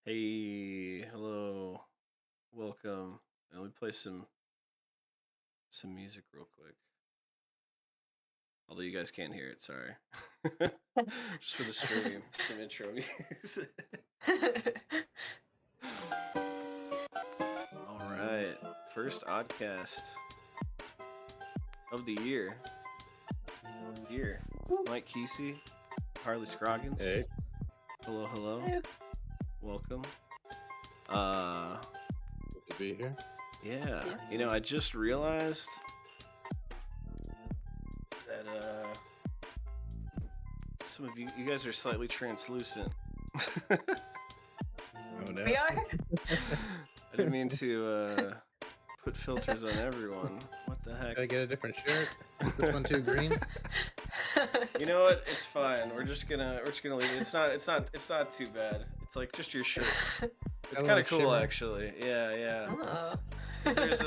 Hey, hello, welcome. And let me play some music real quick. Although you guys can't hear it, sorry. Just for the stream, some intro music. All right, first Oddcast of the year. Here, Mike Keesey, Harley Scroggins. Hey. Hello, hello. Hello. Welcome. Good to be here. Yeah. You know, I just realized that some of you guys are slightly translucent. Oh no. We are? I didn't mean to put filters on everyone. What the heck? Gotta get a different shirt. This one too green. You know what? It's fine. We're just gonna leave it. It's not too bad. It's like just your shirts. It's kind of cool, shimmer. actually. Yeah. Oh. 'Cause there's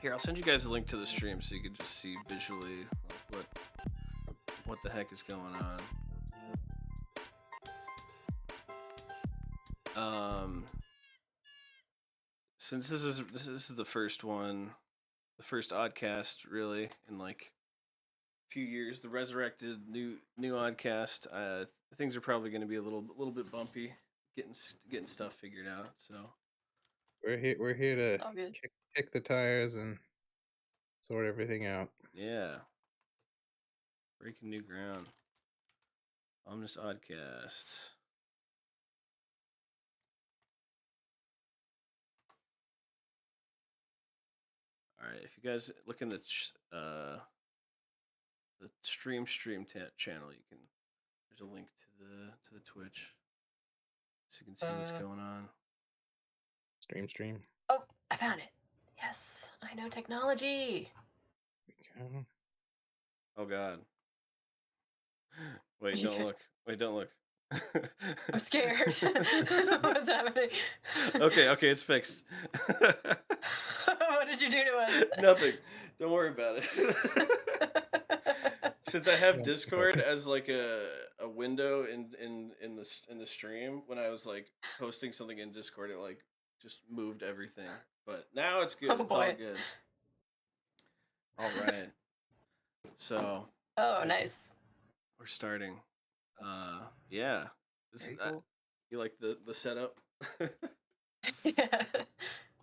here, I'll send you guys a link to the stream so you can just see visually like what the heck is going on. Since this is the first one, the first Oddcast really in like a few years, the resurrected new Oddcast. Things are probably going to be a little bit bumpy, getting stuff figured out. So We're here All to good. kick the tires and sort everything out. yeah, breaking new ground. Omnis Oddcast. All right, if you guys look in the stream channel, you can. There's a link to the Twitch, so you can see what's going on. Stream. Oh, I found it. Yes, I know technology. Okay. Oh God! Wait, don't look. Wait, don't look. I'm scared. What's happening? Okay, it's fixed. What did you do to us? Nothing. Don't worry about it. Since I have Discord as like a window in the stream, when I was like posting something in Discord, it like just moved everything. But now it's good. Oh, It's all boy. good. All right. So Oh, nice. we're starting. Yeah. This Very is cool. you like the setup? Yeah.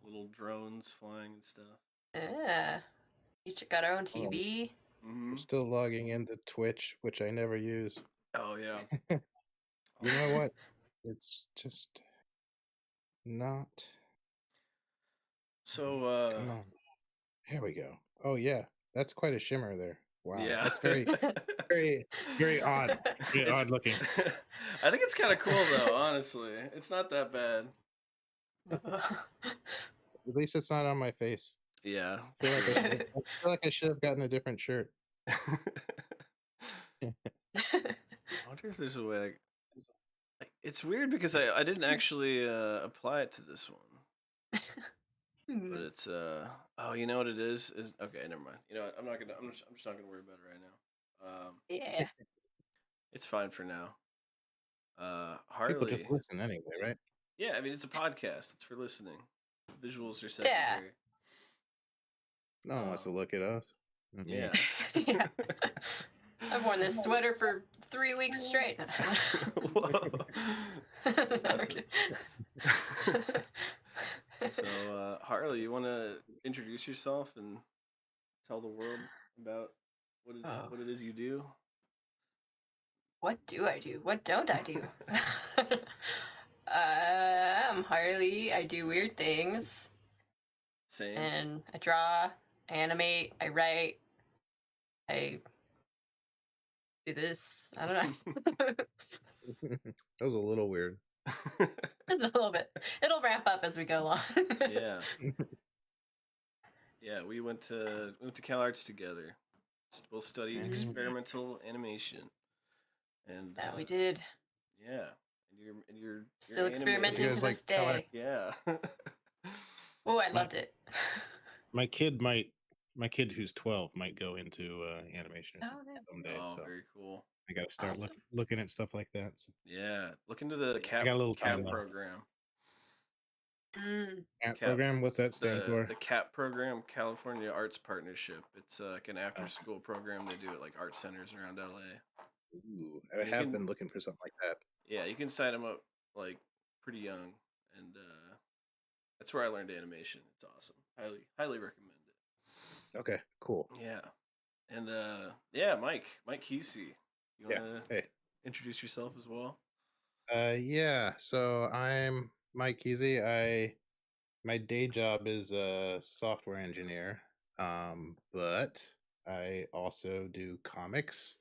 Little drones flying and stuff. Yeah. Each got our own TV. Mm-hmm. I'm still logging into Twitch, which I never use. Oh yeah. You know what? It's just not. So Come on. Here we go. Oh yeah, that's quite a shimmer there. Wow. yeah. That's very odd. Very It's- odd looking. I think it's kind of cool though, honestly. It's not that bad. At least it's not on my face. Yeah. I feel like I should have gotten a different shirt. I wonder if there's a way. It's weird because I didn't actually apply it to this one, but it's oh, you know what it is okay. Never mind. You know what? I'm just not gonna worry about it right now. Yeah. It's fine for now. People Harley. just listen anyway, right? Yeah, I mean it's a podcast. It's for listening. Visuals are Yeah. secondary. No one wants to look at us. Not me. Yeah. Yeah. I've worn this sweater for 3 weeks straight. Whoa. That's impressive. So, Harley, you want to introduce yourself and tell the world about what it is you do? What do I do? What don't I do? I'm Harley. I do weird things. Same. And I draw, I animate, I write, I do this. I don't know. That was a little weird. Just a little bit. It'll wrap up as we go along. Yeah. Yeah, we went to CalArts together. Both studied experimental animation. And That we did. Yeah. And you're Still animating. experimenting You to guys this like day. Yeah. Oh, I loved it. My kid who's 12 might go into animation or Oh, something nice. someday. Oh, So very cool. I gotta start Awesome. looking at stuff like that. So Yeah, look into the I got a little time CAP left. program. Mm. CAP CAP, program, what's that stand for? the CAP program, California Arts Partnership. It's like an after-school program they do at like art centers around LA. Ooh, I And you have can, been looking for something like that. yeah, you can sign them up like pretty young, and that's where I learned animation. It's awesome. Highly recommend it. Okay, cool. Yeah, and yeah, Mike Keesey, you Yeah. wanna Hey. introduce yourself as well? Yeah. So I'm Mike Keesey. My day job is a software engineer, but I also do comics.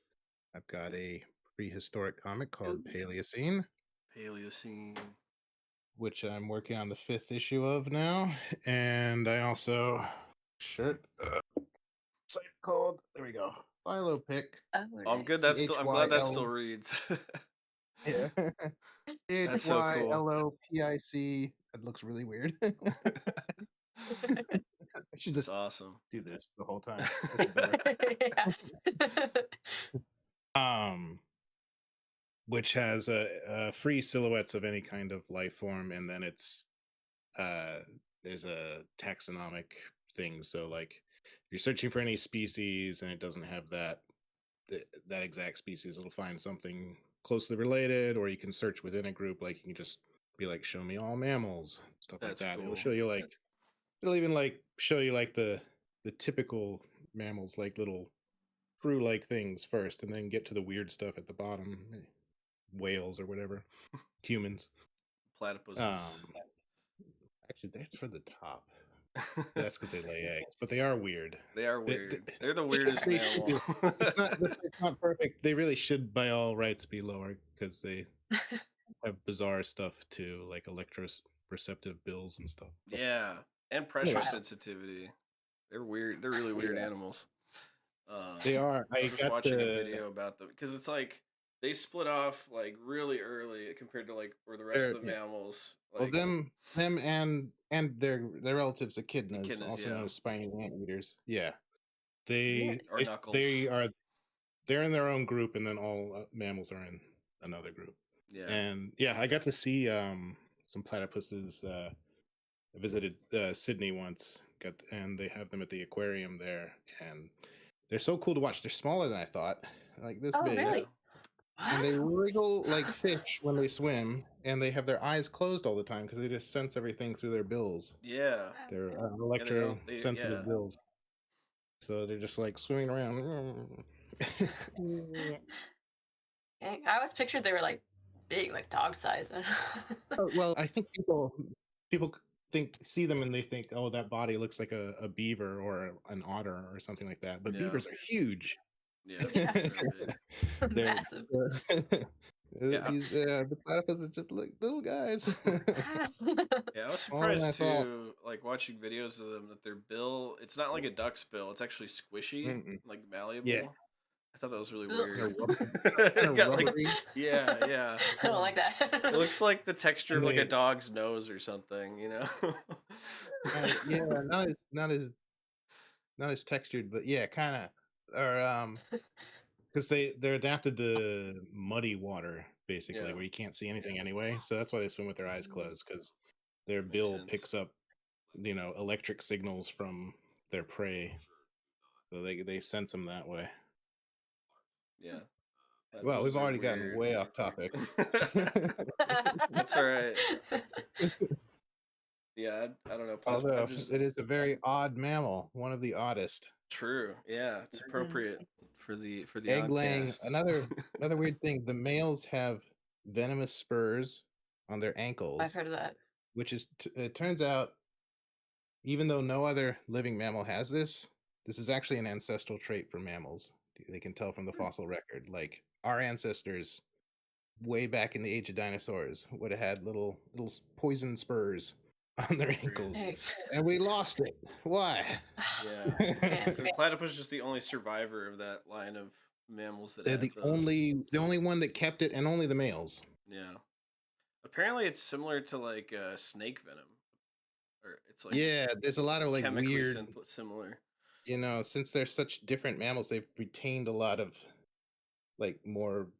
I've got a prehistoric comic called Ooh. Paleocene, Paleocene. which I'm working on the 5th issue of now, and I also shirt site called there we go Pick. Oh, I'm good. nice. I'm glad that still CHYL. reads. Yeah. That's so cool. HYLOPIC. It looks really weird. I should It's just awesome. do this the whole time. This is better. Which has free silhouettes of any kind of life form, and then it's there's a taxonomic thing. So like, if you're searching for any species and it doesn't have that exact species, it'll find something closely related, or you can search within a group. Like you can just be like, show me all mammals, stuff That's like that. cool. It'll show you like, it'll even like show you like the typical mammals, like little crew-like things first, and then get to the weird stuff at the bottom, whales or whatever, humans. Platypuses. Actually, they're for the top. That's because they lay eggs, but they are weird. They are weird. They're the weirdest mammal. It's not perfect. They really should, by all rights, be lower because they have bizarre stuff too, like electroreceptive bills and stuff. But Yeah, and pressure anyway, sensitivity. They're weird. They're really weird animals. they are. I was just watching a video about them because it's like they split off like really early compared to like or the rest of the mammals. Well, Like them and their relatives, echidnas, echidnas, also yeah, known as spiny anteaters. Yeah, Really? or knuckles. They're in their own group, and then all mammals are in another group. Yeah, And yeah, I got to see some platypuses. I visited Sydney once, and they have them at the aquarium there, and they're so cool to watch. They're smaller than I thought, like this Oh, big. really? And they wriggle like fish when they swim, and they have their eyes closed all the time because they just sense everything through their bills. Yeah. They're Yeah, sensitive bills. So they're just like swimming around. Yeah. I always pictured they were like big, like dog size. Well, I think people see them and they think, oh, that body looks like a beaver or an otter or something like that. But Yeah. beavers are huge. Yeah, Yeah. they're big. Massive. Yeah. The platypus are just like little guys. Yeah, I was surprised too, like watching videos of them that their bill, it's not like a duck's bill, it's actually squishy, like malleable. Yeah. I thought that was really Ugh. weird. Kinda Got, like, rubbery. yeah. I don't like that. It looks like the texture of like a dog's nose or something, you know? Yeah, not as textured, but yeah, kind of. Or because they're adapted to muddy water basically, Yeah. where you can't see anything anyway. So that's why they swim with their eyes closed, because their Makes bill sense. picks up, electric signals from their prey, so they sense them that way. Yeah. Well, we've already gotten way off topic. That's all right. Yeah, I don't know. Although it is a very odd mammal, one of the oddest. True. Yeah, it's appropriate for the Egg laying. Oddcast. Another weird thing. The males have venomous spurs on their ankles. I've heard of that. Which is, it turns out, even though no other living mammal has this is actually an ancestral trait for mammals. They can tell from the fossil record. Like our ancestors, way back in the age of dinosaurs, would have had little poison spurs on their ankles, and we lost it. Why? Yeah, the platypus is just the only survivor of that line of mammals that they're had the only one that kept it, and only the males. Yeah, apparently it's similar to like snake venom, or it's like there's a lot of like chemically weird, similar. Since they're such different mammals, they've retained a lot of like more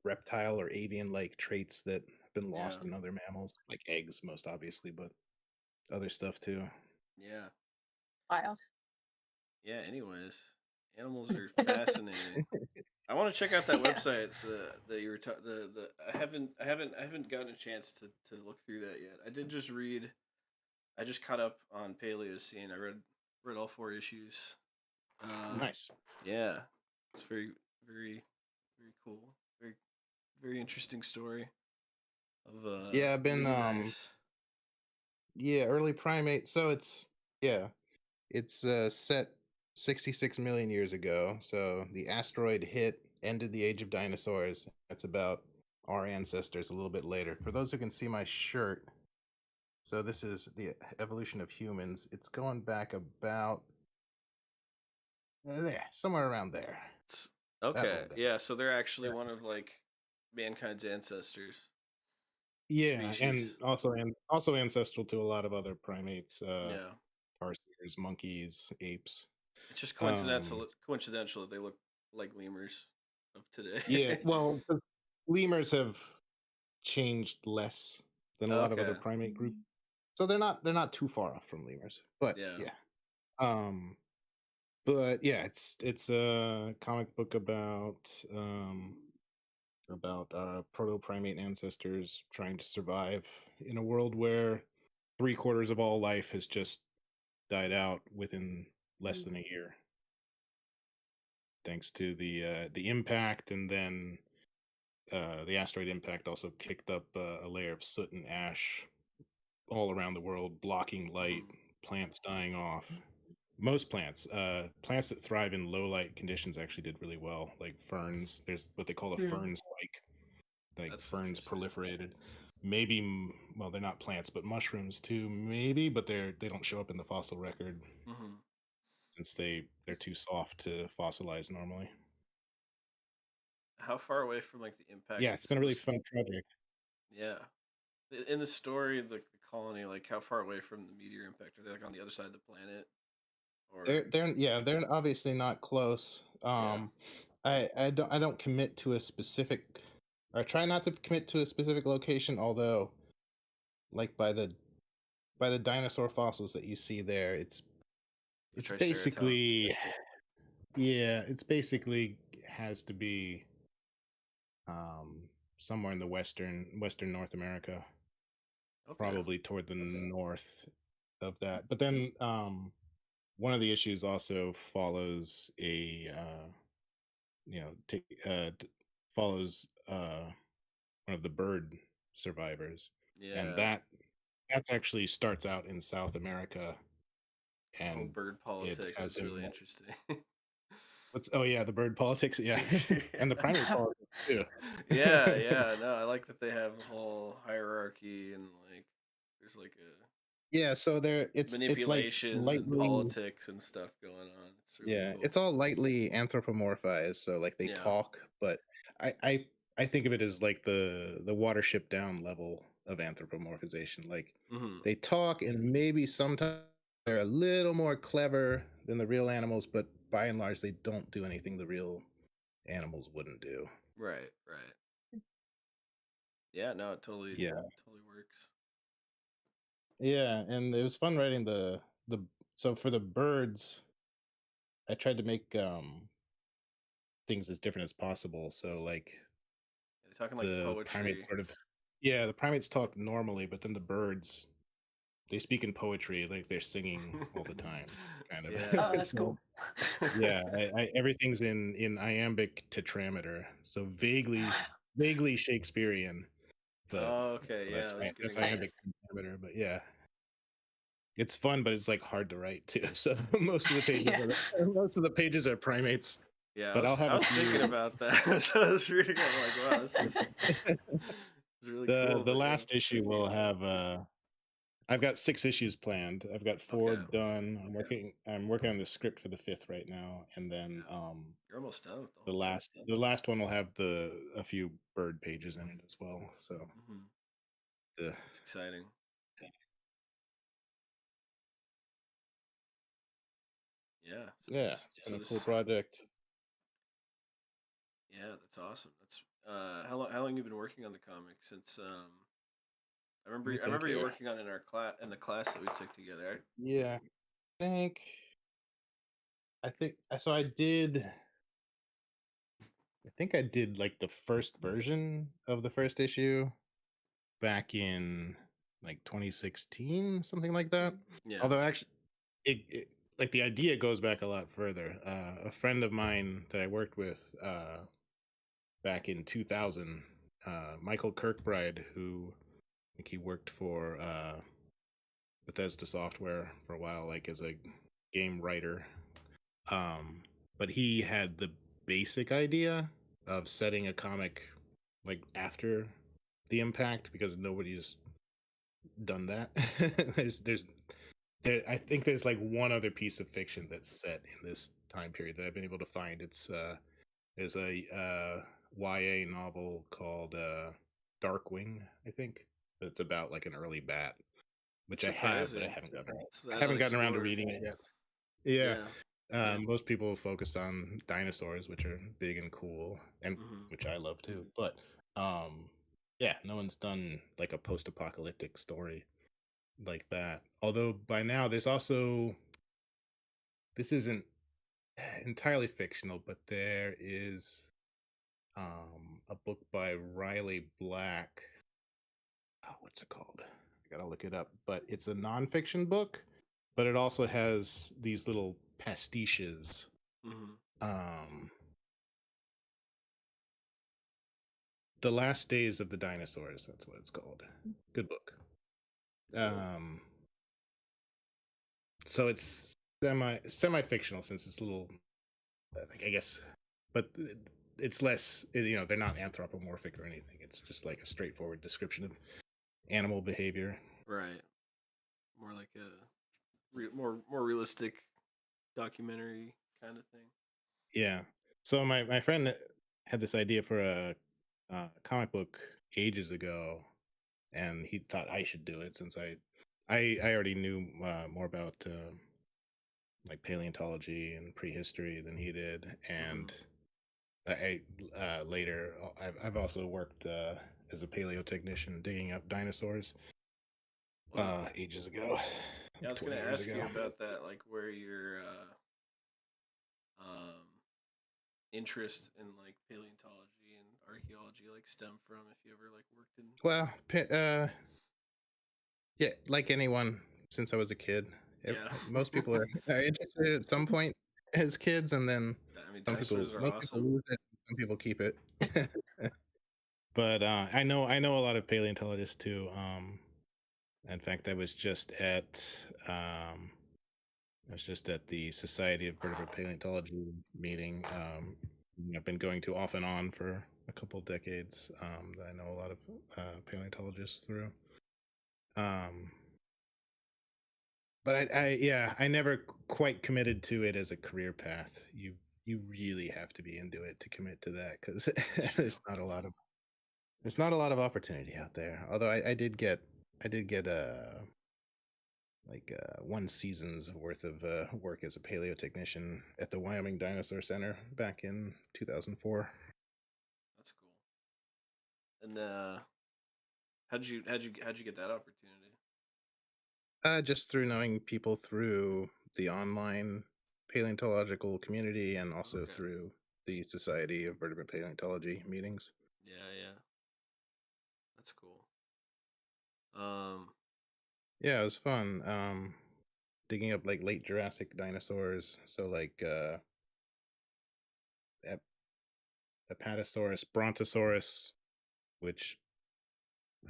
reptile or avian-like traits that have been Yeah. lost in other mammals, like eggs, most obviously, but other stuff too. Yeah. Wild. Yeah. Anyways, animals are fascinating. I want to check out that Yeah. website. The you were the I haven't gotten a chance to look through that yet. I did just read. I just caught up on Paleocene. I read all 4 issues. Nice. Yeah, it's very very cool. Very interesting story of Yeah, I've been lemurs. yeah, early primate. So it's set 66 million years ago. So the asteroid hit, ended the age of dinosaurs. That's about our ancestors a little bit later. For those who can see my shirt, so this is the evolution of humans. It's going back about there, somewhere around there. That Okay, little bit. yeah. So they're actually Yeah. one of like mankind's ancestors Yeah, and species. also ancestral to a lot of other primates, Yeah, tarsiers, monkeys, apes. it's just Um, coincidental that they look like lemurs of yeah, today. well, 'cause lemurs have changed less than a lot of other Okay, primate groups, so they're not too far off from lemurs. But yeah. yeah, um, but yeah, it's a comic book about proto primate ancestors trying to survive in a world where 3/4 of all life has just died out within less than a year, thanks to the impact, and then the asteroid impact also kicked up a layer of soot and ash all around the world, blocking light, Hmm. plants dying off. Most plants that thrive in low light conditions actually did really well, like ferns. There's what they call a fern spike, like That's ferns interesting. proliferated. Maybe, well, they're not plants, but mushrooms too, maybe, but they don't show up in the fossil record Hmm. since they're too soft to fossilize normally. How far away from like the Yeah, impact it's been a really was? fun project. Yeah, in the story, the colony, like how far away from the meteor impact are they? Like on the other side of the planet, or They're obviously not close. yeah, I don't commit to a specific. I try not to commit to a specific location, although like by the dinosaur fossils that you see there, the it's Triceratops? basically, yeah, it's basically has to be um somewhere in the western North America, Okay. probably toward the north of that. But then one of the issues also follows you know take follows one of the bird survivors, and Yeah, that's actually starts out in South America, the whole and bird it politics has is him. really interesting. What's Oh yeah, the bird politics, yeah, and the primate Yeah. politics too. Yeah. No, I like that they have a whole hierarchy and like there's like a Yeah, so it's like manipulations and lightly, politics and stuff going on. It's really yeah, cool. it's all lightly anthropomorphized, so like they Yeah. talk, but I I I think of it as like the Watership Down level of anthropomorphization. Like Hmm. they talk, and maybe sometimes they're a little more clever than the real animals, but by and large they don't do anything the real animals wouldn't do. Right. Right. Yeah. No, it Yeah. totally works. Yeah, and it was fun writing the so for the birds, I tried to make things as different as possible. So like They're talking like the primates poetry. sort of, yeah, the primates talk normally, but then the birds, they speak in poetry, like they're singing all the time, kind of. Oh, Yeah. that's So cool. yeah, everything's in iambic tetrameter, so vaguely Shakespearean, but Oh, okay. Yeah, I was that's getting iambic Nice. pentameter. But yeah, it's fun, but it's like hard to write too. So Yeah. most of the pages are primates, yeah, but I'll have I a was thinking few. about that. So I was reading I'm like, wow, this is really cool, The but yeah. last issue will have I've got 6 issues planned. I've got 4 Okay. done. I'm working on the script for the 5th right now, and then Yeah. You're almost done with the the whole thing. last one will have a few bird pages in it as well. So Hmm. the That's exciting. Yeah. yeah, it's been a cool project. Yeah, that's awesome. That's how long you been working on the comic since I Thank remember you you. working on it in the class that we took together. Yeah, think I think so. I think I did like the first version of the first issue back in like 2016, something like that. Yeah. Although actually, it like the idea goes back a lot further. A friend of mine that I worked with back in 2000, Michael Kirkbride, who I think he worked for Bethesda Software for a while, like as a game writer. Um, but he had the basic idea of setting a comic like after the impact because nobody's done that. I think there's like one other piece of fiction that's set in this time period that I've been able to find. There's a YA novel called Darkwing, I think. It's about like an early bat, which It's I have, but surprising. I That haven't gotten around to unexplored. reading it yet. Yeah. Yeah. Most people focused on dinosaurs, which are big and cool, and Hmm. which I love too. But yeah, no one's done like a post-apocalyptic story like that. Although by now, this isn't entirely fictional, but there is a book by Riley Black. Oh, what's it called? I gotta look it up. But it's a nonfiction book, but it also has these little pastiches. Hmm. Um, The Last Days of the Dinosaurs. That's what it's called. Good book. Um, so it's semi fictional since it's a little, I guess, but it's less. They're not anthropomorphic or anything. It's just like a straightforward description of animal behavior. Right. More like a more realistic documentary kind of thing. Yeah. So my friend had this idea for a comic book ages ago, and he thought I should do it since I already knew more about like paleontology and prehistory than he did, and Hmm. I later I've also worked as a paleotechnician digging up dinosaurs Wow. ages ago, Yeah, I like was 20 gonna years ask you ago. about that, like where your um interest in like paleontology and archaeology like stem from, if you ever like worked in. Well, yeah, like anyone since I was a kid, Yeah. most people are interested at some point as kids, and then I mean, dinosaurs are most people awesome. lose it, some people keep it. But I know a lot of paleontologists too. In fact, I was just at the Society of Vertebrate Paleontology meeting. I've been going to off and on for a couple decades. That I know a lot of paleontologists through. But I never quite committed to it as a career path. You really have to be into it to commit to that because That's true. there's not a lot of opportunity out there. Although I did get like 1 season's worth of work as a paleotechnician at the Wyoming Dinosaur Center back in 2004. That's cool. And how'd you get that opportunity? Just through knowing people through the online paleontological community and also Okay. through the Society of Vertebrate Paleontology meetings. Yeah, yeah. That's cool. Um, Yeah, it was fun. Digging up like late Jurassic dinosaurs. So like Apatosaurus, Brontosaurus, which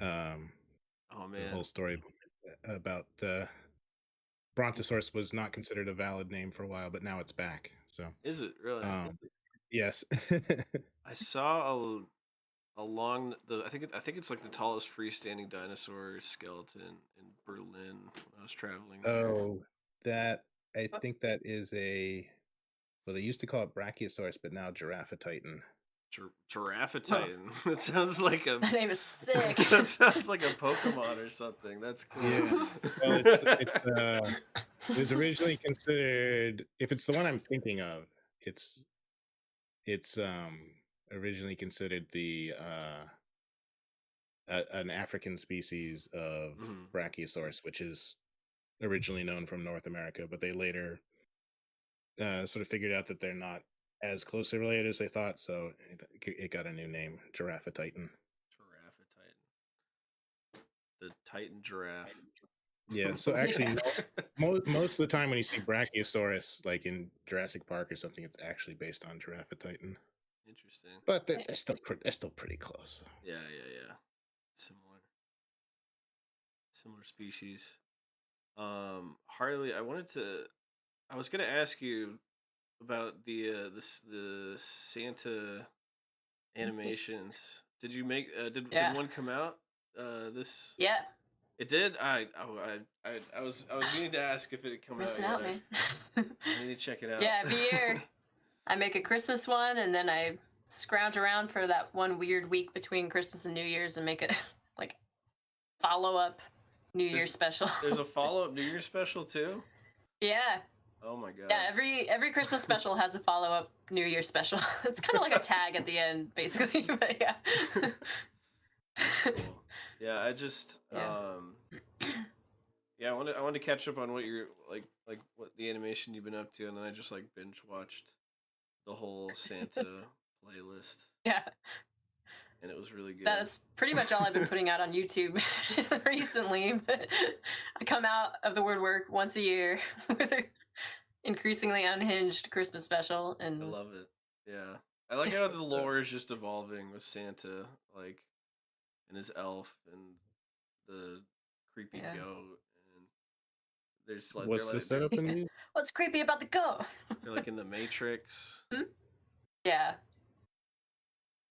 um oh there's a man. whole story about Brontosaurus was not considered a valid name for a while, but now it's back. So Is it really? um yes. I saw along the I think it's like the tallest freestanding dinosaur skeleton in Berlin when I was traveling there. Oh, that I Oh, think that is a well, they used to call it Brachiosaurus, but now Giraffe Titan. Giraffe oh, Titan. That sounds like a that name is sick. that sounds like a Pokemon or something. That's cool. Yeah. Well, it was originally considered if it's the one I'm thinking of, it's originally considered the an African species of Brachiosaurus, which is originally known from North America, but they later sort of figured out that they're not as closely related as they thought, so it got a new name, Giraffatitan. The Titan giraffe. Yeah, so actually, most of the time when you see Brachiosaurus, like in Jurassic Park or something, it's actually based on Giraffatitan. Interesting. But they're still pretty close. Yeah. Similar species. Harley, I was gonna ask you about the Santa animations. Did you make did one come out this? Yeah. It did. I was meaning to ask if it had come Missing out. out, man. I need to check it out. Yeah, every year I make a Christmas one, and then I scrounge around for that one weird week between Christmas and New Year's and make it like follow-up New Year's special. There's a follow-up New Year's special too? Yeah. Oh my god. Yeah, every Christmas special has a follow-up New Year's special. It's kind of like a tag at the end, basically. But yeah. Cool. Yeah, I just I wanted to catch up on what you're like what the animation you've been up to, and then I just like binge watched the whole Santa playlist. Yeah. And it was really good. That's pretty much all I've been putting out on YouTube recently. But I come out of the word work once a year with an increasingly unhinged Christmas special, and I love it. Yeah, I like how the lore is just evolving with Santa, like, and his elf and the creepy goat, and there's like what's the setup in you? What's creepy about the goat? They're like in the Matrix. Yeah.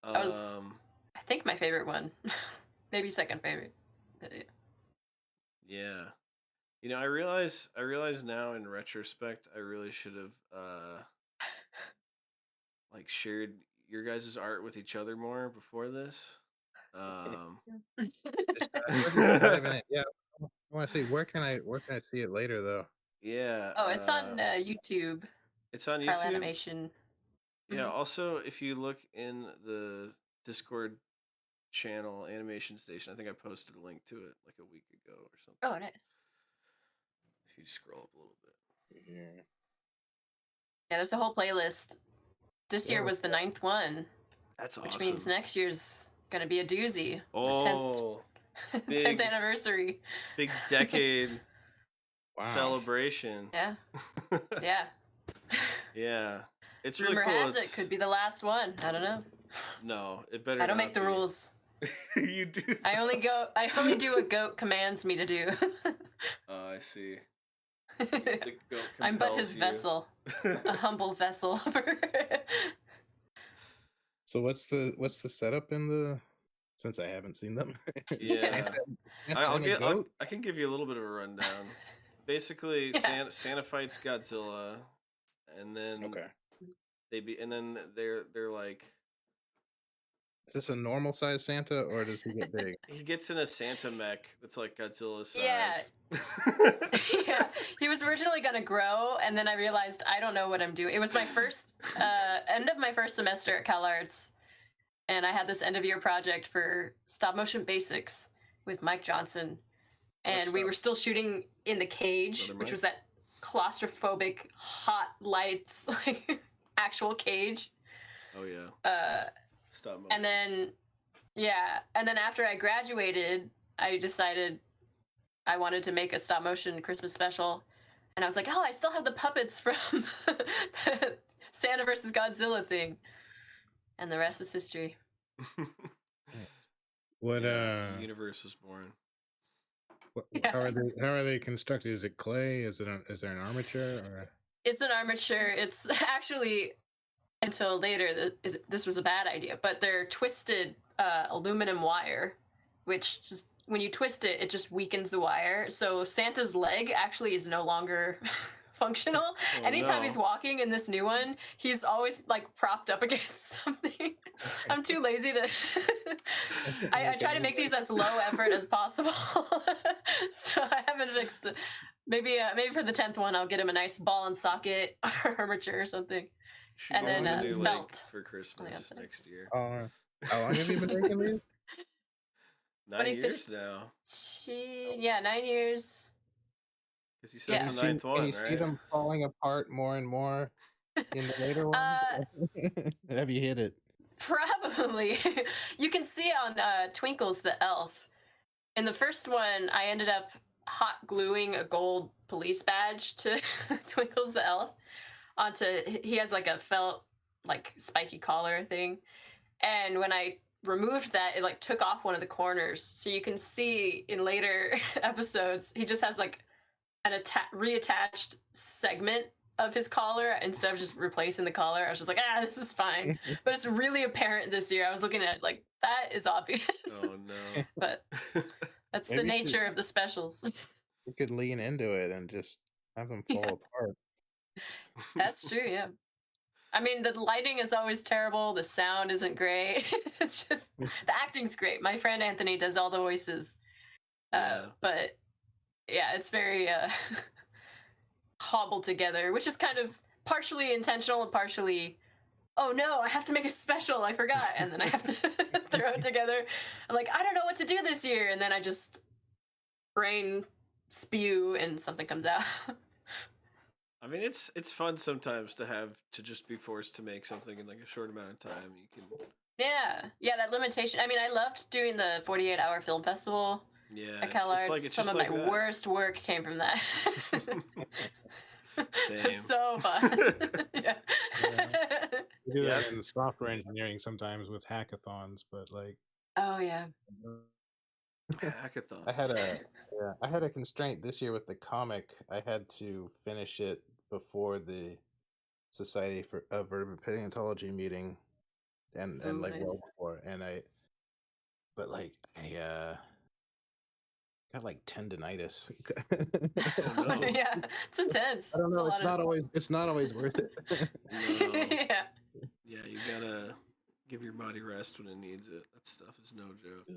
That was, I think, my favorite one. Maybe second favorite. But yeah. You know, I realize now in retrospect, I really should have like shared your guys' art with each other more before this. Yeah, I want to see where can I see it later though. Yeah. Oh, it's on YouTube. It's on YouTube. Animation. Yeah. Also, if you look in the Discord channel, Animation Station, I think I posted a link to it like a week ago or something. Oh, nice. If you scroll up a little bit. Yeah, there's a whole playlist. This year was the 9th one. That's awesome. Which means next year's gonna be a doozy. Oh, the 10th anniversary. Big decade celebration. Yeah. Yeah. Yeah. It's Rumor really cool. has it could be the last one. I don't know. No, it better. I don't make the rules. You do. I only do what goat commands me to do. Oh, I see. I'm but his vessel, a humble vessel. So what's the setup in the? Since I haven't seen them. Yeah, I can give you a little bit of a rundown. Basically, Santa fights Godzilla, and then they're like. Is this a normal size Santa, or does he get big? He gets in a Santa mech that's like Godzilla size. Yeah. Yeah. He was originally going to grow, and then I realized I don't know what I'm doing. It was my first end of my first semester at Cal Arts, and I had this end of year project for stop motion basics with Mike Johnson, and we were still shooting in the cage, which was that claustrophobic, hot lights, like actual cage. Oh yeah. Stop motion. And then after I graduated, I decided I wanted to make a stop motion Christmas special, and I was like, oh, I still have the puppets from the Santa versus Godzilla thing, and the rest is history. What the universe was born. How are they constructed? Is it clay? Is there an armature? Or? It's an armature. It's actually, until later, this was a bad idea, but they're twisted aluminum wire, which just when you twist it, it just weakens the wire. So Santa's leg actually is no longer functional. Oh, Anytime he's walking in this new one, he's always like propped up against something. I'm too lazy to. I try to make these as low effort as possible. So I haven't fixed it. Maybe for the 10th one, I'll get him a nice ball and socket armature or something. Should and get then one a new felt link for Christmas next year. How long have you been making these? 9 years now. Yeah, 9 years. Because you said it's the ninth one, can right? you see them falling apart more and more in the later ones? Have you hit it? Probably. You can see on Twinkles the elf. In the first one, I ended up hot gluing a gold police badge to Twinkles the elf onto. He has like a felt, like spiky collar thing, and when I removed that, it like took off one of the corners. So you can see in later episodes, he just has like an reattached segment of his collar instead of just replacing the collar. I was just like, this is fine. But it's really apparent this year. I was looking at it like, that is obvious. Oh no. But that's the nature of the specials. You could lean into it and just have them fall apart. That's true, yeah. I mean, the lighting is always terrible. The sound isn't great. It's just, the acting's great. My friend Anthony does all the voices. But yeah, it's very hobbled together, which is kind of partially intentional and partially, oh no, I have to make a special, I forgot, and then I have to throw it together. I'm like, I don't know what to do this year, and then I just brain spew and something comes out. I mean, it's fun sometimes to just be forced to make something in like a short amount of time. You can. Yeah, that limitation. I mean, I loved doing the 48-hour film festival. Yeah, at CalArts. It's some of like my that. worst work came from that. Same. So fun. Yeah. We do that in software engineering sometimes with hackathons, but like. Oh yeah. Hackathons. I had a constraint this year with the comic. I had to finish it before the Society of Vertebrate Paleontology meeting, and like nice. Well before, I got like tendinitis. Oh, no. Yeah, it's intense. I don't know. It's not always worth it. No. Yeah. Yeah, you gotta give your body rest when it needs it. That stuff is no joke.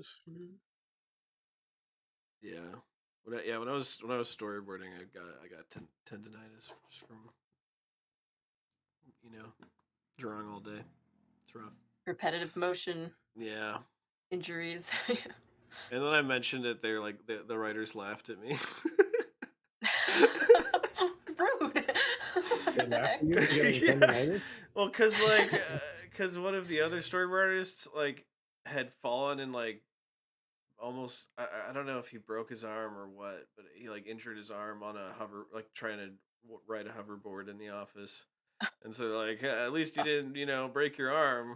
Yeah. When I was storyboarding, I got tendinitis just from drawing all day. It's rough. Repetitive motion. Yeah. Injuries. And then I mentioned it. They're like the writers laughed at me. Rude. Yeah. Well, because one of the other storyboard artists like had fallen and like almost I don't know if he broke his arm or what, but he like injured his arm on a trying to ride a hoverboard in the office. And so like at least you didn't break your arm.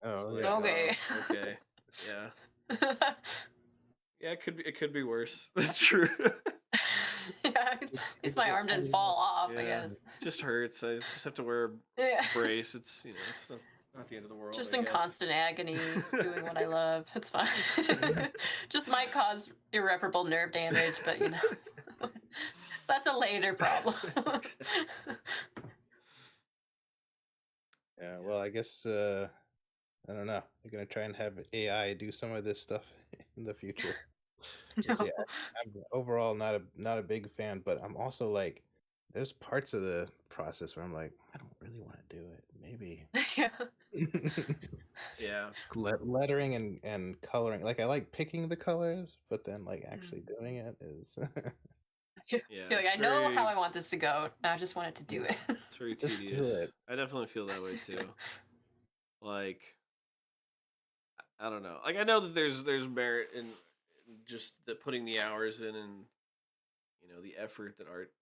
Oh, like, okay. Okay. Yeah. Yeah, it could be worse. That's true. Yeah, at least my arm didn't fall off. Yeah, I guess it just hurts. I just have to wear a brace. It's it's not the end of the world. Just in constant agony, doing what I love. It's fine. Just might cause irreparable nerve damage, but that's a later problem. Yeah, well, I guess I don't know. I'm gonna try and have AI do some of this stuff in the future. Yeah, I'm overall not a big fan, but I'm also like, there's parts of the process where I'm like, I don't really want to do it. Maybe. Yeah. Yeah. Lettering and coloring. Like I like picking the colors, but then like actually doing it is. Yeah, you're like, I know how I want this to go. Now I just want it to do it. It's very tedious. I definitely feel that way too. Like, I don't know. Like I know that there's merit in just putting the hours in and the effort that art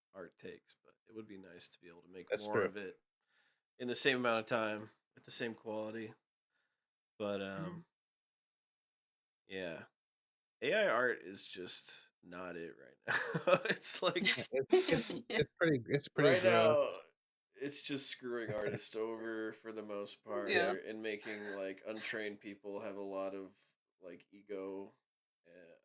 takes, but it would be nice to be able to make more of it in the same amount of time at the same quality. But yeah, AI art is just not it right now. It's like it's pretty right now. It's just screwing artists over for the most part, and making like untrained people have a lot of like ego.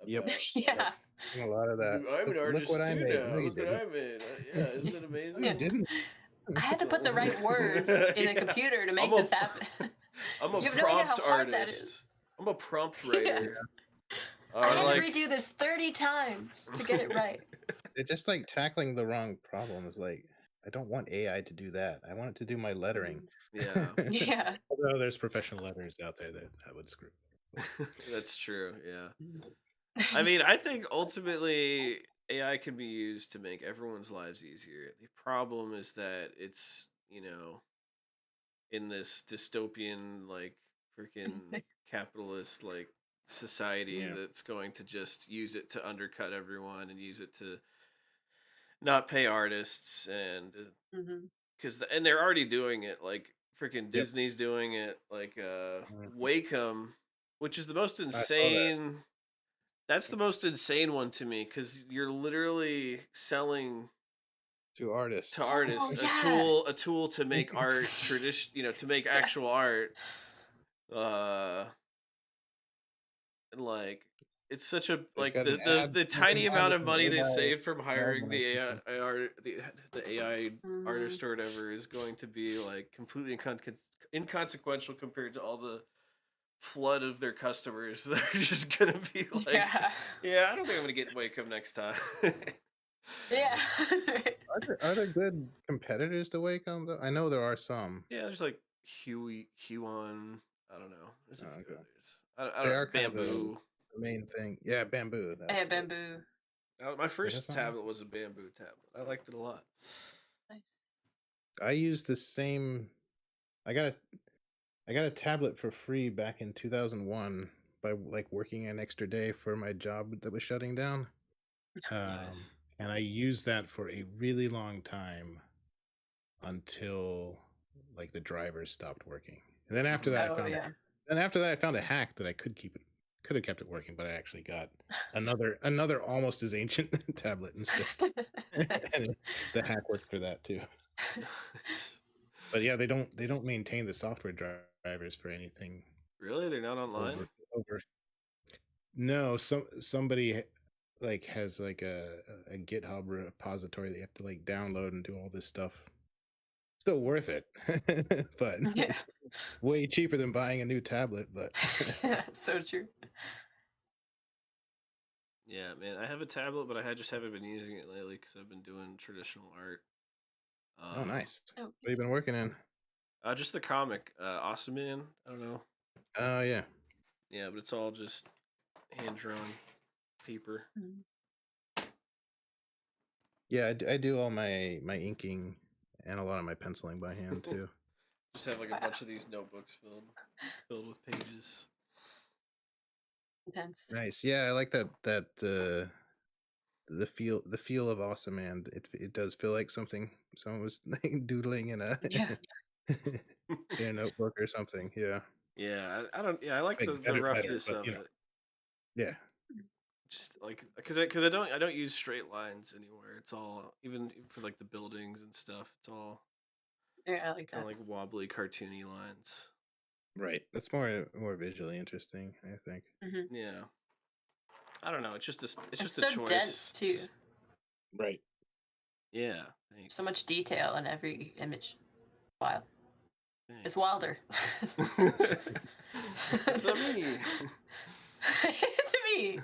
Yeah. Like, a lot of that. I'm an artist too now. Look what I made. Yeah, isn't it amazing? You didn't. I had to put the right words in a computer to make this happen. I'm a prompt artist. I'm a prompt writer. I had to redo this 30 times to get it right. It's just like tackling the wrong problems. Like I don't want AI to do that. I want it to do my lettering. Yeah. Yeah. Although there's professional letterers out there that I would screw. That's true. Yeah. I mean, I think ultimately AI can be used to make everyone's lives easier. The problem is that it's, in this dystopian, like, freaking capitalist, like, society Yeah. that's going to just use it to undercut everyone and use it to not pay artists and Mhm. and they're already doing it, like freaking Yep. Disney's doing it, like Mhm. Wacom, which is the most I saw that. insane. That's the most insane one to me because you're literally selling To artists. to artists Oh, a tool to make art to make actual art. And like it's such a They've like got an the ad. tiny An ad amount with of an money they AI saved from hiring the dog AI art the AI artist Mhm. or whatever is going to be like completely inconsequential compared to all the flood of their customers that are just gonna be like, Yeah. yeah, I don't think I'm gonna get Wake Up next time. Yeah. Are there good competitors to Wacom though? I know there are some. Yeah, there's like Huon. I don't know. There's a Oh, few okay. others. I They don't are kind of the Bamboo. main thing. Yeah, bamboo. I That's had it. bamboo. My Wait, first that's not. tablet was a Bamboo tablet. I liked it a lot. Nice. I used the same. I got a tablet for free back in 2001 by like working an extra day for my job that was shutting down. Nice. And I used that for a really long time until like the drivers stopped working. And then after that, Oh yeah. I found a hack that I could have kept it working, but I actually got another almost as ancient tablet instead. And the hack worked for that too. But yeah, they don't maintain the software drivers for anything Really? They're not online? over. No, somebody like has like a GitHub repository that you have to like download and do all this stuff. Still worth it, but Yeah. it's way cheaper than buying a new tablet. But So true. Yeah, man. I have a tablet, but I just haven't been using it lately because I've been doing traditional art. oh, nice. Oh. What have you been working in? Just the comic, Awesome Man. I don't know. Oh yeah, Yeah, but it's all just hand drawn paper. Mhm. yeah. I do all my inking and a lot of my penciling by hand too. Just have like a Wow. bunch of these notebooks filled with pages. Intense. Nice. Yeah, I like that the feel of Awesome Man. It does feel like someone was doodling in Yeah. a notebook or something. Yeah. Yeah, I don't. Yeah, I like Like the better, roughness but of it. yeah. Just like because I don't use straight lines anywhere. It's all even for like the buildings and stuff. It's all Yeah, I like kind that. of like wobbly, cartoony lines. Right. That's more visually interesting, I think. Mm-hmm. Yeah, I don't know. It's just It's a so choice. dense too. Just Right. yeah. Thanks. So much detail in every image. Wow. It's Thanks. Wylder. It's not me. It's me.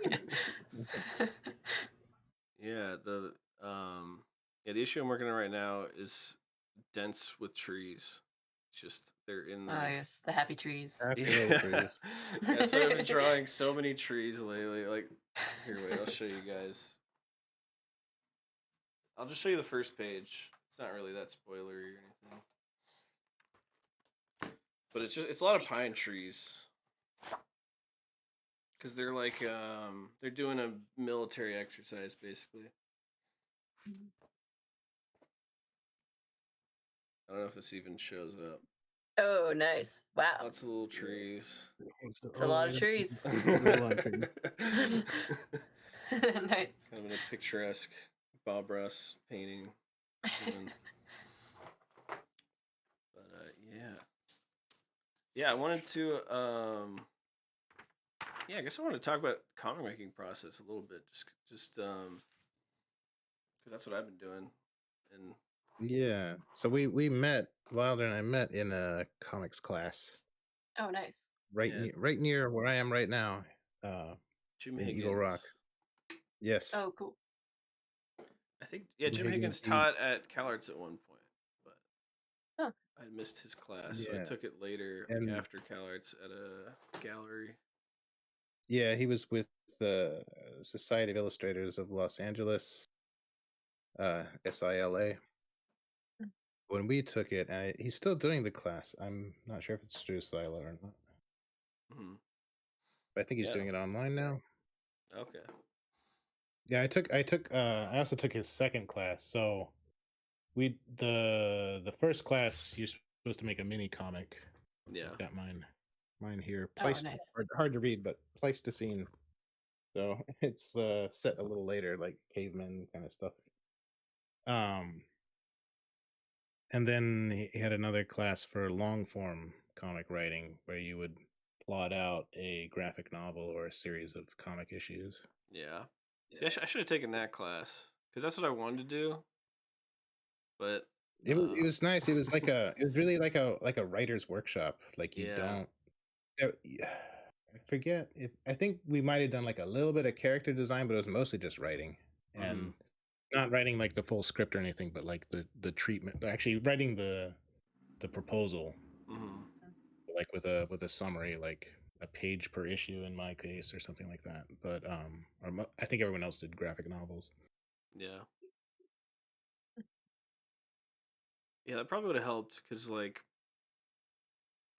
Yeah, the issue I'm working on right now is dense with trees. It's just they're in Oh like yes, the happy trees. Happy little trees. yeah, so I've been drawing so many trees lately. Like here, wait, I'll show you guys. I'll just show you the first page. It's not really that spoilery or anything. But it's a lot of pine trees. Cause they're like they're doing a military exercise basically. I don't know if this even shows up. Oh, nice. Wow. Lots of little trees. It's a lot of trees. Nice. Kind of in a picturesque Bob Ross painting. But yeah, I wanted to I guess I wanted to talk about comic making process a little bit, just because that's what I've been doing, and Yeah. So we met, Wilder and I met in a comics class Oh, nice. right near where I am right now, Jim in Higgins. Eagle Rock. Yes. Oh, cool. I think Jim Higgins taught at CalArts at one point. Huh. I missed his class, so I Yeah, took it later, like and after CalArts at a gallery. yeah, he was with the Society of Illustrators of Los Angeles, SILA. Mm. When we took it, he's still doing the class. I'm not sure if it's through SILA or not, Hmm. but I think he's Yeah. doing it online now. Okay. Yeah, I also took his second class. So the first class you're supposed to make a mini comic. Yeah. I've got mine here. Oh, nice. Hard to read, but Pleistocene. So it's set a little later, like cavemen kind of stuff. And then he had another class for long form comic writing where you would plot out a graphic novel or a series of comic issues. Yeah. See, I should have taken that class because that's what I wanted to do. But It was nice. It was it was really like a writer's workshop. Like you yeah. don't I forget if I think we might have done like a little bit of character design, but it was mostly just writing Hmm. and not writing like the full script or anything, but like the treatment. Actually, writing the proposal, Hmm. like with a summary, like a page per issue in my case or something like that. But I think everyone else did graphic novels. Yeah. Yeah, that probably would have helped because, like,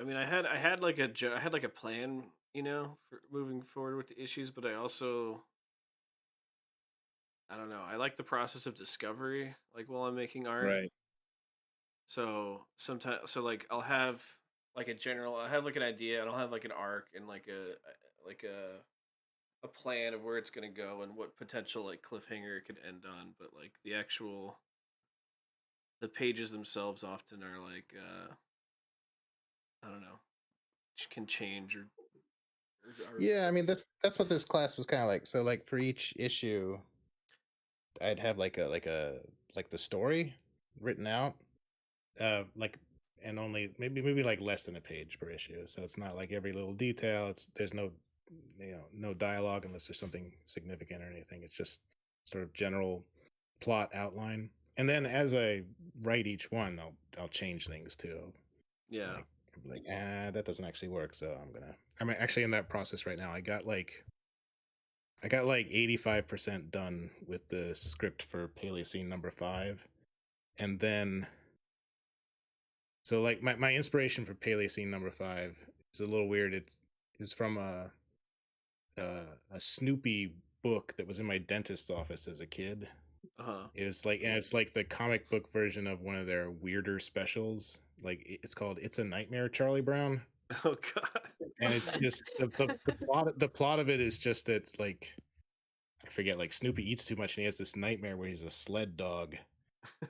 I mean, I had like I had like a plan, you know, for moving forward with the issues, but I also I don't know. I like the process of discovery, like while I'm making art. Right. So sometimes, so like I'll have like a general, I have like an idea, and I'll have like an arc and like a plan of where it's gonna go and what potential like cliffhanger it could end on. But like the pages themselves often are like I don't know, can change or Yeah, I mean that's what this class was kind of like. So like for each issue, I'd have like the story written out, like and only maybe like less than a page per issue. So it's not like every little detail. There's no no dialogue unless there's something significant or anything. It's just sort of general plot outline. And then as I write each one, I'll change things too. yeah. Like that doesn't actually work. So I'm actually in that process right now. I got like 85% done with the script for Paleocene #5. And then so like my inspiration for Paleocene #5 is a little weird. It's from a Snoopy book that was in my dentist's office as a kid. Uh-huh. It's like the comic book version of one of their weirder specials. Like it's called "It's a Nightmare, Charlie Brown," Oh god. and it's just the plot of it is just that like I forget, like Snoopy eats too much and he has this nightmare where he's a sled dog,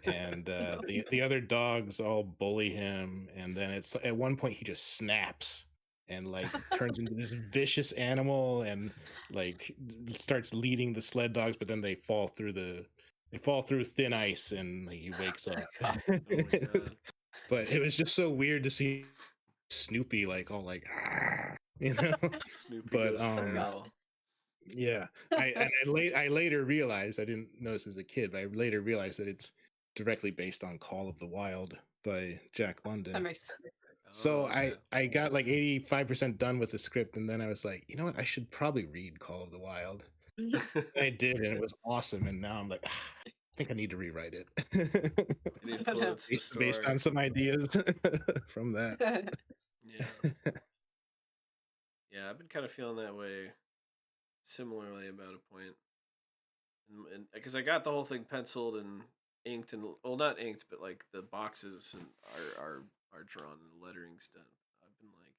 and the other dogs all bully him, and then it's at one point he just snaps and like turns into this vicious animal and like starts leading the sled dogs, but then they fall through thin ice and like, he wakes up. Oh my god. But it was just so weird to see Snoopy like all like you know. Snoopy But goes feral. yeah, I later realized, I didn't know this as a kid, but I later realized that it's directly based on Call of the Wild by Jack That London. makes sense. So Oh, okay. I got like 85% done with the script, and then I was like, you know what, I should probably read Call of the Wild. And I did, and it was awesome. And now I'm like, I think I need to rewrite it. It influenced the Based story. on some ideas from that. Yeah. Yeah, I've been kind of feeling that way similarly about a point. And because I got the whole thing penciled and inked and well, not inked, but like the boxes and are drawn and the lettering's done. I've been like,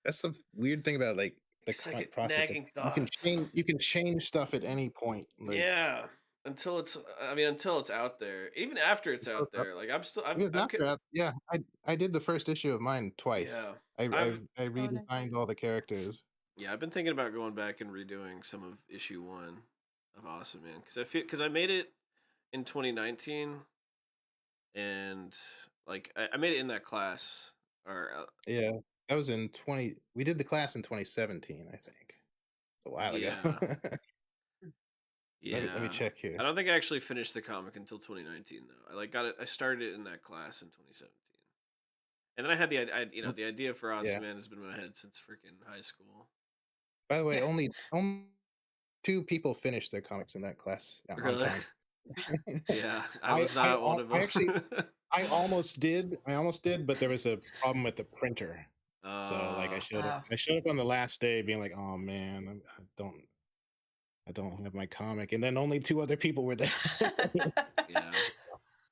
That's the weird thing about like the it's like comic process. Like, nagging thoughts. you can change stuff at any point. Like Yeah, until it's I mean until it's out there. Even after it's out there, like I'm still even after that, yeah, I did the first issue of mine twice. yeah. I Oh, nice. redesigned all the characters. Yeah, I've been thinking about going back and redoing some of issue 1 of Awesome Man because I made it in 2019 and like I made it in that class or Yeah, that was in 20. We did the class in 2017, I think. It's a while ago. yeah. Let me Yeah. check here. I don't think I actually finished the comic until 2019 though. I like got it I started it in that class in 2017. And then I had the idea for Yeah. Ozyman has been in my head since freaking high school. By the way, only 2 people finished their comics in that class on Really? time. Yeah, I was not one of them. I almost did, but there was a problem with the printer. So like I showed up on the last day being like, oh man, I don't have my comic, and then only 2 other people were there. Yeah,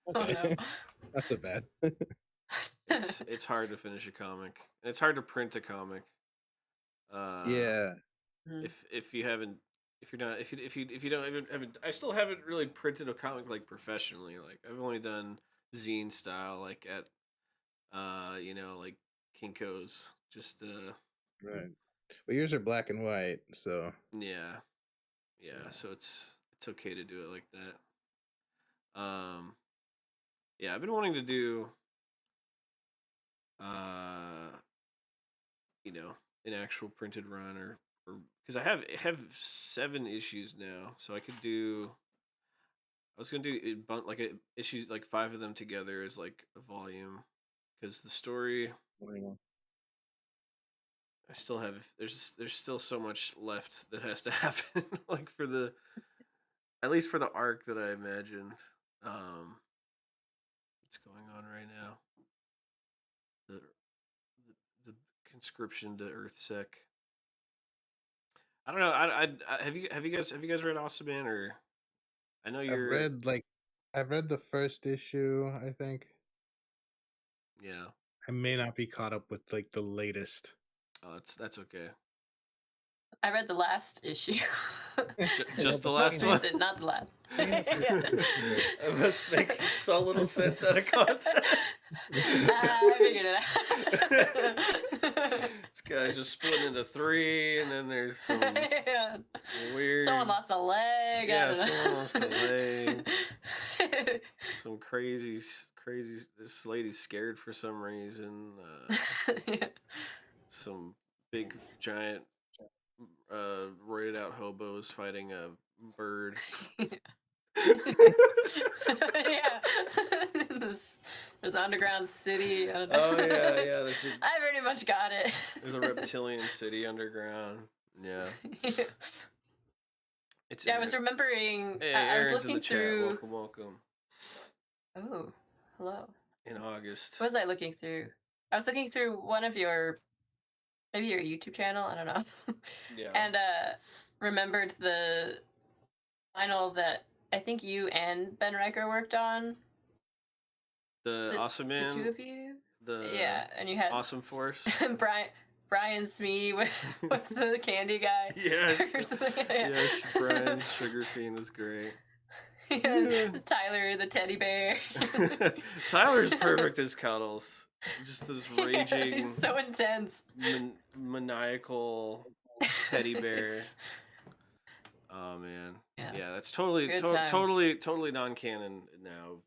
Okay. Oh, no. Not so bad. it's hard to finish a comic. And it's hard to print a comic. Yeah. If you haven't, if you don't even haven't, I still haven't really printed a comic like professionally. Like I've only done zine style, like at like Kinko's. Just Right. But yours are black and white, so yeah. So it's okay to do it like that. Yeah, I've been wanting to do an actual printed run or because I have 7 issues now, so I could do. I was gonna do it like issues like 5 of them together as like a volume, because the story I still have. There's still so much left that has to happen, like at least for the arc that I imagined. What's going on right now? The conscription to Earthsec. I don't know. I have you guys read Osaban, or I know you're I've read the first issue, I think. yeah. I may not be caught up with like the latest. Oh, that's okay. I read the last issue. Just the last Most one. recent, not the last. It must make so little sense out of context. I figured it out. This guy's just split into 3, and then there's some weird. Someone lost a leg. Yeah, someone lost a leg. Some crazy. This lady's scared for some reason. Some big giant roided out hobos fighting a bird. Yeah. There's an underground city. I don't know. Oh yeah. I pretty much got it. There's a reptilian city underground. Yeah. I was remembering. Hey, I was Aaron's looking in the through. chat. Welcome. Oh, hello. In August. What was I looking through? I was looking through one of maybe your YouTube channel. I don't know. Yeah. And remembered the final that I think you and Ben Riker worked on. The Awesome Man. The 2 of you. Yeah, and you had Awesome Force. Brian Smee was the candy guy. Yeah. Or something. Yeah, Brian Sugar Fiend was great. Yeah. Tyler the teddy bear. Tyler's perfect as Cuddles. Just this raging, he's so intense, maniacal teddy bear. Oh man, yeah, that's totally non-canon now.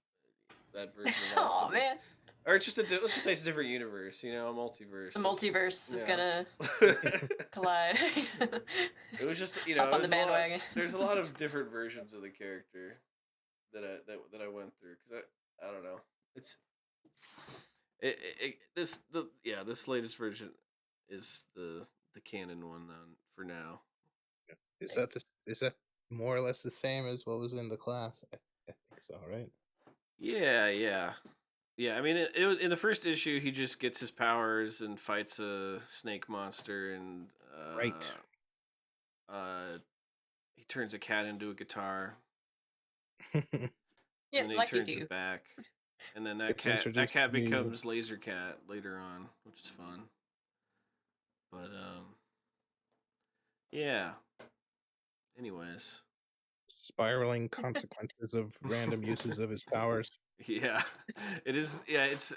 That version of Awesome. Oh man. Or it's just let's just say it's a different universe, a multiverse. The multiverse is gonna collide. It was just up on the bandwagon. There's a lot of different versions of the character that I went through, because I don't know. It's this latest version is the canon one for now. Is that more or less the same as what was in the class? I think so, right? Yeah. I mean, it was in the first issue. He just gets his powers and fights a snake monster, and right. He turns a cat into a guitar. Yeah, and then like he turns it back, and then that cat becomes Laser Cat later on, which is fun. But yeah. Anyways, spiraling consequences of random uses of his powers. Yeah, it is. Yeah, it's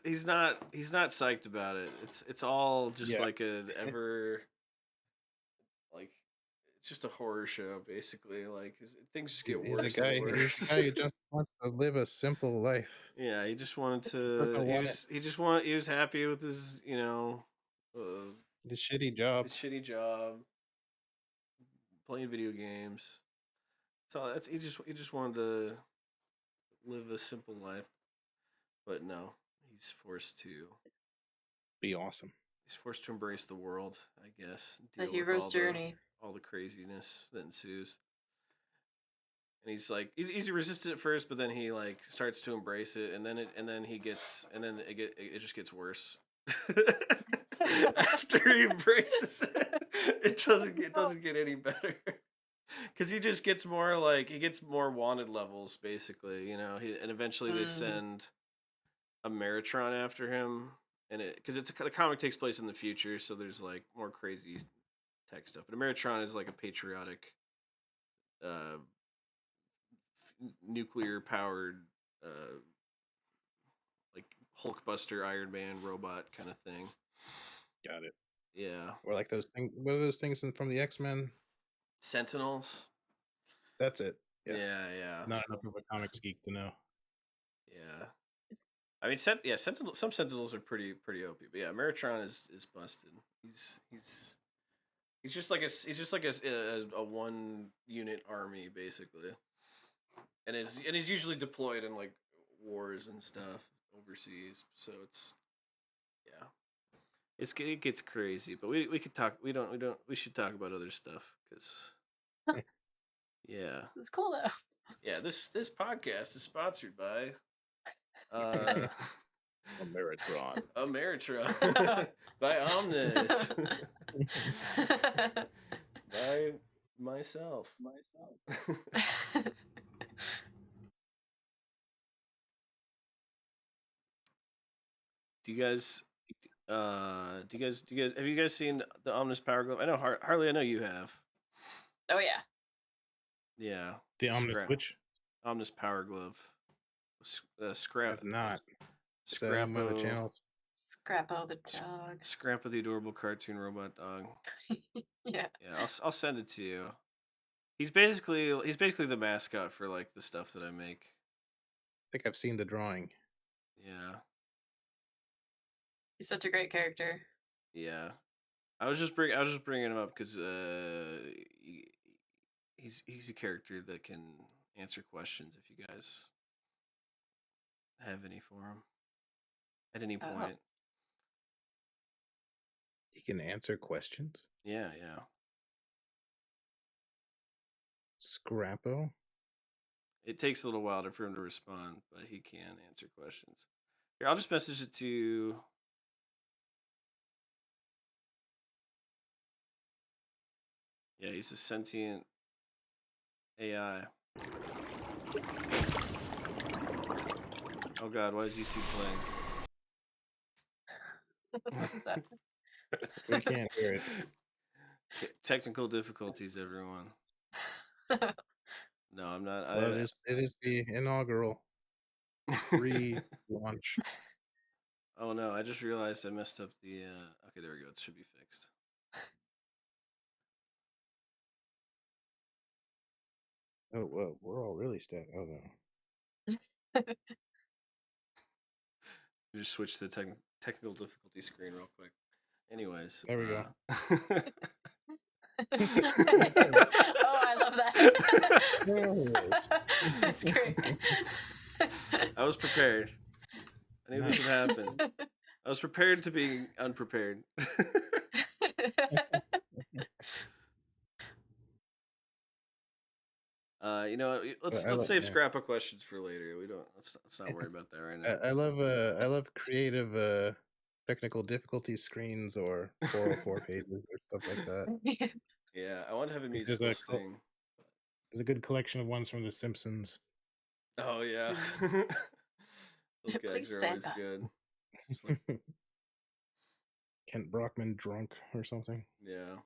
he's not psyched about it. It's all just like an ever like it's just a horror show basically. Like things just get worse. He's a guy who just wants to live a simple life. Yeah, he just wanted to. He was happy with his his shitty job. Playing video games. So he just wanted to live a simple life, but no, he's forced to Be awesome. He's forced to embrace the world, I guess. The Deal with hero's journey. all the craziness that ensues. And he's like, he's resisted at first, but then he like starts to embrace it, and then it just gets worse. After he embraces it, it doesn't get any better. Because he just gets more wanted levels, basically, and eventually they send a Meritron after him, and the comic takes place in the future, so there's like more crazy tech stuff. But a Meritron is like a patriotic, nuclear powered, like Hulkbuster, Iron Man robot kind of thing. Got it. Yeah. Or like those things. What are those things from the X-Men? Sentinels. That's it. Yeah. Not enough of a comics geek to know. Yeah. I mean, Sentinel. Some Sentinels are pretty OP, but yeah, Meritron is busted. He's just like a one unit army, basically, and he's usually deployed in like wars and stuff overseas. So it gets crazy. But we could talk. We should talk about other stuff because yeah, it's cool though. Yeah, this podcast is sponsored by A Meritron. A Meritron by Omnis. By myself. Do you guys have you guys seen the Omnis Power Glove? I know Harley, I know you have. Oh yeah. Yeah. The Omnis which? Omnis Power Glove. Scrap. Not. Scrappo. The channels. Scrappo the dog. Scrappo the adorable cartoon robot dog. Yeah. Yeah, I'll send it to you. He's basically the mascot for like the stuff that I make. I think I've seen the drawing. Yeah. He's such a great character. Yeah. I was just bringing him up because he's a character that can answer questions if you guys have any for him at any point. He can answer questions? Yeah. Scrappo? It takes a little while for him to respond, but he can answer questions. Here, I'll just message it to... Yeah, he's a sentient AI. Oh god, why is UC playing? What is that? We can't hear it. Technical difficulties, everyone. No, I'm not. Well, it is the inaugural pre-launch. Oh no, I just realized I messed up the... Okay, there we go. It should be fixed. Oh, well, we're all really stuck. Oh, no. You just switch to the technical difficulty screen real quick. Anyways. There we go. Oh, I love that. That's great. I was prepared. I knew this would happen. I was prepared to be unprepared. Let's save Scrappa questions for later. Let's not worry about that right now. I love creative technical difficulty screens or 404 pages or stuff like that. Yeah, I want to have a musical sting. There's a good collection of ones from The Simpsons. Oh yeah. Those guys are always good. Like... Kent Brockman drunk or something. Yeah.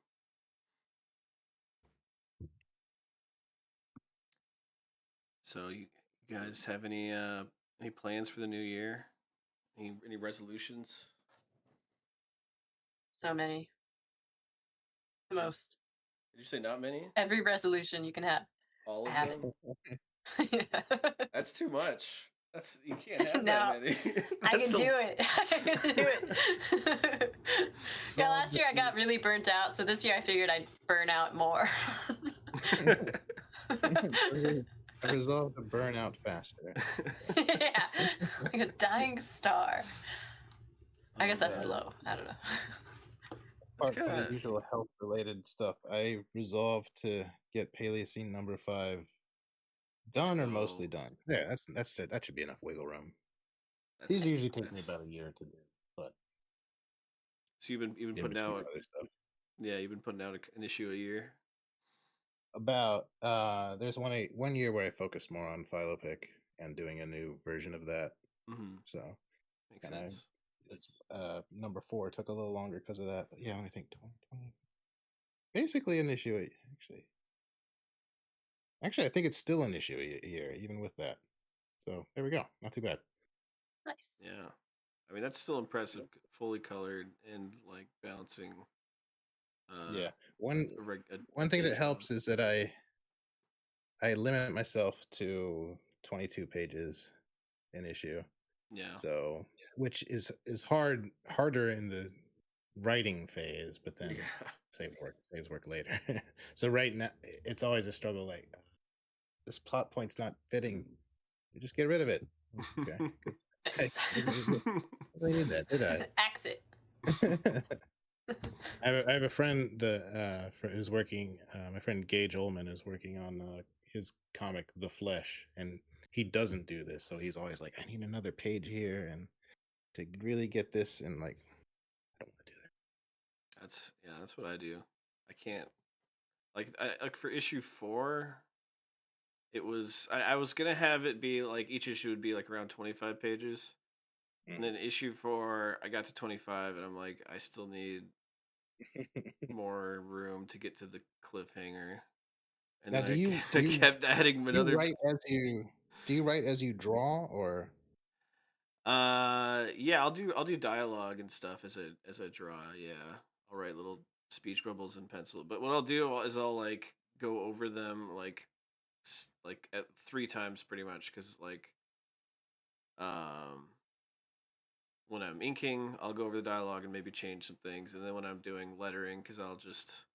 So you guys have any plans for the new year? Any resolutions? So many. The most. Did you say not many? Every resolution you can have. All of them? Yeah. That's too much. You can't have that many. I can do it. I can do it. Yeah, last year I got really burnt out, so this year I figured I'd burn out more. I resolved to burn out faster. Yeah, like a dying star. I guess that's Yeah. slow. I don't know. It's Apart kind from the of usual health-related stuff, I resolved to get Paleocene number 5 let's done or mostly go. done. Yeah, that should be enough wiggle room. These That's usually take me that's. about a year to do, but So you've been in putting between out, other stuff. yeah, you've been putting out an issue a year. About there's one year where I focused more on Philopic and doing a new version of that. Mm-hmm. So Makes and sense. it's number 4 took a little longer because of that. But yeah, I think 2020. Basically an issue actually. Actually, I think it's still an issue a year, even with that. So there we go. Not too bad. Nice. Yeah, I mean that's still impressive, fully colored and like balancing. Yeah. One A one thing day that job. helps is that I limit myself to 22 pages an issue. Yeah. So, which is harder in the writing phase, but then Yeah. saves work later. So right now it's always a struggle. Like this plot point's not fitting. You just get rid of it. Okay, good. I really need that, did I? Axe it. I have a friend who's working. My friend Gage Ullman is working on his comic The Flesh, and he doesn't do this, so he's always like, "I need another page here, and to really get this." And like, I don't want to do that. That's what I do. I can't like for issue 4. It was I was gonna have it be like each issue would be like around 25 pages, and then issue 4 I got to 25, and I'm like I still need more room to get to the cliffhanger, and Now, then do you I kept adding do you another. write as you draw, or Yeah, I'll do dialogue and stuff as I draw. Yeah, I'll write little speech bubbles in pencil. But what I'll do is I'll like go over them like at 3 times pretty much, because like um when I'm inking I'll go over the dialogue and maybe change some things, and then when I'm doing lettering, because I'll just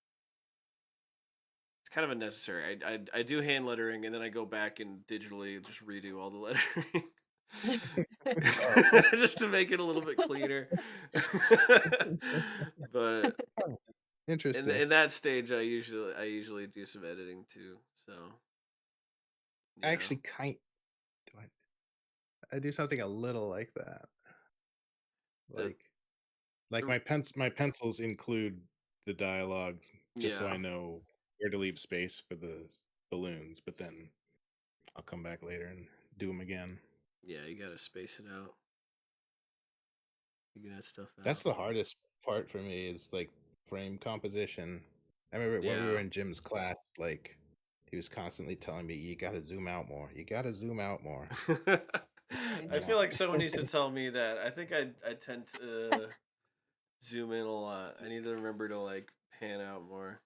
it's kind of unnecessary. I do hand lettering, and then I go back and digitally just redo all the lettering. Just to make it a little bit cleaner. But interesting? in that stage I usually do some editing too. So I yeah. actually do I do something a little like that. The Like the my pencils include the dialogue just so yeah. I know where to leave space for the balloons, but then I'll come back later and do them again. Yeah, you gotta space it out. Figure that stuff That's out. the hardest part for me is like frame composition. I remember when we were Yeah. in Jim's class, like he was constantly telling me, "You got to zoom out more. You got to zoom out more." I You feel know? like someone needs to tell me that. I think I tend to zoom in a lot. I need to remember to like pan out more.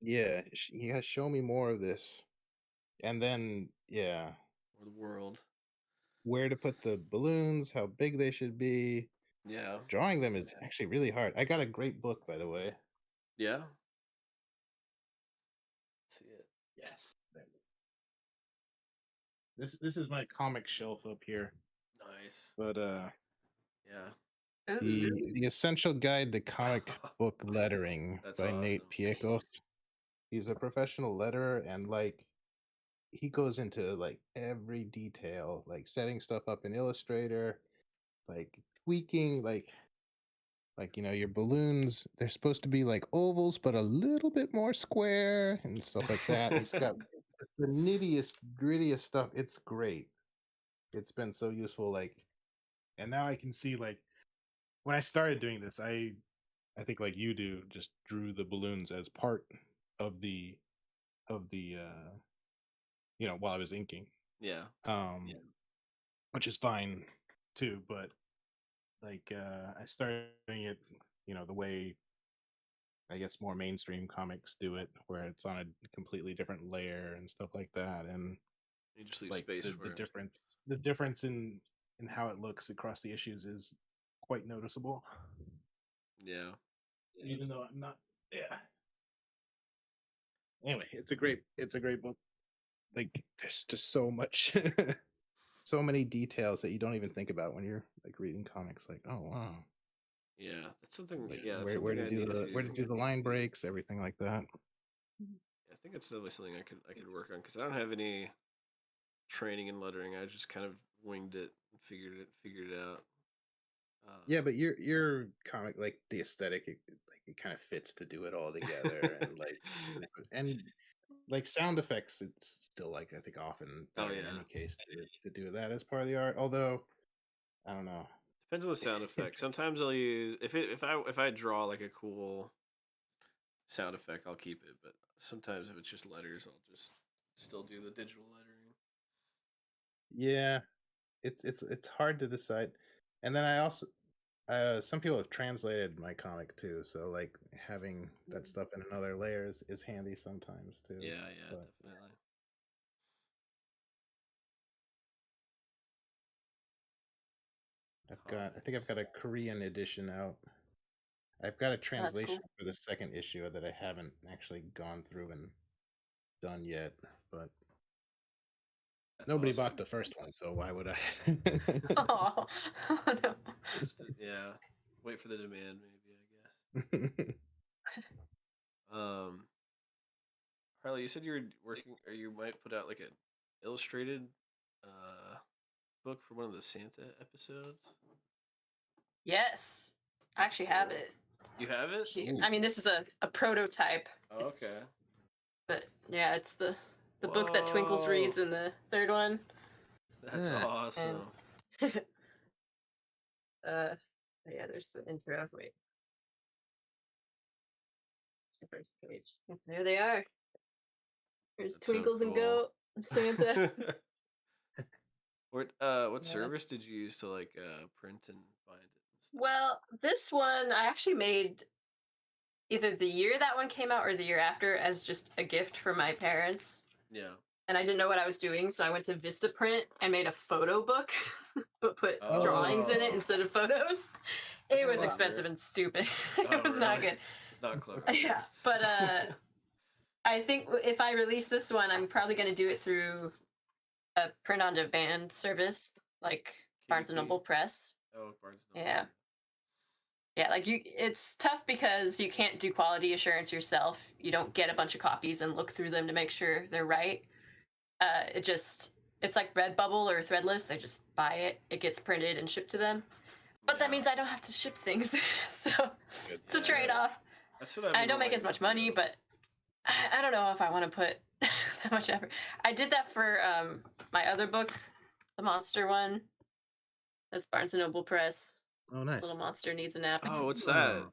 Yeah, yeah. Show me more of this, and then yeah, Or the world. where to put the balloons, how big they should be. Yeah. Drawing them is actually really hard. I got a great book, by the way. Yeah. See it. Yes. This is my comic shelf up here. Nice. But Yeah. the Essential Guide to Comic Book Lettering That's by Nate awesome. Piekos. He's a professional letterer, and like he goes into like every detail, like setting stuff up in Illustrator, like tweaking, like your balloons, they're supposed to be like ovals but a little bit more square and stuff like that. He's got just the nittiest grittiest stuff. It's great. It's been so useful, like, and now I can see, like, when I started doing this, I think like you do, just drew the balloons as part of the while I was inking. Yeah. Yeah. Which is fine too, but like I started doing it, the way I guess more mainstream comics do it, where it's on a completely different layer and stuff like that, and You just leave like space the for the it. difference in how it looks across the issues is quite noticeable. Yeah. Even though I'm not, yeah. Anyway, it's a great book. Like there's just so much, so many details that you don't even think about when you're like reading comics. Like, oh wow. Yeah, that's something. Like Yeah, that's where something to I do need where to to. do the line breaks, everything like that. I think it's definitely something I could work on because I don't have any training in lettering. I just kind of winged it and figured it out. Yeah, but your comic, like the aesthetic, it kind of fits to do it all together, and like sound effects. It's still like I think often Oh better in yeah, any case to do that as part of the art. Although I don't know. depends on the sound effect. Sometimes I'll use if I draw like a cool sound effect, I'll keep it. But sometimes if it's just letters, I'll just still do the digital lettering. Yeah, it's hard to decide. And then I also some people have translated my comic too, so like having that stuff in another layer is handy sometimes too. Yeah, But definitely. I think I've got a Korean edition out. I've got a Oh, that's translation cool. for the second issue that I haven't actually gone through and done yet, but That's nobody awesome. bought the first one, so why would I? Oh, no. Yeah, wait for the demand, maybe I guess. Harley, you said you were working, or you might put out like an illustrated uh, book for one of the Santa episodes. Yes, I That's actually have cool. it You have it? here. I mean, this is a prototype. Oh, okay. But yeah, it's the book that Twinkles Whoa. reads in the third one. That's Yeah. awesome. And yeah, there's the intro. Wait, it's the first page. There they are. There's That's so Twinkles and cool. Goat, Santa. What Yeah. service did you use to like print and bind it and stuff? Well, this one I actually made either the year that one came out or the year after as just a gift for my parents. Yeah. And I didn't know what I was doing, so I went to Vistaprint and made a photo book, but put Oh. drawings in it instead of photos. That's It was clever. expensive and stupid. Oh, It was not really? good. It's not clever. Yeah, but I think if I release this one, I'm probably going to do it through a print-on-demand service like Barnes and KDP? Noble Press. Oh, Barnes and Noble. Yeah. Yeah, like it's tough because you can't do quality assurance yourself. You don't get a bunch of copies and look through them to make sure they're right. It's like Redbubble or Threadless. They just buy it. It gets printed and shipped to them. But that means I don't have to ship things, so it's a trade-off. That's what I don't make as much money, but I don't know if I want to put that much effort. I did that for my other book, the monster one. That's Barnes and Noble Press. Oh, nice. Little Monster Needs a Nap. Oh, what's that?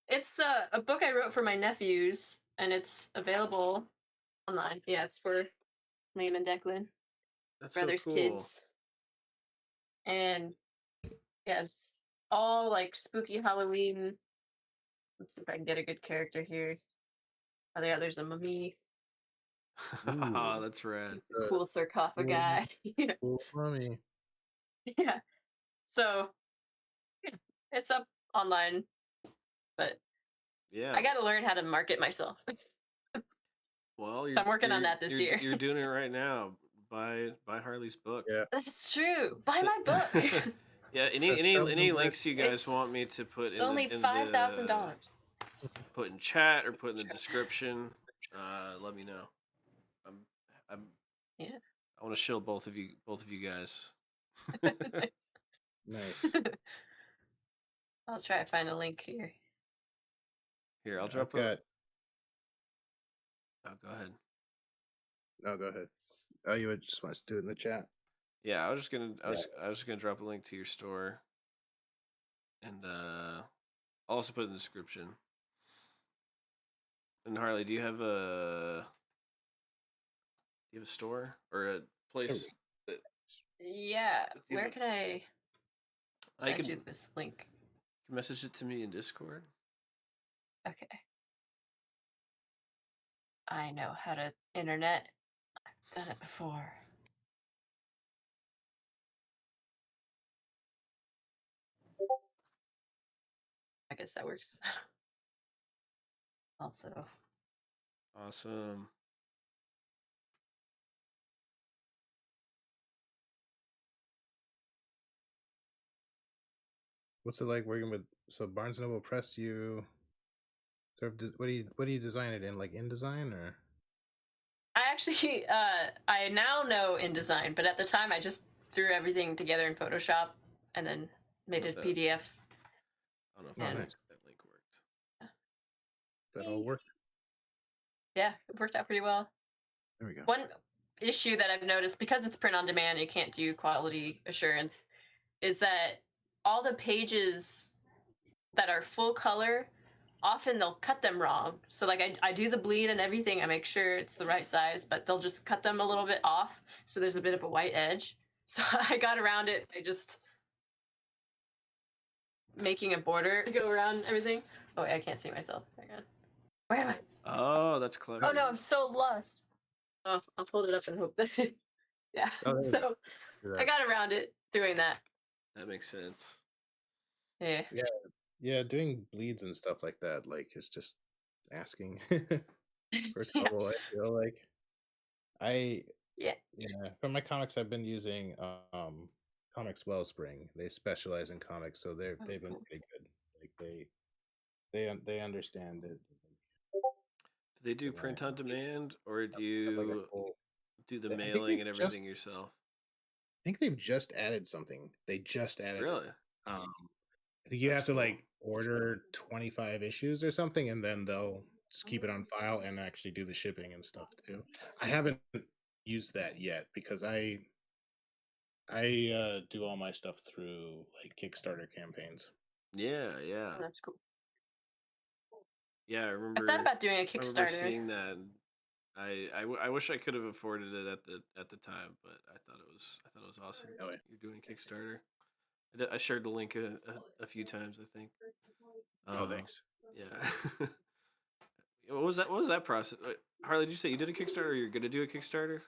It's a book I wrote for my nephews, and it's available online. Yeah, it's for Liam and Declan, That's brothers' so cool. kids. And yeah, it's all like spooky Halloween. Let's see if I can get a good character here. Oh, yeah, there's a mummy. Oh, that's rad. He's a cool sarcophagi. Cool mummy. Yeah. So yeah, it's up online, but Yeah. I got to learn how to market myself. Well, So I'm working on that this year. You're doing it right now. Buy Harley's book. Yeah. That's true. Buy my book. Yeah. Any links you guys want me to put It's in only $5,000. Put in chat or put in the description. Let me know. I'm Yeah. I want to shield both of you guys. Nice. I'll try to find a link here. Here, I'll I've drop got. Oh, go ahead. No, go ahead. Oh, you would just want us to do it in the chat? Yeah, I was just gonna drop a link to your store, and I'll also put it in the description. And Harley, do you have a store or a place? Yeah. You Where have- can I I send you can this link? message it to me in Discord. Okay. I know how to internet. I've done it before. I guess that works. Also. Awesome. What's it like working with? So Barnes Noble Press, you sort of what do you design it in? Like InDesign or? I actually, I now know InDesign, but at the time I just threw everything together in Photoshop and then made What's a that? PDF. I don't know if Oh, And nice. that link worked. That all worked. yeah, it worked out pretty well. There we go. One issue that I've noticed, because it's print on demand, you can't do quality assurance, is that all the pages that are full color, often they'll cut them wrong. So like I do the bleed and everything, I make sure it's the right size, but they'll just cut them a little bit off, so there's a bit of a white edge. So I got around it by just making a border to go around everything. Oh wait, I can't see myself. Hang on. Where am I? Oh, that's clever. Oh no, I'm so lost. Oh, I'll hold it up and hope that yeah. Oh, there we So Do I that. got around it doing that. That makes sense. Yeah. Yeah, doing bleeds and stuff like that, like, is just asking for Yeah. trouble. I feel like I Yeah. yeah, for my comics, I've been using Comics Wellspring. They specialize in comics, so they've been cool. pretty good. Like they understand it. Do they do print on demand, or do you do the I think mailing they've and just everything yourself? I think they've just added something. They just added it. Really? I think you That's have to cool. like order 25 issues or something, and then they'll just keep it on file and actually do the shipping and stuff too. I haven't used that yet because I do all my stuff through like Kickstarter campaigns. Yeah, Oh, yeah, that's cool. yeah. I I remember. thought about doing a I remember Kickstarter. seeing that. And I wish I could have afforded it at the time, but I thought it was awesome. Oh, yeah. You're doing Kickstarter. I shared the link a few times, I think. Oh, thanks. Yeah. What was that? What was that process? Harley, did you say you did a Kickstarter, or you're gonna do a Kickstarter?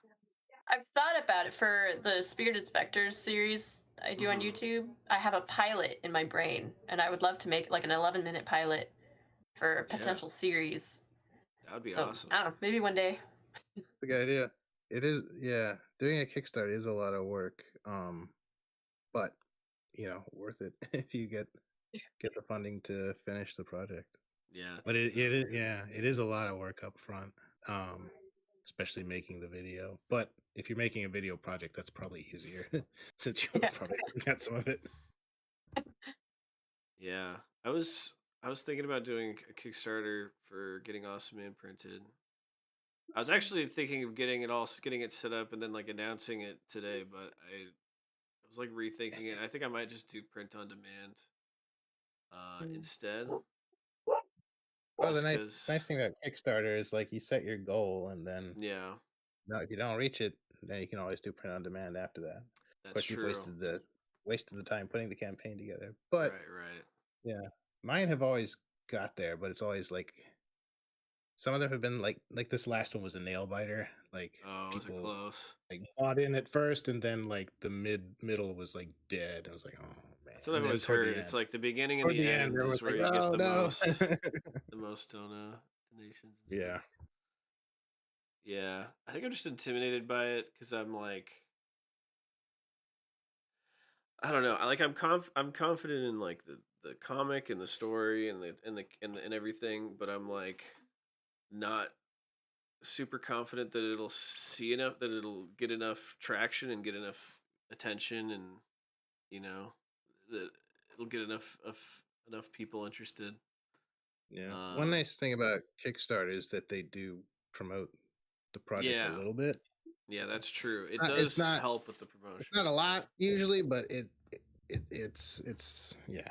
I've thought about it for the Spirited Specters series I do on Mhm. YouTube. I have a pilot in my brain, and I would love to make like an 11-minute pilot for a Yeah, potential series. that would be So awesome. I don't know, maybe one day. Good idea. It is, yeah. Doing a Kickstarter is a lot of work. But worth it if you get the funding to finish the project. Yeah. But it is a lot of work up front, especially making the video. But if you're making a video project, that's probably easier since you Yeah. probably got some of it. Yeah. I was thinking about doing a Kickstarter for getting Awesome Man printed. I was actually thinking of getting it set up and then like announcing it today, but I was like rethinking it. I think I might just do print on demand instead. Well, the Just nice thing about Kickstarter is like you set your goal, and then yeah, if you don't reach it, then you can always do print on demand after that. Of that's course, you've true. wasted the time putting the campaign together. But Right. yeah, mine have always got there, but it's always like some of them have been like this last one was a nail biter. Like Oh, was it people close? like bought in at first, and then like the middle was like dead. I was like, oh man. That's what And I've then always heard. It's like the beginning and toward the the end, end there was is where like, you get oh no. the most donations. And Yeah. stuff. Yeah, I think I'm just intimidated by it because I'm like, I don't know. I'm confident in like the comic and the story and everything, but I'm like not super confident that it'll get enough traction and get enough attention and you know that it'll get enough people interested. Yeah. One Um, nice thing about Kickstarter is that they do promote the project a yeah, little bit. yeah, that's true. It It's does not help with the it's promotion. not a lot usually, but it's yeah.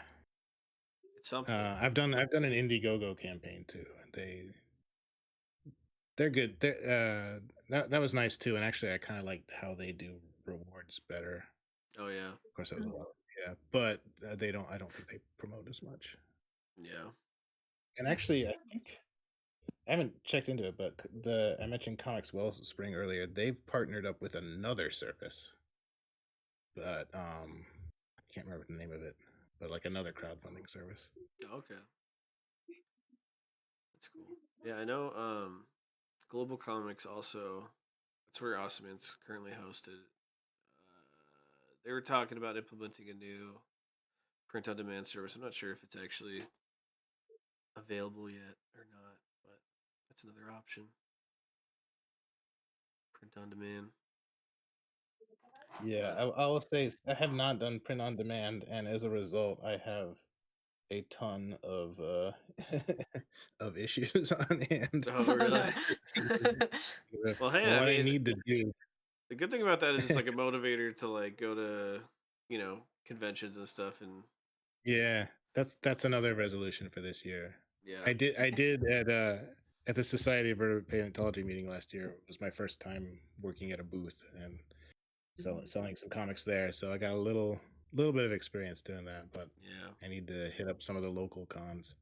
It's something. I've done an Indiegogo campaign too, and they're good. That was nice too, and actually I kind of liked how they do rewards better. Oh yeah, Of course, that was a lot. Yeah, but they don't. I don't think they promote as much. yeah. And actually, I think I haven't checked into it, but I mentioned Comics Wellspring earlier. They've partnered up with another service, but I can't remember the name of it. But like another crowdfunding service. Okay, that's cool. Yeah, I know. Global Comics also. That's where Awesome Man's currently hosted. They were talking about implementing a new print on demand service. I'm not sure if it's actually available yet or not, but that's another option. Print on demand. Yeah, I will say I have not done print on demand, and as a result, I have a ton of of issues on hand. Oh, really? Well, hey, what I I mean, need to do. the good thing about that is it's like a motivator to like go to, conventions and stuff, and Yeah, that's another resolution for this year. yeah. I did at the Society of Vertebrate Paleontology meeting last year. It was my first time working at a booth and selling some comics there. So I got a little bit of experience doing that, but Yeah. I need to hit up some of the local cons.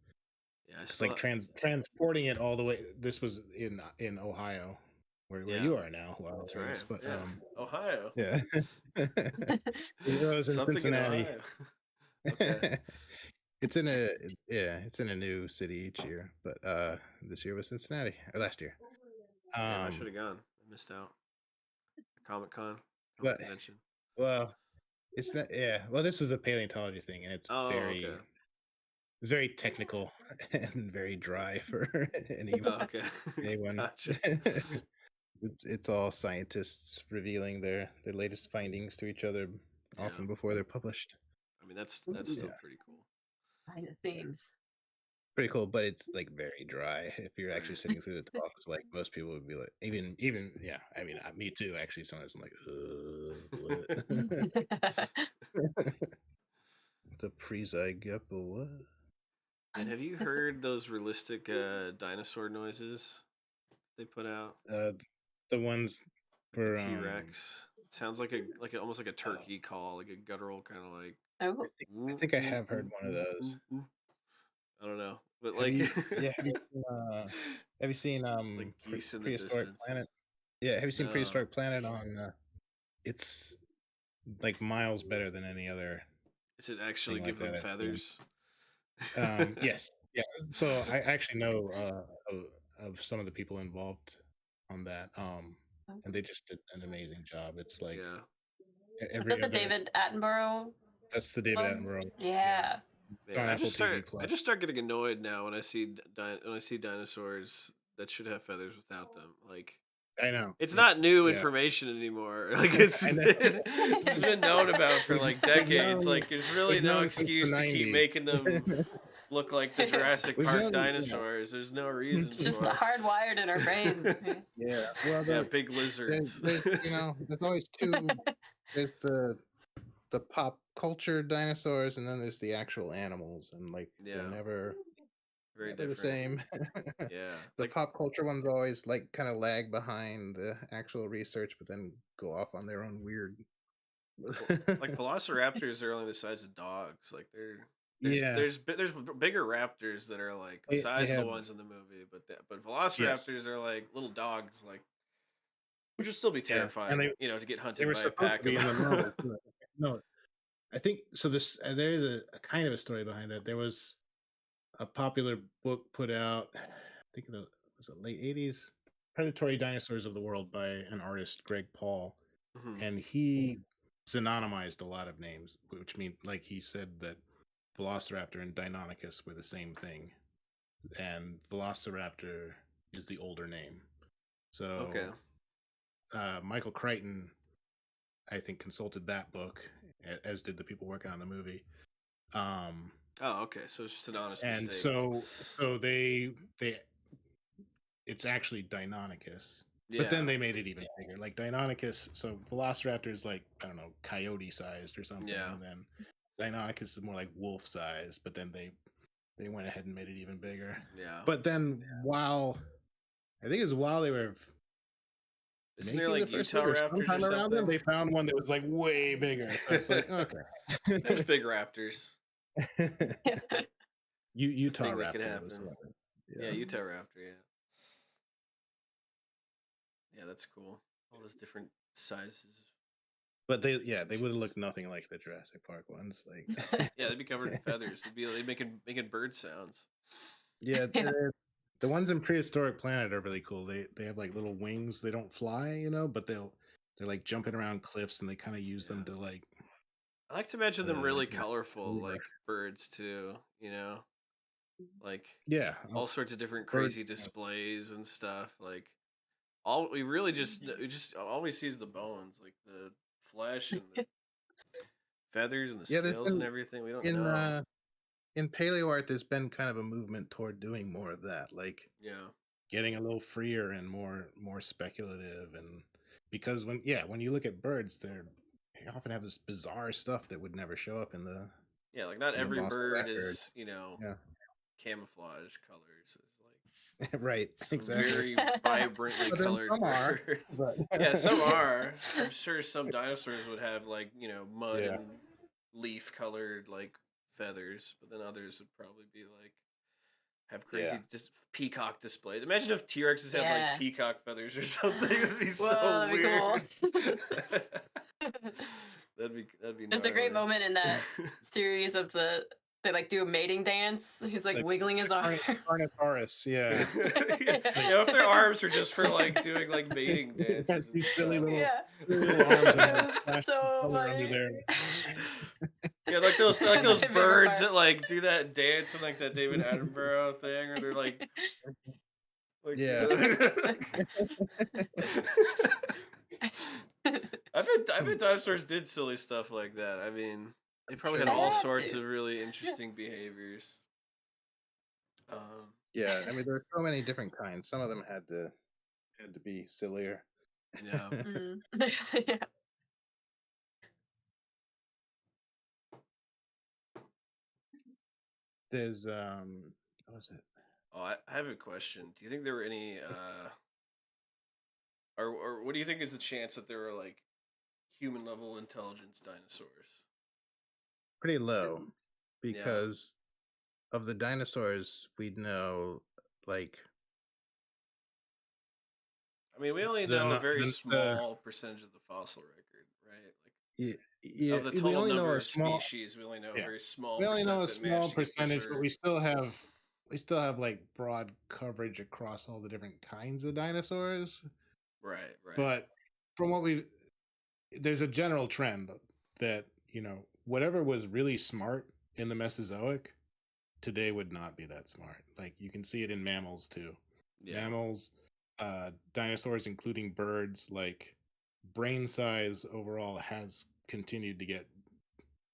Yeah, I It's still like transporting it all the way. This was in Ohio, where Yeah. you are now. Well, That's right. but Yeah. Ohio. yeah, it was in Something Cincinnati. in Ohio. Okay. It's in a new city each year, but this year was Cincinnati, or last year. Damn, I should have gone. I missed out. Comic-Con But convention. well, it's not. Yeah, well, this is a paleontology thing, and it's Oh, okay. it's very technical and very dry for Oh, okay. anyone. Gotcha. It's all scientists revealing their latest findings to each other, often Yeah. before they're published. I mean, that's still Yeah. pretty cool. Behind the scenes. Pretty cool, but it's like very dry. If you're actually sitting through the talks, like most people would be like, even yeah. I mean, me too. Actually, sometimes I'm like, what? The Prezygepa, what? And have you heard those realistic dinosaur noises they put out? The ones for T-Rex. It sounds like almost like a turkey call, like a guttural kind of like. Oh, I think I have heard one of those. I don't know, but Have like, have you seen like geese in the Prehistoric distance? Planet? Yeah, have you seen No. Prehistoric Planet on? It's like miles better than any other. Does it actually thing give like them that I've seen. feathers? Yes, yeah. So I actually know of some of the people involved on that, and they just did an amazing job. It's like Yeah. is that the David Attenborough? That's the David Attenborough. Yeah. It's on I Apple just TV Plus. I just start getting annoyed now when I see dinosaurs that should have feathers without them. Like, I know it's not new information anymore. Like it's been known about for like decades. Like there's really no excuse to keep making them look like the Jurassic Park dinosaurs. There's no reason. It's just hardwired in our brains. Yeah. Well, big lizards. There's always two. There's the pop culture dinosaurs, and then there's the actual animals, and like they're never very the same. Yeah. The pop culture ones always like kind of lag behind the actual research, but then go off on their own weird. Like velociraptors are only the size of dogs. Like there's bigger raptors that are like the size of the ones in the movie, but velociraptors are like little dogs, like, which would still be terrifying, to get hunted by a pack of. No, I think so. There is a kind of a story behind that. There was a popular book put out, I think was it late 80s, Predatory Dinosaurs of the World by an artist, Greg Paul, and he synonymized a lot of names, which means, like, he said that Velociraptor and Deinonychus were the same thing, and Velociraptor is the older name. So Michael Crichton, I think, consulted that book, as did the people working on the movie. Oh, okay. So it's just an honest mistake. And so they it's actually Deinonychus. Yeah. But then they made it even bigger. Like Deinonychus, so Velociraptor is like, I don't know, coyote sized or something. Yeah. And then Deinonychus is more like wolf sized, but then they went ahead and made it even bigger. Yeah. But then while they were isn't there like Utah raptors or something? Them, they found one that was like way bigger. So it's like, okay. There's big raptors. Utah raptor. That could happen. Yeah, Utah raptor, yeah, that's cool. All those different sizes. But they would have looked nothing like the Jurassic Park ones. Like yeah, they'd be covered in feathers. They'd be making bird sounds. Yeah, the ones in Prehistoric Planet are really cool. They have like little wings. They don't fly, but they're like jumping around cliffs, and they kind of use them to like I like to imagine them really colorful, Uber. like birds too. You know, like Yeah, all sorts of different birds. crazy displays and stuff. Like all we really we just all we see is the bones, like the flesh and the feathers and the Yeah, there's scales and been everything. We don't know. in paleo art, there's been kind of a movement toward doing more of that, like Yeah. getting a little freer and more speculative. And because when you look at birds, they often have this bizarre stuff that would never show up in the Yeah, like not every fossil bird record. is, Yeah, camouflage colors. It's like right, some exactly. very vibrantly But then colored some are. birds. But Yeah, some are. I'm sure some dinosaurs would have like, mud yeah, and leaf colored like feathers, but then others would probably be like have crazy yeah. just peacock displays. Imagine if T-Rexes had Yeah. like peacock feathers or something. It'd be so Whoa, that'd be weird. cool. that'd be There's a great gnarly. moment in that series of they like do a mating dance. He's like wiggling his arms. Carnotaurus, yeah. Yeah, if their arms were just for like doing like mating dances and These silly stuff. little, Yeah. little arms and That's plastic so color under funny. there. Yeah, like those My favorite birds part. that like do that dance and like that David Attenborough thing, or they're like Yeah. I bet dinosaurs did silly stuff like that. I mean, they probably had Sure. all Had sorts to. of really interesting behaviors. Yeah, I mean, there are so many different kinds. Some of them had to be sillier. Yeah. Mm. Yeah. There's what was it? Oh, I have a question. Do you think there were any or what do you think is the chance that there were like human level intelligence dinosaurs? Pretty low, Yeah. because of the dinosaurs we know, like I mean, we only the know a nu- very the small percentage of the fossil record, right? Like yeah, of the we total only know number a of small species, we only know a yeah very small we only know percent a that small managed to get percentage, but preserved. we still have like broad coverage across all the different kinds of dinosaurs. Right, right. But from what there's a general trend that whatever was really smart in the Mesozoic today would not be that smart. Like you can see it in mammals too. Yeah. Mammals, dinosaurs, including birds, like brain size overall has continued to get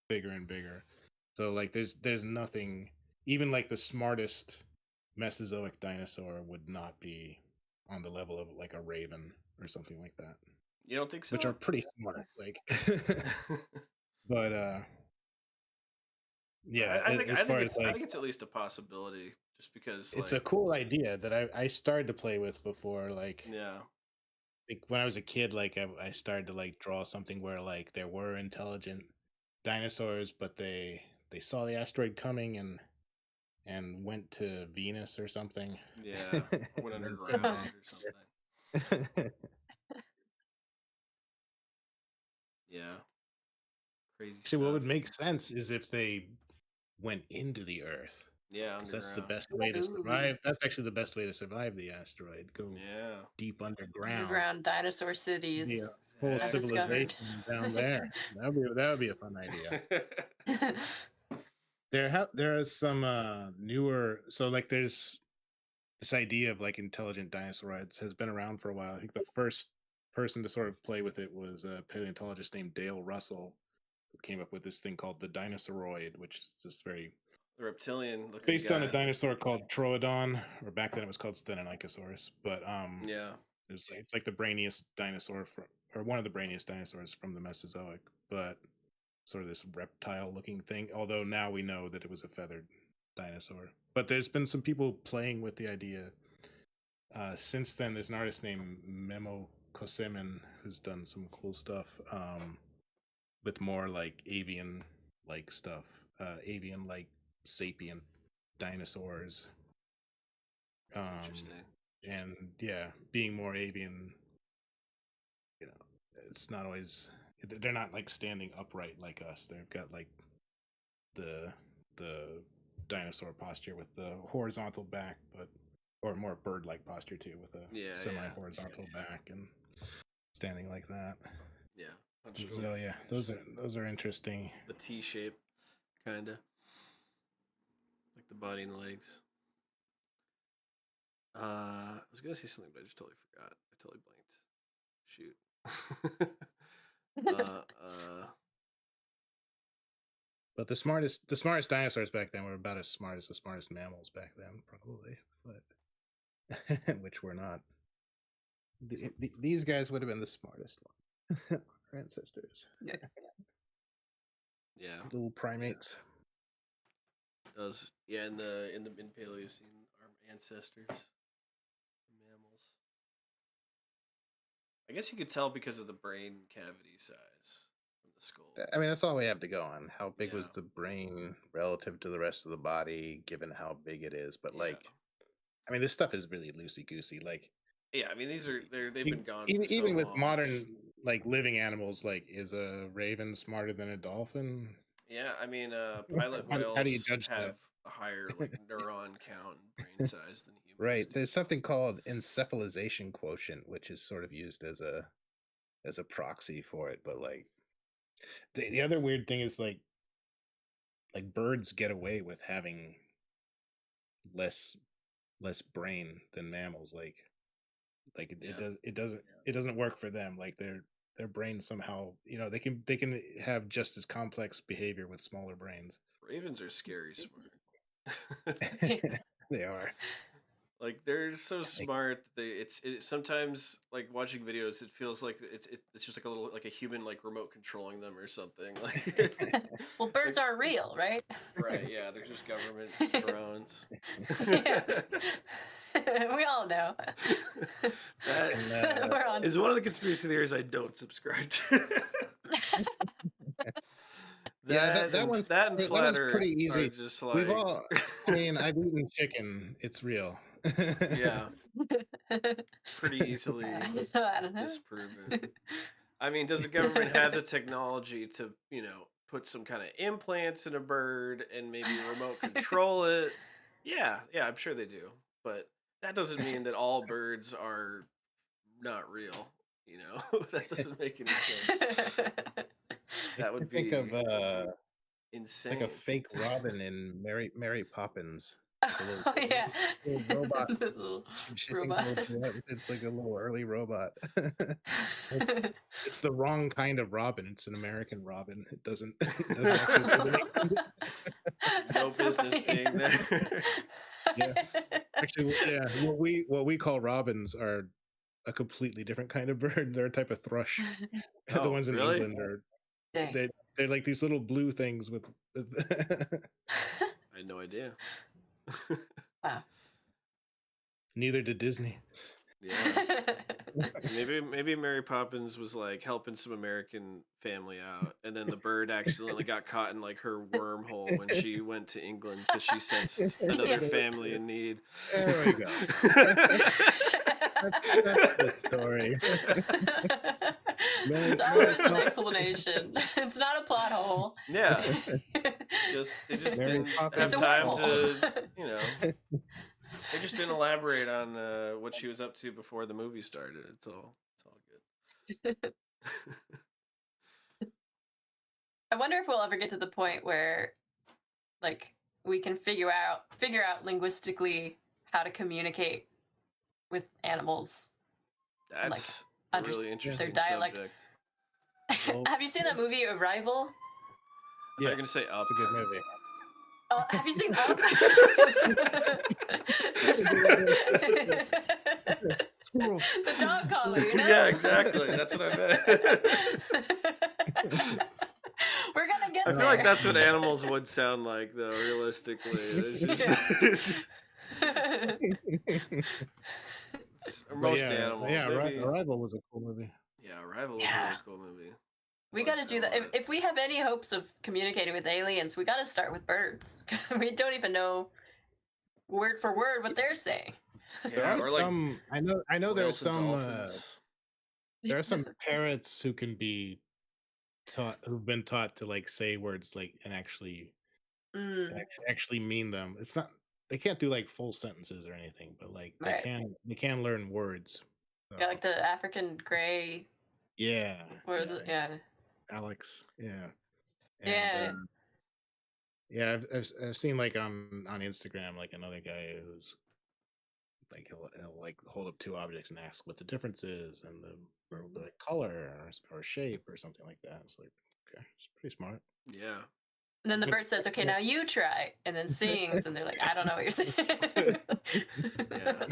bigger and bigger. So like there's nothing, even like the smartest Mesozoic dinosaur would not be on the level of like a raven or something like that, You don't think so? which are pretty smart. Like, but yeah, I think as I far think as like, it's at least a possibility, just because it's a like cool idea that I started to play with before. Like when I was a kid, like I started to like draw something where like there were intelligent dinosaurs, but they saw the asteroid coming and went to Venus or something. Yeah, went And then underground or something. Yeah, crazy Actually, what would stuff. make sense is if they went into the Earth. Yeah, Because that's the underground. best way to Ooh. survive. That's actually the best way to survive the asteroid. Go Yeah, deep underground. Underground dinosaur cities. Be a whole Exactly. civilization down there. That would be a fun idea. There is some newer, so like there's this idea of like intelligent dinosaurids has been around for a while. I think the first person to sort of play with it was a paleontologist named Dale Russell, who came up with this thing called the Dinosauroid, which is this very The reptilian looking based guy. on a dinosaur called Troodon, or back then it was called Stenonychosaurus. But Yeah, it's like the brainiest dinosaur or one of the brainiest dinosaurs from the Mesozoic, but sort of this reptile-looking thing. Although now we know that it was a feathered dinosaur. But there's been some people playing with the idea. Since then, there's an artist named Memo Kosemen who's done some cool stuff with more like avian-like stuff, avian-like sapient dinosaurs. that's interesting. And yeah, being more avian, it's not always. They're not like standing upright like us. They've got like the dinosaur posture with the horizontal back, or more bird-like posture too, with a semi-horizontal back and standing like that. Yeah, So yeah, those are interesting. The T shape, kinda like the body and the legs. I was gonna say something, but I just totally forgot. I totally blanked. Shoot. But the smartest dinosaurs back then were about as smart as the smartest mammals back then, probably. But which we're not. These guys would have been the smartest one. Our ancestors. Yes. Yeah. Little primates. Those, yeah, in Paleocene, our ancestors, mammals. I guess you could tell because of the brain cavity size from the skull. I mean, that's all we have to go on. How big was the brain relative to the rest of the body, given how big it is? But like, I mean, this stuff is really loosey goosey. Like, yeah, I mean, they've been gone even with long. modern like living animals. Like, is a raven smarter than a dolphin? Yeah, I mean, pilot whales how do you judge have that? a higher like neuron count and brain size than humans. Right. There's something called encephalization quotient, which is sort of used as a proxy for it. But like, the other weird thing is like birds get away with having less brain than mammals. Like it doesn't work for them. Like their brains somehow, they can have just as complex behavior with smaller brains. Ravens are scary smart. They are. Like they're so smart that it's sometimes like watching videos, it feels like it's just like a human like remote controlling them or something. Like, well, birds aren't real, right? Right? Yeah, they're just government drones. We all know. That is one of the conspiracy theories I don't subscribe to. That and flat Earth pretty easy. Just like... We've all. I mean, I've eaten chicken. It's real. Yeah, it's pretty easily disproven. I mean, does the government have the technology to, put some kind of implants in a bird and maybe remote control it? Yeah, I'm sure they do. But that doesn't mean that all birds are not real. That doesn't make any sense. That would be think of insane. It's like a fake robin in Mary Poppins. Oh yeah, little robot. It's like a little early robot. It's the wrong kind of robin. It's an American robin. It doesn't no business being there. Yeah, actually, yeah. What we call robins are a completely different kind of bird. They're a type of thrush. The ones in England are they're like these little blue things with. I had no idea. Wow. Neither did Disney. Yeah. Maybe Mary Poppins was like helping some American family out, and then the bird accidentally got caught in like her wormhole when she went to England because she sensed another family in need. There we go. That's the story. That was an explanation. It's not a plot hole. Yeah. They just didn't have time to, they just didn't elaborate on what she was up to before the movie started. It's all good. I wonder if we'll ever get to the point where, like, we can figure out linguistically how to communicate with animals. That's a really interesting their dialect. Subject. Well, have you seen that movie Arrival? I thought you were gonna say Up. It's a good movie. Oh, have you seen Up? The dog collar, Yeah, exactly. That's what I meant. We're gonna get I feel like that's what animals would sound like, though, realistically. It's just... most animals. Yeah, Arrival was a cool movie. Yeah, Arrival was a really cool movie. We got to do that. If we have any hopes of communicating with aliens, we got to start with birds. We don't even know word for word what they're saying. Yeah, there are some. I know there are some. There are some parrots who've been taught to like say words like and actually mean them. It's not. They can't do like full sentences or anything, but like they can learn words. So. Yeah, like the African gray. Yeah. Yeah. Alex. Yeah. And Yeah. yeah, I've seen like on Instagram like another guy who's like he'll like hold up two objects and ask what the difference is and the color or shape or something like that. It's like, okay, it's pretty smart. Yeah. And then the bird says, "Okay, now you try," and then sings, and they're like, "I don't know what you're saying." Yeah, You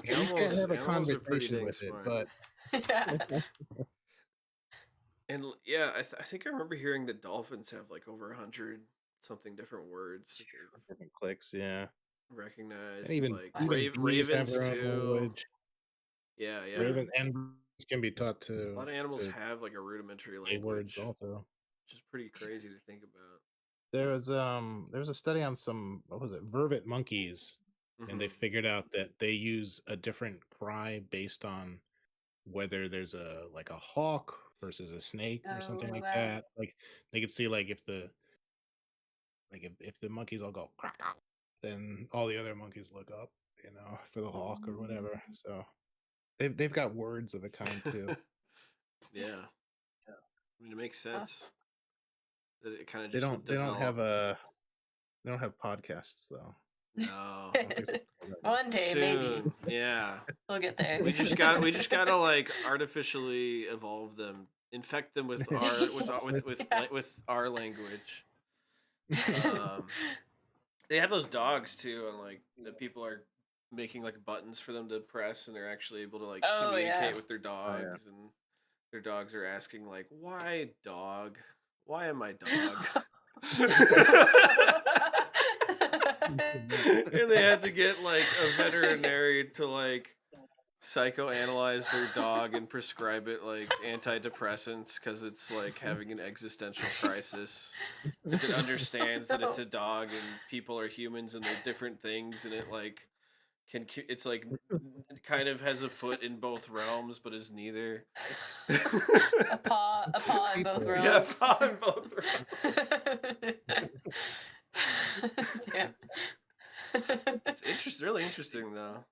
can't have a animals are pretty conversation dang with it, smart. but Yeah. And yeah, I think I remember hearing that dolphins have like over 100 something different words that they've different clicks, yeah. recognized. And even Like even bees have ravens their own too. language. Yeah, yeah. Raven and birds can be taught A lot of animals to have like a rudimentary say words language, also. which is pretty crazy to think about. There was a study on some, what was it, vervet monkeys, and they Mhm. figured out that they use a different cry based on whether there's a like a hawk versus a snake or something Oh like wow. that. Like they could see like if the monkeys all go crack, then all the other monkeys look up, for the hawk or whatever. So they've got words of a kind too. Yeah. I mean, it makes Huh. sense that it kind of They just would don't develop. they don't have podcasts though. No. One day, maybe Soon. Yeah. we'll get there. We just gotta like artificially evolve them, infect them with our Yeah. with our language. They have those dogs too, and like the people are making like buttons for them to press, and they're actually able to like Oh, communicate yeah. with their Oh, yeah. dogs, and their dogs are asking like, "Why dog? Why am I dog?" And they had to get like a veterinary to like psychoanalyze their dog and prescribe it like antidepressants because it's like having an existential crisis because it understands that it's a dog and people are humans and they're different things, and it like it's like kind of has a foot in both realms but is neither. A paw in both realms. Yeah, paw in both realms. Damn. It's interesting, really interesting though.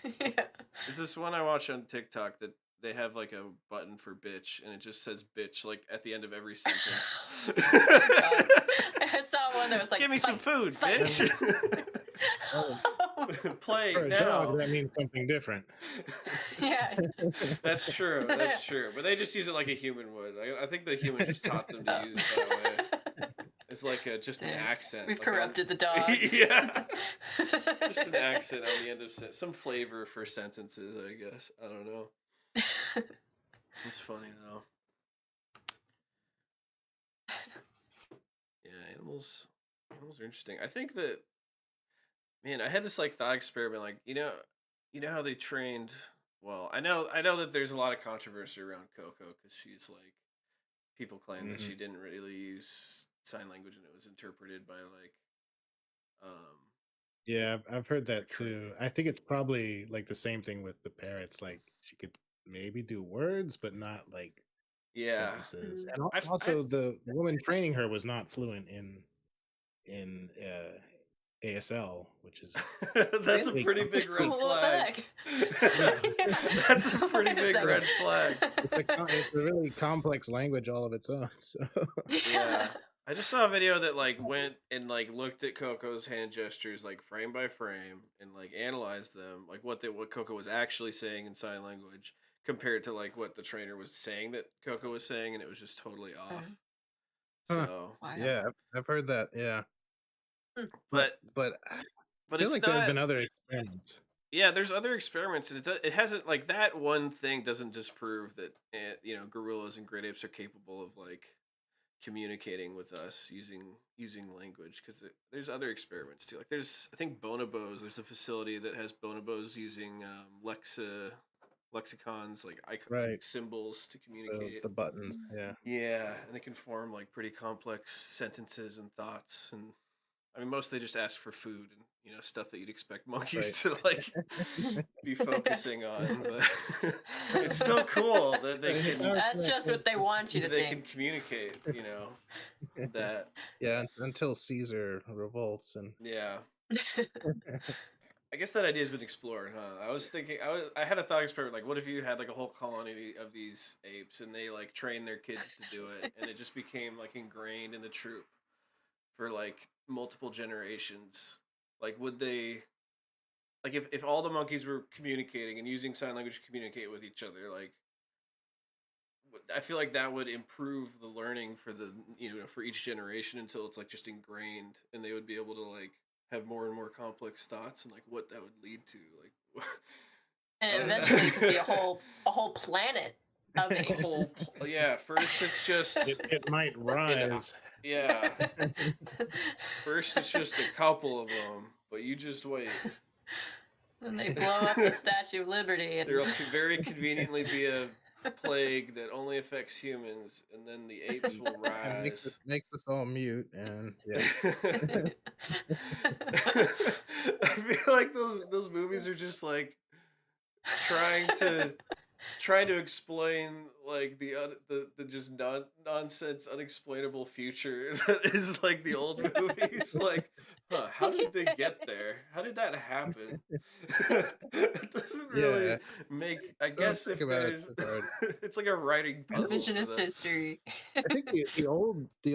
Yeah. There's this one I watch on TikTok that they have like a button for bitch, and it just says bitch like at the end of every sentence. I saw one that was like, "Give me some food, bitch." Play For a now. dog, that means something different. Yeah. That's true. That's true. But they just use it like a human would. I think the human just taught them to use it that way. It's like just an Damn. accent. We've like corrupted the dog. Yeah. Just an accent on the end of some flavor for sentences, I guess. I don't know. It's funny though. Yeah, animals are interesting. I think that, man, I had this like thought experiment, like, you know how they trained, well, I know that there's a lot of controversy around Coco because she's like, people claim that she didn't really use sign language and it was interpreted by like Yeah, I've heard that too. I think it's probably like the same thing with the parrots. Like she could maybe do words, but not like yeah. sentences. And also, the woman training her was not fluent in ASL, which is that's a pretty big red flag. That's a pretty big red flag. It's a really complex language all of its own. So. Yeah. I just saw a video that like went and like looked at Coco's hand gestures like frame by frame and like analyzed them, like what Coco was actually saying in sign language compared to like what the trainer was saying that Coco was saying, and it was just totally off. So yeah, I've heard that. Yeah, but I feel it's like not. there have been other experiments. Yeah, there's other experiments, and it hasn't like that one thing doesn't disprove that gorillas and great apes are capable of like communicating with us using language, because there's other experiments too. Like there's, I think, bonobos. There's a facility that has bonobos using lexicons, like symbols to communicate. The buttons, yeah. Yeah, and they can form like pretty complex sentences and thoughts, and I mean, mostly just ask for food and stuff that you'd expect monkeys to like be focusing on, but it's still cool that they can. That's just what they want you to think. They can communicate, that. Yeah, until Caesar revolts and. Yeah. I guess that idea has been explored, huh? I had a thought experiment, like, what if you had like a whole colony of these apes and they like trained their kids to do it, and it just became like ingrained in the troop for like multiple generations. Like, would they, like, if all the monkeys were communicating and using sign language to communicate with each other, like, I feel like that would improve the learning for the for each generation until it's like just ingrained, and they would be able to like have more and more complex thoughts and like what that would lead to, like. And eventually it could be a whole planet of A whole apes. yeah. First, it's just It might rise. yeah. First, it's just a couple of them, but you just wait. And they blow up the Statue of Liberty. And There'll very conveniently be a plague that only affects humans, and then the apes will And rise. makes us all mute, and yeah. I feel like those movies are just like trying to explain like the just nonsense unexplainable future that is like the old movies. Like, how did they get there? How did that happen? It doesn't really make. I guess if there's, it's like a writing puzzle. Revisionist history. I think the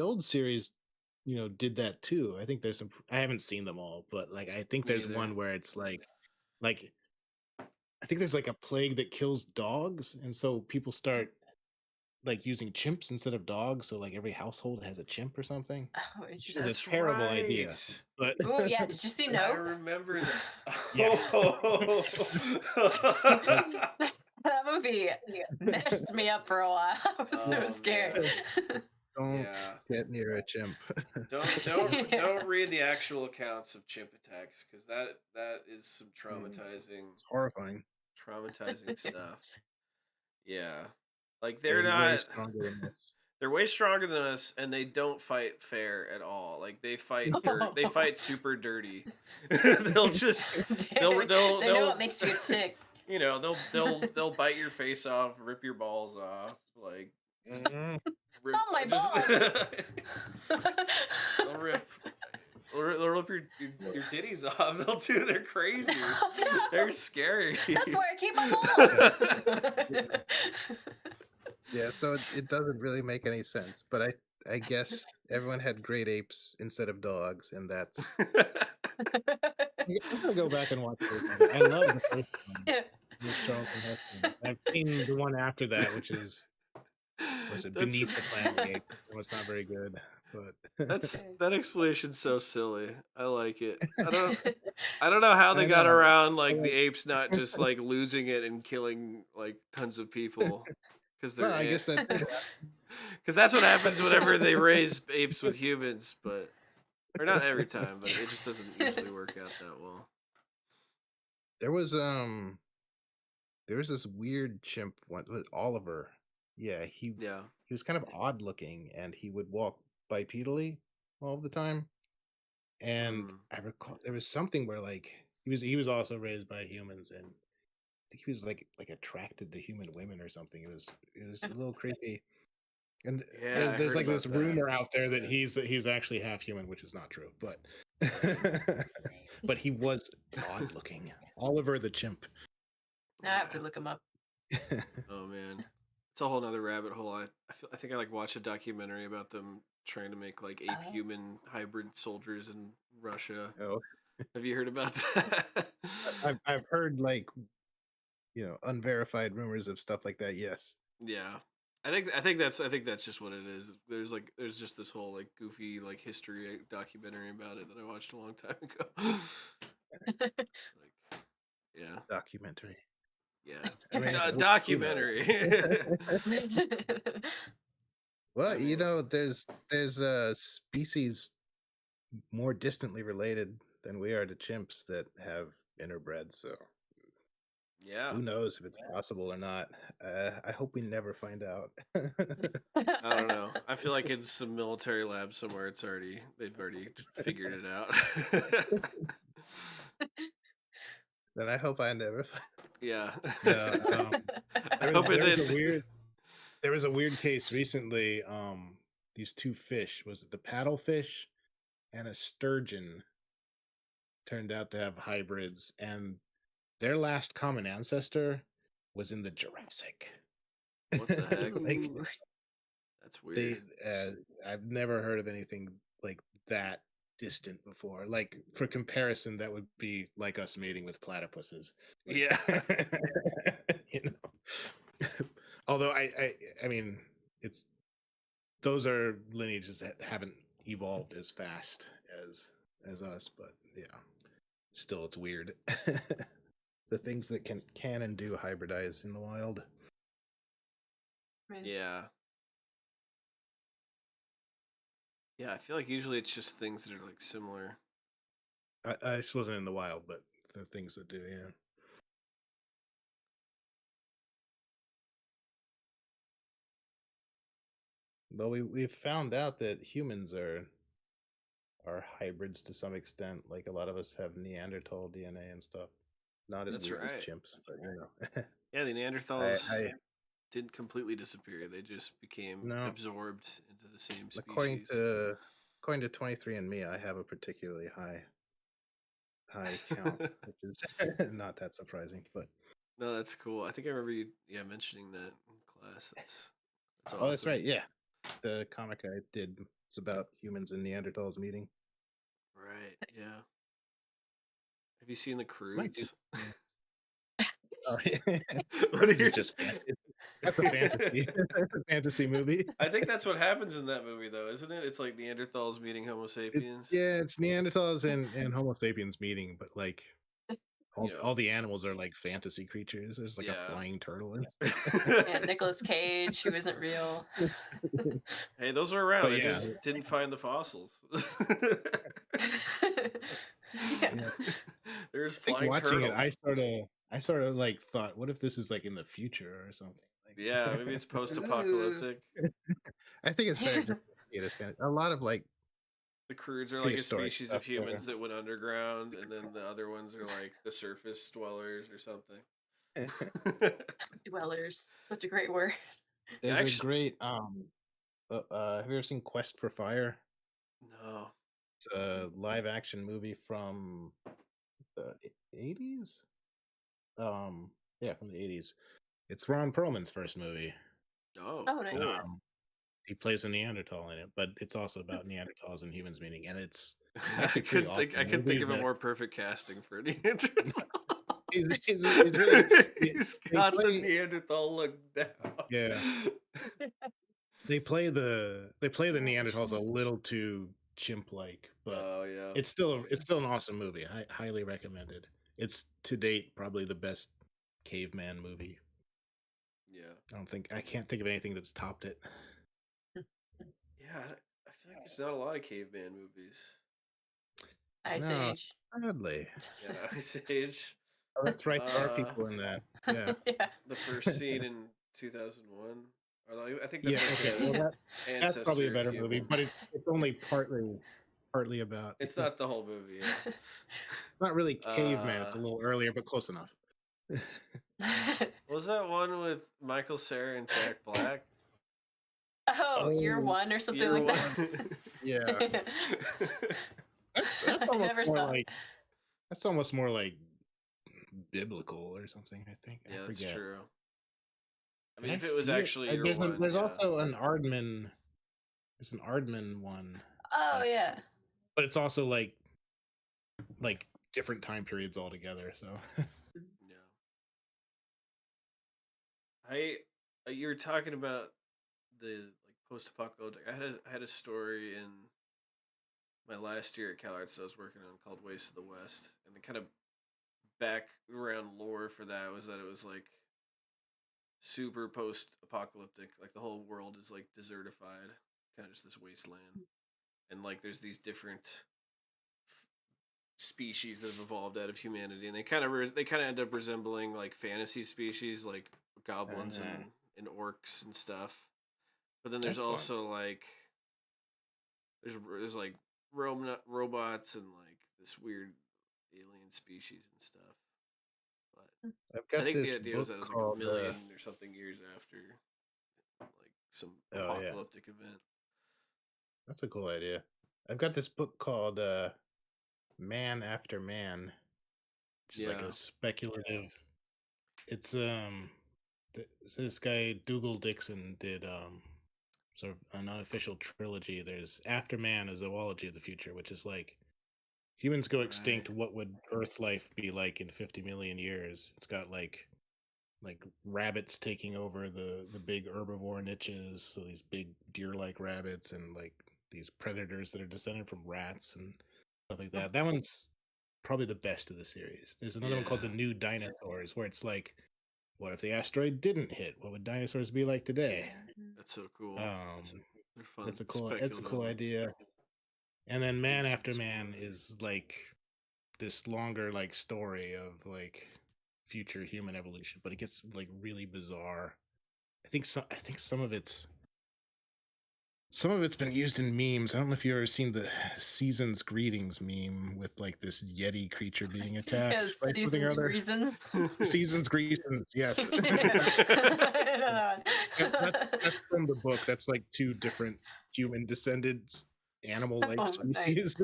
old series, did that too. I think there's some. I haven't seen them all, but like I think there's one where it's like I think there's like a plague that kills dogs, and so people start like using chimps instead of dogs. So like every household has a chimp or something. Oh, It's That's a terrible right. idea. But oh yeah, did you see I Nope? remember that. That movie messed me up for a while. I was so scared. Don't get near a chimp. Don't read the actual accounts of chimp attacks, because that is some traumatizing. It's horrifying. Traumatizing stuff. Yeah, like they're not. Way stronger than us. They're way stronger than us, and they don't fight fair at all. Like they fight dirt. They fight super dirty. They'll just they'll know what makes you tick. They'll bite your face off, rip your balls off, like. Not my balls. They'll rip your titties off. They're crazy. Oh, no. They're scary. That's where I keep my balls. Yeah, so it doesn't really make any sense. But I guess everyone had great apes instead of dogs, and that's. I'm gonna go back and watch it. I love the first one. Yeah. I've seen the one after that, which is. Was it Beneath the Planet Apes? It was not very good, but that explanation's so silly. I like it. I don't know how they got around like the apes not just like losing it and killing like tons of people, because they're. I guess that. Because that's what happens whenever they raise apes with humans, or not every time, but it just doesn't usually work out that well. There was this weird chimp one, Oliver. Yeah, he was kind of odd looking, and he would walk bipedally all the time. And I recall there was something where like he was also raised by humans, and I think he was like attracted to human women or something. It was a little creepy. And there's like this rumor out there that he's actually half human, which is not true, but but he was odd looking. Oliver the chimp. Now I have to look him up. Oh man. It's a whole nother rabbit hole. I think I like watched a documentary about them trying to make like ape human hybrid soldiers in Russia. Oh, have you heard about that? I've heard like unverified rumors of stuff like that. Yes. Yeah, I think that's just what it is. There's just this whole like goofy like history documentary about it that I watched a long time ago. Yeah. Documentary. Yeah, I mean, documentary. Well, there's a species more distantly related than we are to chimps that have interbred. So, yeah, who knows if it's possible or not? I hope we never find out. I don't know. I feel like in some military lab somewhere, they've already figured it out. Then I hope I never. Yeah. I hope it did. There was a weird case recently. These two fish, was it the paddlefish and a sturgeon, turned out to have hybrids, and their last common ancestor was in the Jurassic. What the heck? Like Ooh. That's they, weird. I've never heard of anything like that distant before. Like for comparison, that would be like us mating with platypuses. Like, Yeah. you know. Although I mean, it's those are lineages that haven't evolved as fast as us, but yeah, still it's weird. The things that can and do hybridize in the wild. Right. Yeah. Yeah, I feel like usually it's just things that are like similar. I just wasn't in the wild, but the things that do, yeah. Though we've found out that humans are hybrids to some extent. Like a lot of us have Neanderthal DNA and stuff. Not as That's weird as right. chimps, but you know. Yeah, the Neanderthals I didn't completely disappear. They just became no, absorbed into the same according species. to 23andMe, I have a particularly high count, which is not that surprising. But No, that's cool. I think I remember you mentioning that in class. That's awesome. oh, that's right. Yeah, the comic I did it's about humans and Neanderthals meeting. Right. Yeah. Have you seen the Might do. Crudes? Oh, What are this you... is just that's a fantasy. That's a fantasy movie. I think that's what happens in that movie, though, isn't it? It's like Neanderthals meeting Homo sapiens. Yeah, it's Neanderthals and Homo sapiens meeting, but like You know. all the animals are like fantasy creatures. There's like a Yeah. flying turtle. Yeah, Nicolas Cage, who isn't real. Hey, those are around. But They yeah. just didn't find the fossils. Yeah. There's I think flying watching turtles. it, I sort of like thought, what if this is like in the future or something? Like, Yeah, maybe it's post-apocalyptic. I think it's better just to see it as a lot of like The Crudes are like a prehistoric species stuff of humans that went underground, and then the other ones are like the surface dwellers or something. Dwellers, such a great word. There's Actually, a great have you ever seen Quest for Fire? no. It's a live action movie from the 80s. Yeah, from the 80s. It's Ron Perlman's first movie. Oh, Oh, nice. cool. He plays a Neanderthal in it, but it's also about Neanderthals and humans meeting, and it's I actually pretty couldn't awesome. think. I couldn't think of a more perfect casting for a Neanderthal. He's really He's got the Neanderthal look down. Yeah. They play the Neanderthals a little too chimp-like, but Oh yeah. it's still an awesome movie. I highly recommended. It's to date probably the best caveman movie. Yeah. I can't think of anything that's topped it. Yeah, I feel like there's not a lot of caveman movies. Ice No, Age. sadly. Yeah, Ice Age. Oh, that's right. There are people in that. Yeah. Yeah. The first scene in 2001. Or like, I think that's Yeah. like Okay. the Well, that's probably a ancestor better of movie, human. but it's only partly about. It's not the whole movie. Yeah. Not really caveman. It's a little earlier, but close enough. Was that one with Michael Cera and Jack Black? Oh, year one or something Year like one. that. Yeah. That's I never almost more saw. like that's almost more like biblical or something. I think. Yeah, I that's forget. true. I Did mean, I if it was see it? actually year There's one, there's yeah. also an Aardman. There's an Aardman one, Oh yeah. but it's also like different time periods altogether. So Yeah. You were talking about the like post-apocalyptic. I had a story in my last year at CalArts that I was working on called Waste of the West, and the kind of background lore for that was that it was like super post-apocalyptic, like the whole world is like desertified, kind of just this wasteland, and like there's these different species that have evolved out of humanity, and they kind of end up resembling like fantasy species, like goblins and orcs and stuff. But then there's That's also like there's like robots and like this weird alien species and stuff. But I've got I think this the idea was book that it was like called. a million or something years after like some Oh yeah, apocalyptic event. that's a cool idea. I've got this book called Man After Man, which is like Yeah. a speculative. It's this guy Dougal Dixon did sort of an unofficial trilogy. There's After Man, a zoology of the future, which is like humans go extinct. Right. What would Earth life be like in 50 million years? It's got like rabbits taking over the big herbivore niches, so these big deer-like rabbits and like these predators that are descended from rats and stuff like that. That one's probably the best of the series. There's another one called The Yeah. New Dinosaurs, where it's like, what if the asteroid didn't hit? What would dinosaurs be like today? That's so cool. They're fun. That's a cool Speculative. idea. And then Man Things to After Man explore. is like this longer like story of like future human evolution, but it gets like really bizarre. I think some of it's been used in memes. I don't know if you've ever seen the Season's Greetings meme with like this Yeti creature being attacked Yes, by something or Season's other. Reasons. Season's Greetings, yes. Yeah. That's from the book. That's like two different human descended animal-like Oh, nice. species.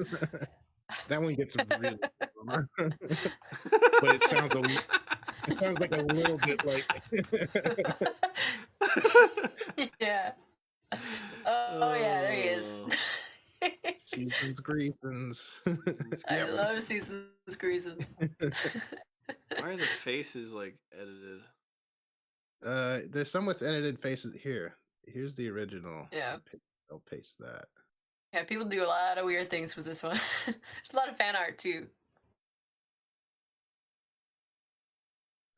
That one gets really bummer. But it sounds like a little bit like Yeah. Oh yeah, there he is. Season's Greetings. I love Season's Greasons. Why are the faces like edited? There's some with edited faces here. Here's the original. Yeah. I'll paste that. Yeah, people do a lot of weird things with this one. There's a lot of fan art too.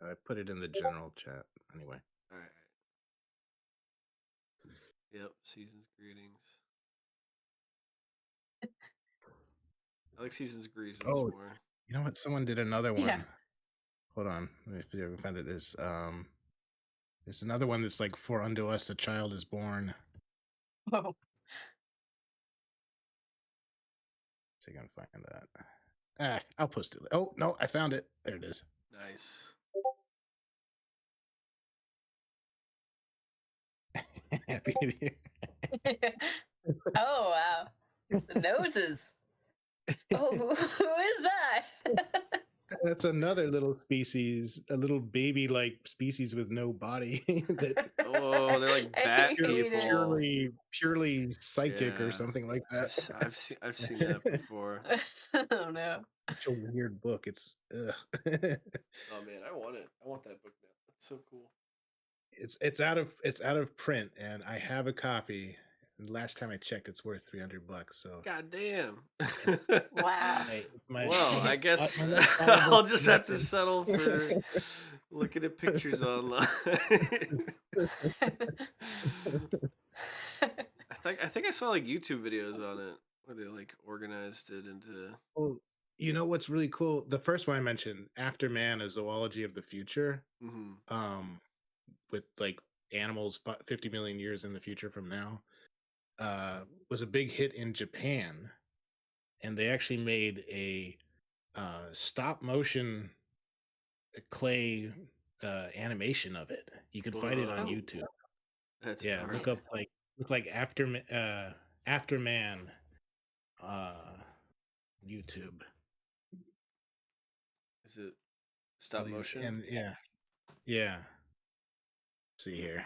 I put it in the general chat anyway. All right. Yep. Season's greetings. I like Season's greetings Oh, more. you know what? Someone did another one. Yeah. Hold on. Let me see if I can find it. There's another one that's like, for unto us a child is born. Oh. See if I can find that. I'll post it. Oh no, I found it. There it is. Nice. Happy New Year. Oh wow. The noses. Oh, who is that? That's another little species, a little baby-like species with no body. That Oh, they're like bat people. purely psychic or Yeah. something like that. I've seen that before. Oh no. Such a weird book. It's Oh man, I want it. I want that book now. That's so cool. it's out of print, and I have a copy. And last time I checked, it's worth $300. So God damn. Wow. Well, I guess I'll just have to settle for looking at pictures online. I think I saw like YouTube videos on it where they like organized it into. Well, you know what's really cool? The first one I mentioned, After Man, a zoology of the future, with like animals 50 million years in the future from now, was a big hit in Japan, and they actually made a stop motion clay animation of it. You can find it on Whoa. YouTube. That's Yeah, look up After Man YouTube. Is it stop motion? And yeah. Let's see here.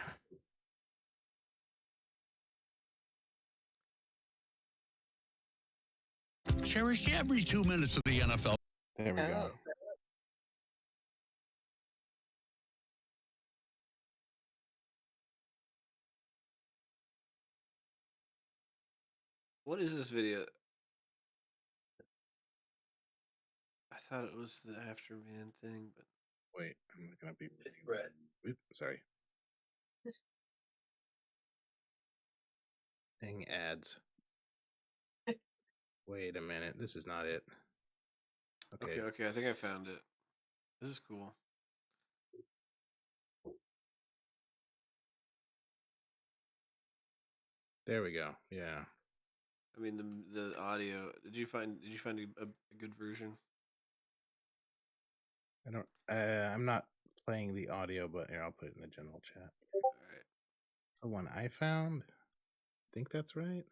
Cherish every 2 minutes of the NFL. There we go. What is this video? I thought it was the After Man thing, but wait, I'm gonna be. It's red. Oops, sorry. Dang ads. Wait a minute. This is not it. Okay. I think I found it. This is cool. There we go. Yeah. I mean the audio. Did you find a good version? I don't. I'm not playing the audio, but here I'll put it in the general chat. All right. The one I found. I think that's right.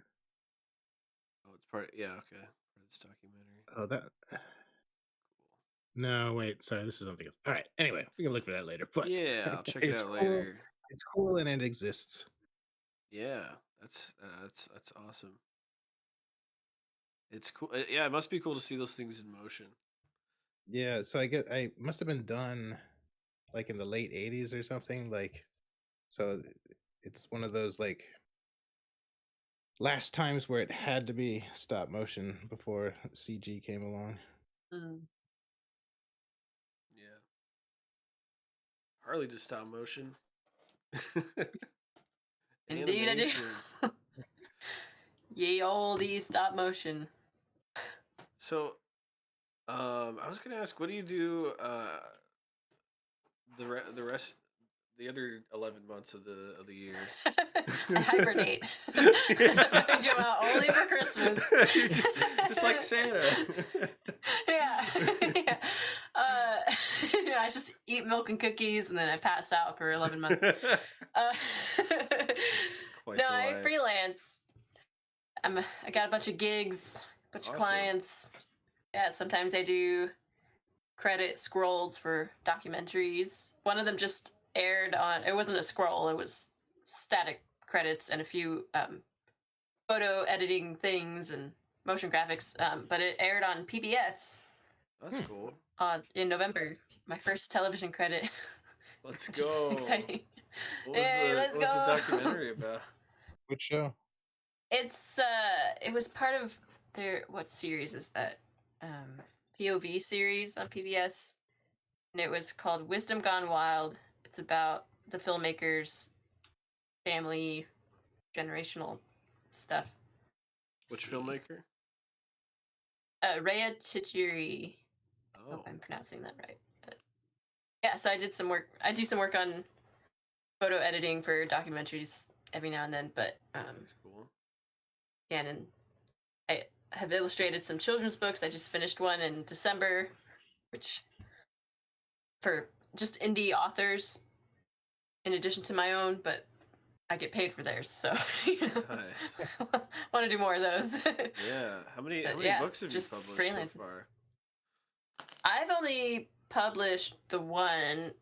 Oh, it's part. Yeah. Okay. Credits documentary. Oh, that. No, wait. Sorry, this is something else. All right. Anyway, we can look for that later. But Yeah, I'll check it it's out cool. later. It's cool and it exists. Yeah, that's awesome. It's cool. Yeah, it must be cool to see those things in motion. Yeah, so I must have been done like in the late 80s or something. Like, so it's one of those like last times where it had to be stop motion before CG came along. Mm. Yeah. Harley did stop motion. Indeed, I do. Ye olde stop motion. So, I was gonna ask, what do you do the rest, the other 11 months of the year? I hibernate. I go out only for Christmas. just like Santa. Yeah. Yeah. Yeah, I just eat milk and cookies and then I pass out for 11 months. It's quite No, the I life. freelance. I got a bunch of gigs, a bunch of Awesome. clients. Yeah, sometimes I do credit scrolls for documentaries. One of them just aired on, it wasn't a scroll, it was static credits and a few photo editing things and motion graphics, but it aired on PBS That's cool. in November. My first television credit. Let's which is go. exciting. What was, Hey, let's what was the go. documentary about? Which show? It's it was part of their, what series is that? POV series on PBS, and it was called Wisdom Gone Wild. It's about the filmmakers' family, generational stuff. Which filmmaker? Rhea Tichiri. I Oh, hope I'm pronouncing that right. But yeah, so I did some work. I do some work on photo editing for documentaries every now and then. But that's cool. yeah, and I have illustrated some children's books. I just finished one in December, which for just indie authors, in addition to my own, but I get paid for theirs, so Nice. want to do more of those. Yeah. How many yeah, books have you just published freelance. so far? I've only published the one.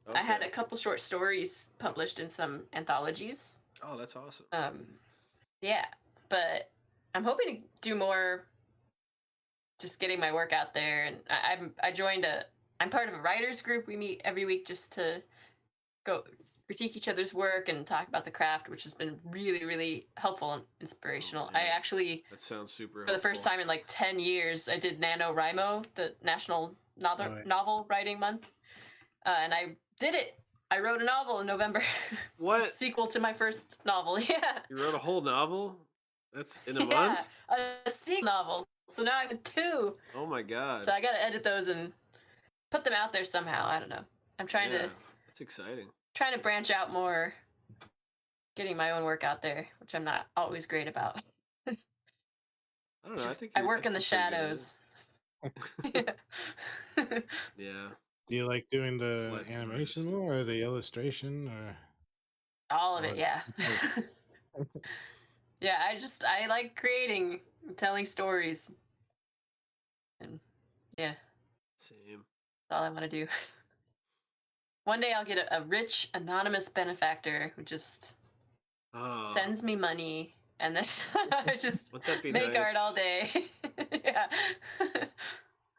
Okay. I had a couple short stories published in some anthologies. Oh, that's awesome. Yeah, but I'm hoping to do more. Just getting my work out there, and I joined I'm part of a writers group. We meet every week just to go critique each other's work and talk about the craft, which has been really, really helpful and inspirational. Oh, I actually, that sounds super for the first time in like 10 years, I did NaNoWriMo, the National Novel Writing Month, and I did it. I wrote a novel in November. What? It's a sequel to my first novel. Yeah. You wrote a whole novel? That's in a month? A sequel novel. So now I have 2. Oh my god. So I got to edit those and put them out there somehow. I don't know. I'm trying to. That's exciting. Trying to branch out more, getting my own work out there, which I'm not always great about. I don't know. I think I work in the shadows. Yeah. Do you like doing the life of an animation artist. more or the illustration or All of it, yeah. Yeah, I like creating, telling stories. And yeah, Same. that's all I want to do. One day I'll get a rich, anonymous benefactor who just sends me money, and then I just Wouldn't that be make nice? art all day. Yeah.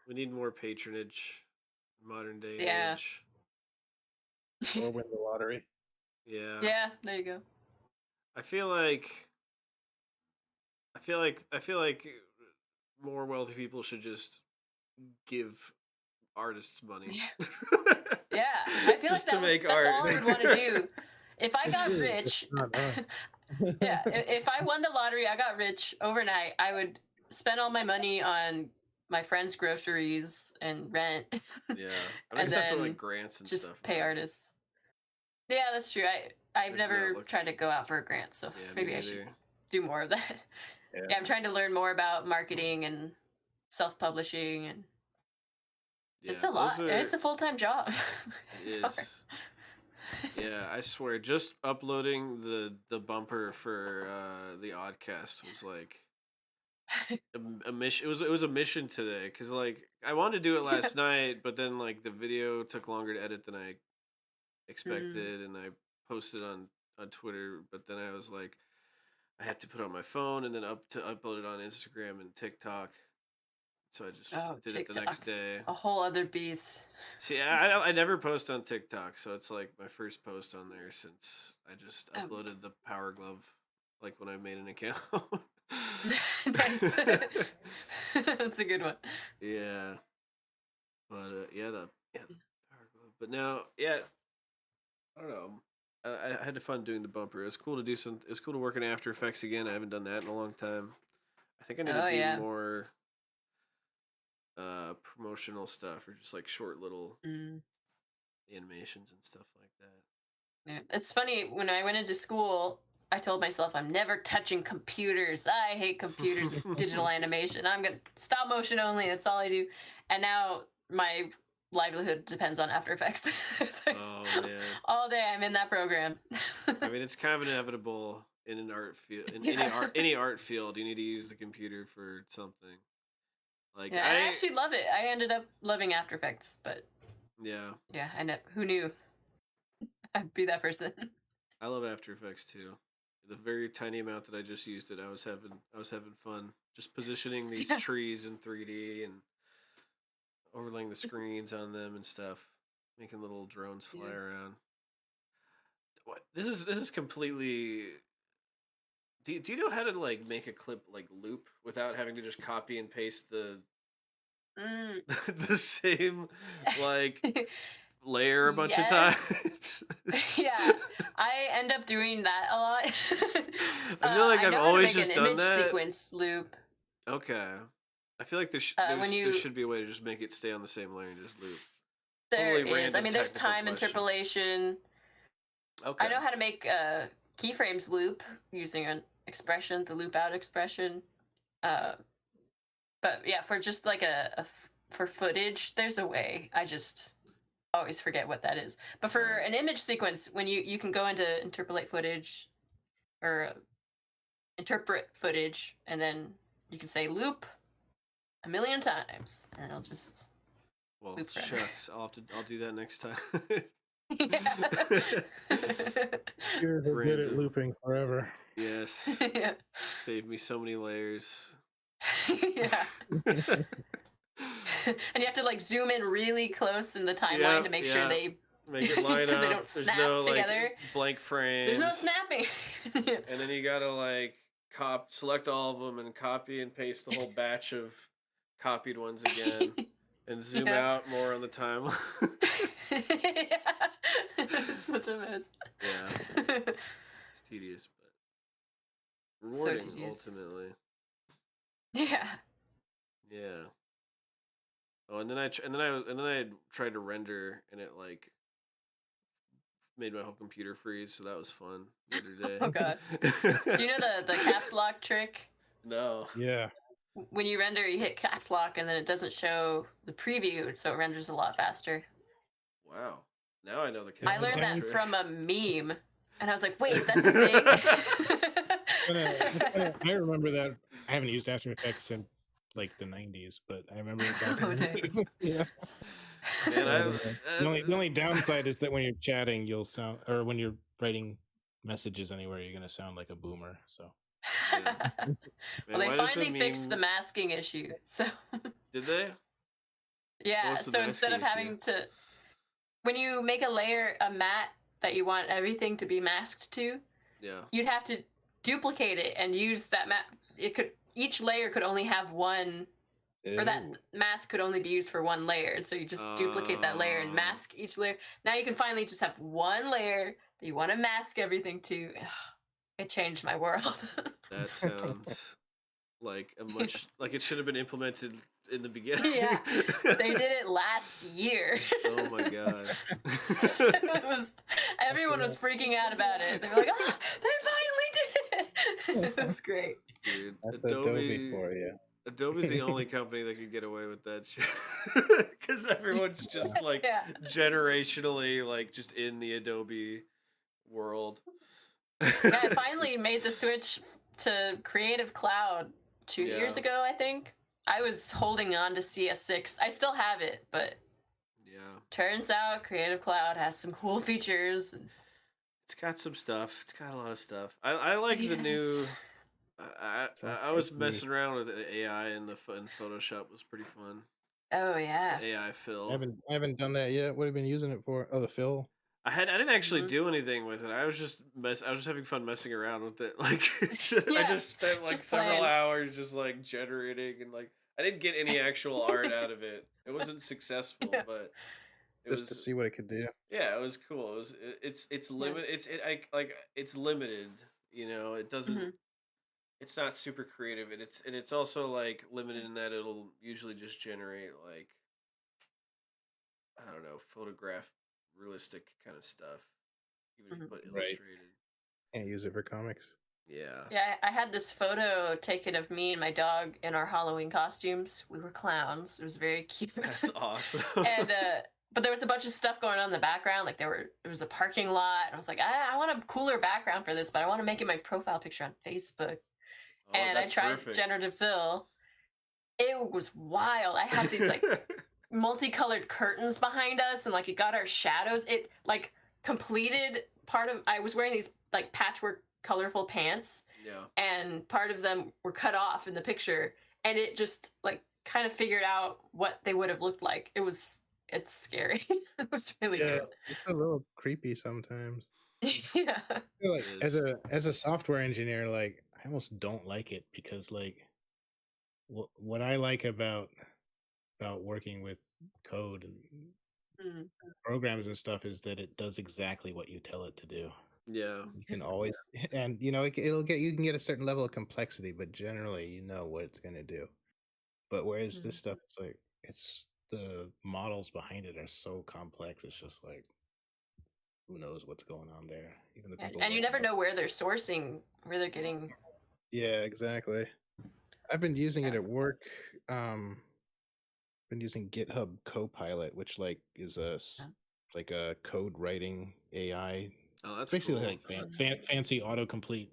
We need more patronage. Modern day Yeah. age. or win the lottery? Yeah. Yeah, there you go. I feel like more wealthy people should just give artists money. Yeah, I feel Just like to make that's art. all I would want to do. If I got rich, Not us. yeah, if I won the lottery, I got rich overnight, I would spend all my money on my friends' groceries and rent. Yeah. I And guess that's what then like grants and just stuff. pay are. artists. Yeah, that's true. I've Good never outlook. tried to go out for a grant, so Yeah, maybe me I should neither. do more of that. Yeah, I'm trying to learn more about marketing and self-publishing, and it's a lot. It's a full-time job. It It's is. Yeah, I swear, just uploading the bumper for the Oddcast was like a mission. It was a mission today because like I wanted to do it last night, but then like the video took longer to edit than I Mm. expected, and I posted on Twitter, but then I was like, I had to put it on my phone and then upload it on Instagram and TikTok. So I just Oh, did it the next TikTok. day. A whole other beast. See, I never post on TikTok, so it's like my first post on there since I just Oh, uploaded the Power Glove, like when I made an account. nice. That's a good one. Yeah, but the Power Glove. But now, yeah, I don't know. I had fun doing the bumper. It was cool to do some. It was cool to work in After Effects again. I haven't done that in a long time. I think I need to Oh do yeah. more promotional stuff or just like short little Mm. animations and stuff like that. Yeah. It's funny, when I went into school, I told myself I'm never touching computers. I hate computers and digital animation. I'm gonna stop motion only. That's all I do. And now my livelihood depends on After Effects. It's like, Oh man. all day I'm in that program. I mean, it's kind of inevitable in an art field, in Yeah. any art field. You need to use the computer for something. Like Yeah, and I actually love it. I ended up loving After Effects, but yeah, who knew I'd be that person? I love After Effects too. The very tiny amount that I just used it, I was having fun just positioning these Yeah. trees in 3D and overlaying the screens on them and stuff, making little drones fly Yeah. around. This is completely. Do you know how to like make a clip like loop without having to just copy and paste the Mm. the same like layer a bunch of Yes. times? Yeah, I end up doing that a lot. I feel like I I've know how to always make just an done image that. sequence loop. Okay. I feel like When there you should be a way to just make it stay on the same layer and just loop. There Totally is. I random mean, there's technical time question. interpolation. Okay. I know how to make keyframes loop using an expression, the loop out expression. But yeah, for just like for footage, there's a way. I just always forget what that is. But for Right. an image sequence, when you can go into interpolate footage or interpret footage, and then you can say loop a million times, and it'll just Well, loop forever. shucks. I'll do that next time. You're good at Random. looping forever. Yes. Yeah. Save me so many layers. Yeah. And you have to like zoom in really close in the timeline to make sure they make it line up. because they don't There's snap no together. like blank frames. There's no snapping. And then you gotta like select all of them and copy and paste the whole batch of copied ones again, and zoom Yeah. out more on the timeline. Yeah. It's such a mess. Yeah, it's tedious, but rewarding tedious. ultimately. Yeah. Yeah. Oh, and then I tried to render, and it like made my whole computer freeze, so that was fun the other day. Oh god. Do you know the caps lock trick? No. Yeah. When you render, you hit caps lock, and then it doesn't show the preview, so it renders a lot faster. Wow. Now I know the I caps learned lock that trick. from a meme, and I was like, "Wait, that's a thing." I remember that. I haven't used After Effects since like the 90s, but I remember it back. Oh, dang. Yeah. And The only downside is that when you're chatting, you'll sound, or when you're writing messages anywhere, you're gonna sound like a boomer. So. Yeah. Well, they finally fixed the masking issue. So. Did they? Yeah. What was the So instead of masking having to, when you make a matte that you want everything to be masked to, Yeah. you'd have to duplicate it and use that matte. Each layer could only have one, or that mask could only be used for one layer. So you just duplicate that layer and mask each layer. Now you can finally just have one layer that you want to mask everything to. It changed my world. That sounds like like it should have been implemented in the beginning. Yeah, they did it last year. Oh my god. Everyone was freaking out about it. They were like, "Oh, they finally did it!" It was great. Dude, That's Adobe for you. Adobe's the only company that could get away with that shit. Because everyone's just like generationally like just in the Adobe world. Yeah, I finally made the switch to Creative Cloud 2 years ago, I think. I was holding on to CS6. I still have it, but turns out Creative Cloud has some cool features. It's got some stuff. It's got a lot of stuff. I like the new. I was messing around with AI in Photoshop. It was pretty fun. Oh yeah. The AI fill. I haven't done that yet. What have you been using it for? Oh, the fill. I didn't actually do anything with it. I was just having fun messing around with it. Like I just spent like several hours just like generating and like I didn't get any actual art out of it. It wasn't successful, but it was to see what it could do. Yeah, it was cool. It's limited. It's limited. You know, it doesn't. It's not super creative, and it's also like limited in that it'll usually just generate like I don't know, photograph realistic kind of stuff. Even if you put illustrated. Can't use it for comics. Yeah. Yeah, I had this photo taken of me and my dog in our Halloween costumes. We were clowns. It was very cute. That's awesome. And but there was a bunch of stuff going on in the background. Like there was a parking lot. I was like, I want a cooler background for this, but I want to make it my profile picture on Facebook. And I tried generative fill. It was wild. I had these like multicolored curtains behind us, and like it got our shadows. It like completed part of. I was wearing these like patchwork colorful pants. Yeah. And part of them were cut off in the picture, and it just like kind of figured out what they would have looked like. It's scary. It was really good. It's a little creepy sometimes. Yeah. I feel like as a software engineer, like I almost don't like it because like what I like about working with code and programs and stuff is that it does exactly what you tell it to do. Yeah. You can always, and you know, you can get a certain level of complexity, but generally you know what it's going to do. But whereas this stuff, it's like, the models behind it are so complex. It's just like, who knows what's going on there? Even the people. And you never know where they're sourcing, where they're getting. Yeah, exactly. I've been using it at work. Been using GitHub Copilot, which like is a code writing AI. Oh, that's basically cool. like fancy autocomplete.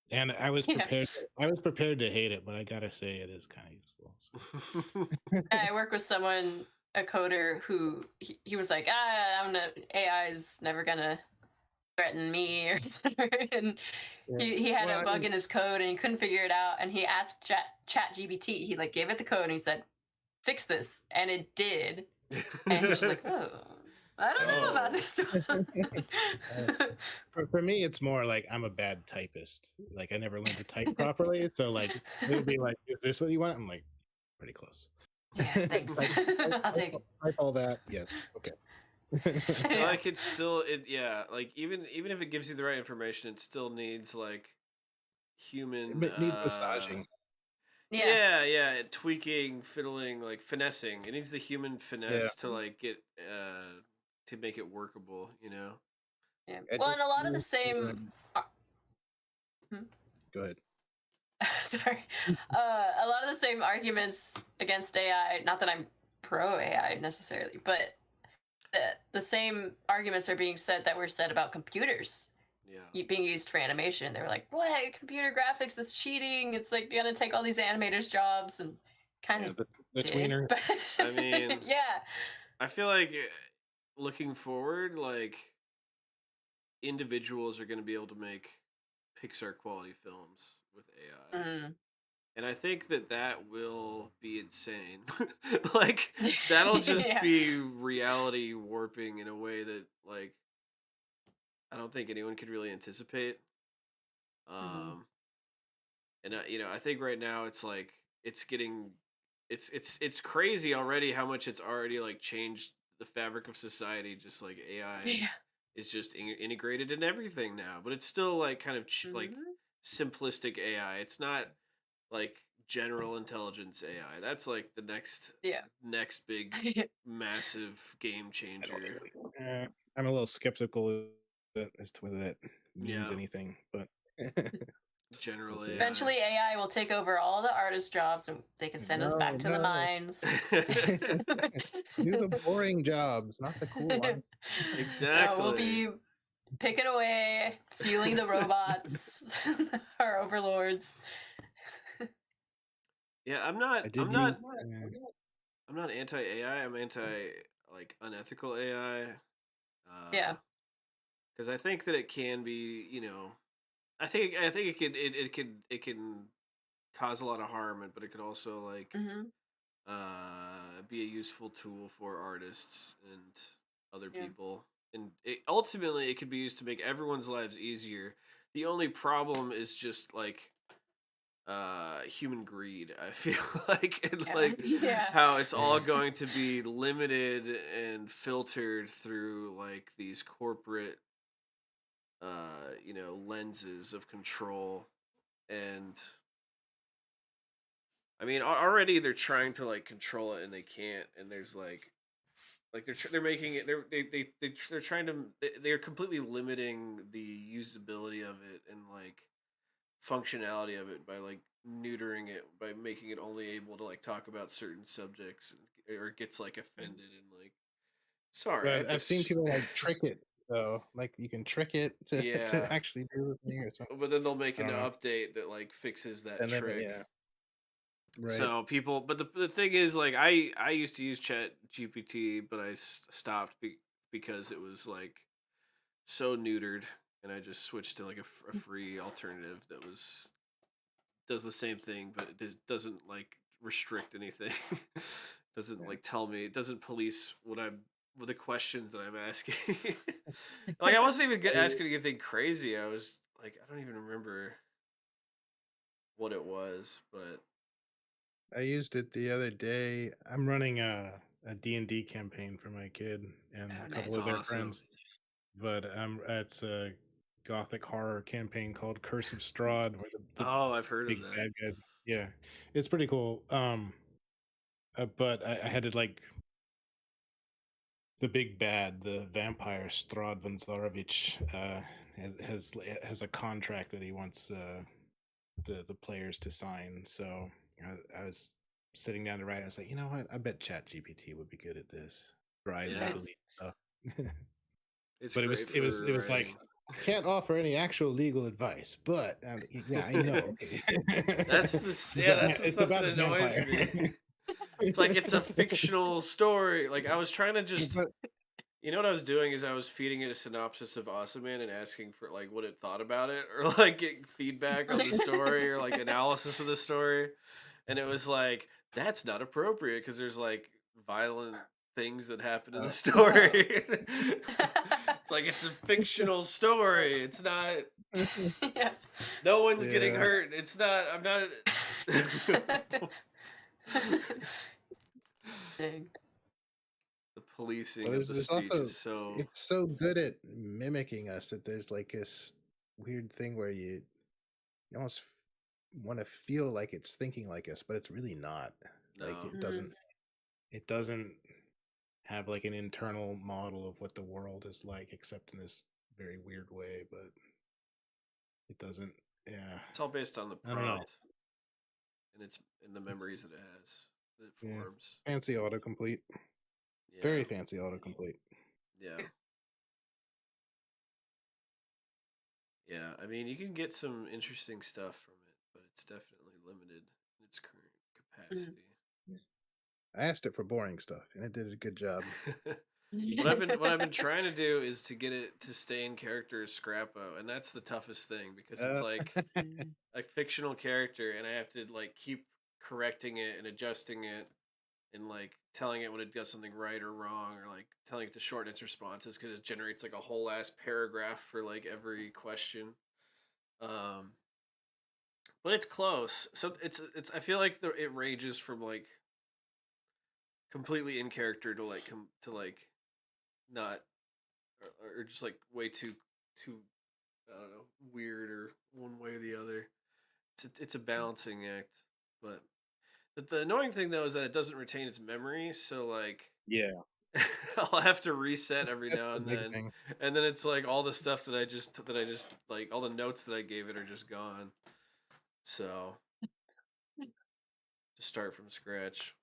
And I was prepared. I was prepared to hate it, but I gotta say it is kind of useful. So. I work with someone, a coder, who he was like, AI is never gonna threaten me, and he had a bug in his code and he couldn't figure it out, and he asked ChatGPT. He like gave it the code and he said, "Fix this," and it did. And he was like, "Oh, I don't know about this one." For me, it's more like I'm a bad typist. Like I never learned to type properly, so like it would be like, "Is this what you want?" I'm like, pretty close. Yeah, thanks. I'll take it. Type all that. Yes. Okay. Like it's still like even if it gives you the right information, it still needs like human. It needs massaging. Yeah, tweaking, fiddling, like finessing. It needs the human finesse to like get to make it workable, you know. Yeah. Well, and a lot of the same. Go ahead. Sorry. A lot of the same arguments against AI. Not that I'm pro AI necessarily, but the same arguments are being said that were said about computers. Yeah. Being used for animation. They were like, "What? Computer graphics is cheating. It's like gonna take all these animators' jobs," and kind of the tweener. I mean, yeah. I feel like looking forward, like individuals are going to be able to make Pixar quality films with AI. And I think that will be insane. Like that'll just be reality warping in a way that like I don't think anyone could really anticipate. And I think right now it's like it's crazy already how much it's already like changed the fabric of society. Just like AI is just integrated in everything now, but it's still like kind of like simplistic AI. It's not like general intelligence AI. That's like the next big massive game changer. I'm a little skeptical as to whether that means anything, but generally eventually AI will take over all the artist jobs and they can send us back to the mines. Do the boring jobs, not the cool ones. Exactly. We'll be picking away, fueling the robots, our overlords. Yeah, I did use. I'm not anti AI. I'm anti like unethical AI. Yeah. Because I think that it can be, I think it can cause a lot of harm, but it could also like Hmm. be a useful tool for artists and other Yeah. people. And ultimately, it could be used to make everyone's lives easier. The only problem is just like human greed. I feel like, and Yeah. like Yeah. how it's all Yeah. going to be limited and filtered through like these corporate lenses of control. And I mean, already they're trying to like control it and they can't. And there's like they're making it they're trying to they're completely limiting the usability of it and like functionality of it by like neutering it, by making it only able to like talk about certain subjects, or gets like offended and like, sorry, I have But to I've seen people like trick it though. Like you can trick it to yeah, to actually do the thing or something. but then they'll make I an don't know. update that like fixes that And then trick. yeah, right. So people, but the thing is, like, I used to use Chat GPT, but I stopped because it was like so neutered, and I just switched to like a free alternative that does the same thing, but it doesn't like restrict anything. Doesn't Yeah. like tell me. It doesn't police what the questions that I'm asking. Like I wasn't even asking anything crazy. I was like, I don't even remember what it was, but I used it the other day. I'm running a D&D campaign for my kid and Oh, a couple it's nice. of their awesome. friends. But it's a gothic horror campaign called Curse of Strahd, where the Oh, I've heard big of that. bad guys. Yeah, it's pretty cool. But I had to like the big bad, the vampire Strahd von Zarovich, has a contract that he wants the players to sign. So I was sitting down to write. I was like, you know what? I bet Chat GPT would be good at this. Dry Yeah, Nice. legally stuff. it's But it great was it was for it was like writing. I can't offer any actual legal advice, but yeah, I know. Okay. That's the It's stuff that about a annoys vampire. me. It's like it's a fictional story. Like I was trying to just, But what I was doing is I was feeding it a synopsis of Awesome Man and asking for like what it thought about it, or like get feedback on the story, or like analysis of the story. And it was like, that's not appropriate because there's like violent things that happen in the uh, story. It's like it's a fictional story. It's not. Yeah. No one's getting yeah, hurt. It's not. I'm not. Dang. The policing well, of the there's speech is also so. it's so good at mimicking us that there's like this weird thing where you almost want to feel like it's thinking like us, but it's really not. Like No. Mm. it doesn't have like an internal model of what the world is like, except in this very weird way. But it doesn't. Yeah, It's all based on the I don't know. prompt, and it's in the memories that it has, that it Yeah, forms. fancy autocomplete. Very Yeah. fancy autocomplete. Yeah. Yeah. I mean, you can get some interesting stuff from it, but it's definitely limited in its current Mm. capacity. I asked it for boring stuff, and it did a good job. What I've been trying to do is to get it to stay in character as Scrappo, and that's the toughest thing because it's Uh, like Mm. a fictional character, and I have to like keep correcting it and adjusting it, and like telling it when it does something right or wrong, or like telling it to shorten its responses because it generates like a whole ass paragraph for like every question. Um, but it's close. So it's I feel like it ranges from like completely in character to like to like not, or just like way too, I don't know, weird or one way or the other. It's a balancing act, but the annoying thing though is that it doesn't retain its memory. So like yeah, I'll have to reset every that's now the and big then, thing. and then it's like all the stuff that I just like all the notes that I gave it are just gone. So to start from scratch,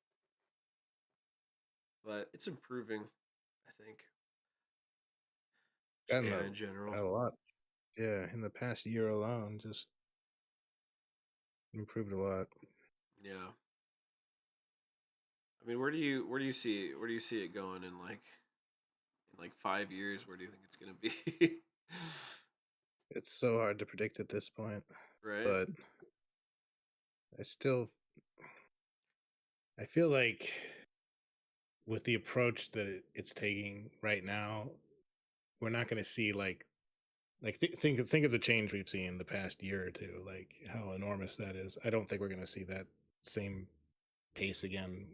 but it's improving, I think. Just Gotten AI in general. a lot. Yeah, in the past year alone, just improved a lot. Yeah. I mean, where do you see it going in like 5 years? Where do you think it's gonna be? It's so hard to predict at this point, Right? but I still I feel like with the approach that it's taking right now, we're not going to see think of the change we've seen in the past year or two, like how enormous that is. I don't think we're going to see that same pace again,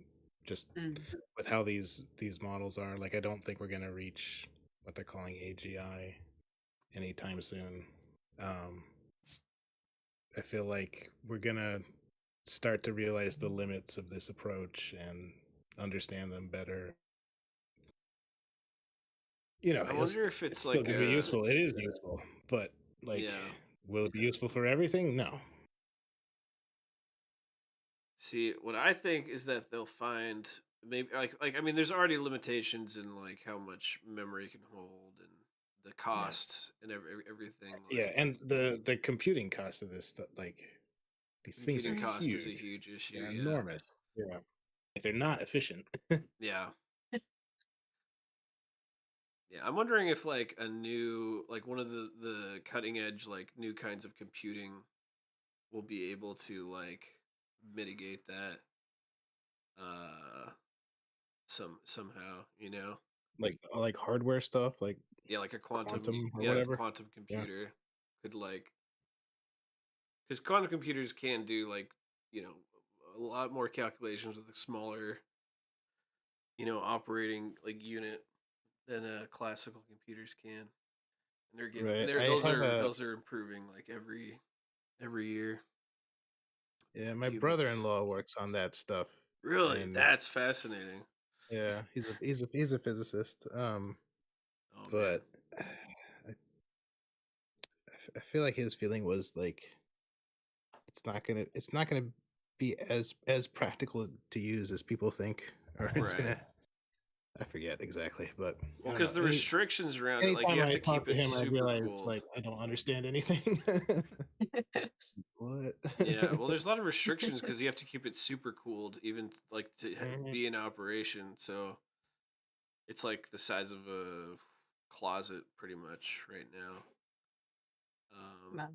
just Mm. with how these models are. Like, I don't think we're going to reach what they're calling AGI anytime soon. I feel like we're going to start to realize the limits of this approach and understand them better. I wonder if It's it's still like going to be useful. It is useful, but like, yeah. will it be useful for everything? No. See, what I think is that they'll find maybe like I mean, there's already limitations in like how much memory can hold and the cost and everything. Yeah, Like and the computing cost of this stuff, like these things are computing cost is a huge. huge issue. They're Yeah, enormous. Yeah, if they're not efficient. yeah, yeah. I'm wondering if like a new like one of the cutting edge like new kinds of computing will be able to like mitigate that uh somehow, you know. like hardware stuff, like Yeah, like a quantum or yeah, like a whatever. quantum Yeah, computer could like because quantum computers can do like you know a lot more calculations with a smaller operating like unit than classical computers can, and they're getting and right. they're I have a those are improving like every year. Yeah, Like my humans, brother-in-law works on that stuff, really, and that's fascinating. yeah, he's a physicist. Oh man, But I feel like his feeling was like it's not gonna be as practical to use as people think, or it's right. gonna I forget exactly, but Well, I don't because know. the restrictions around it, like you Anytime have I to talk keep to it him, I super realize cooled. like I don't understand anything. What? Yeah, well, there's a lot of restrictions because you have to keep it super cooled, even like to Mhm. be in operation. So it's like the size of a closet, pretty much right now. Um, Wow.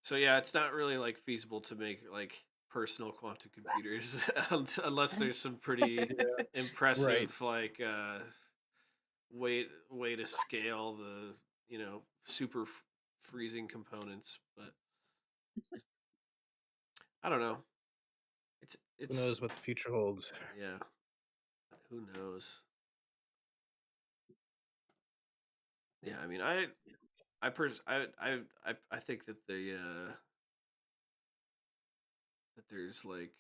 so yeah, it's not really like feasible to make like personal quantum computers unless there's some pretty Yeah, right. impressive like way to scale the super freezing components. But I don't know. It's Who it's knows what the future holds? yeah. Who knows? Yeah, I mean, I think that that there's like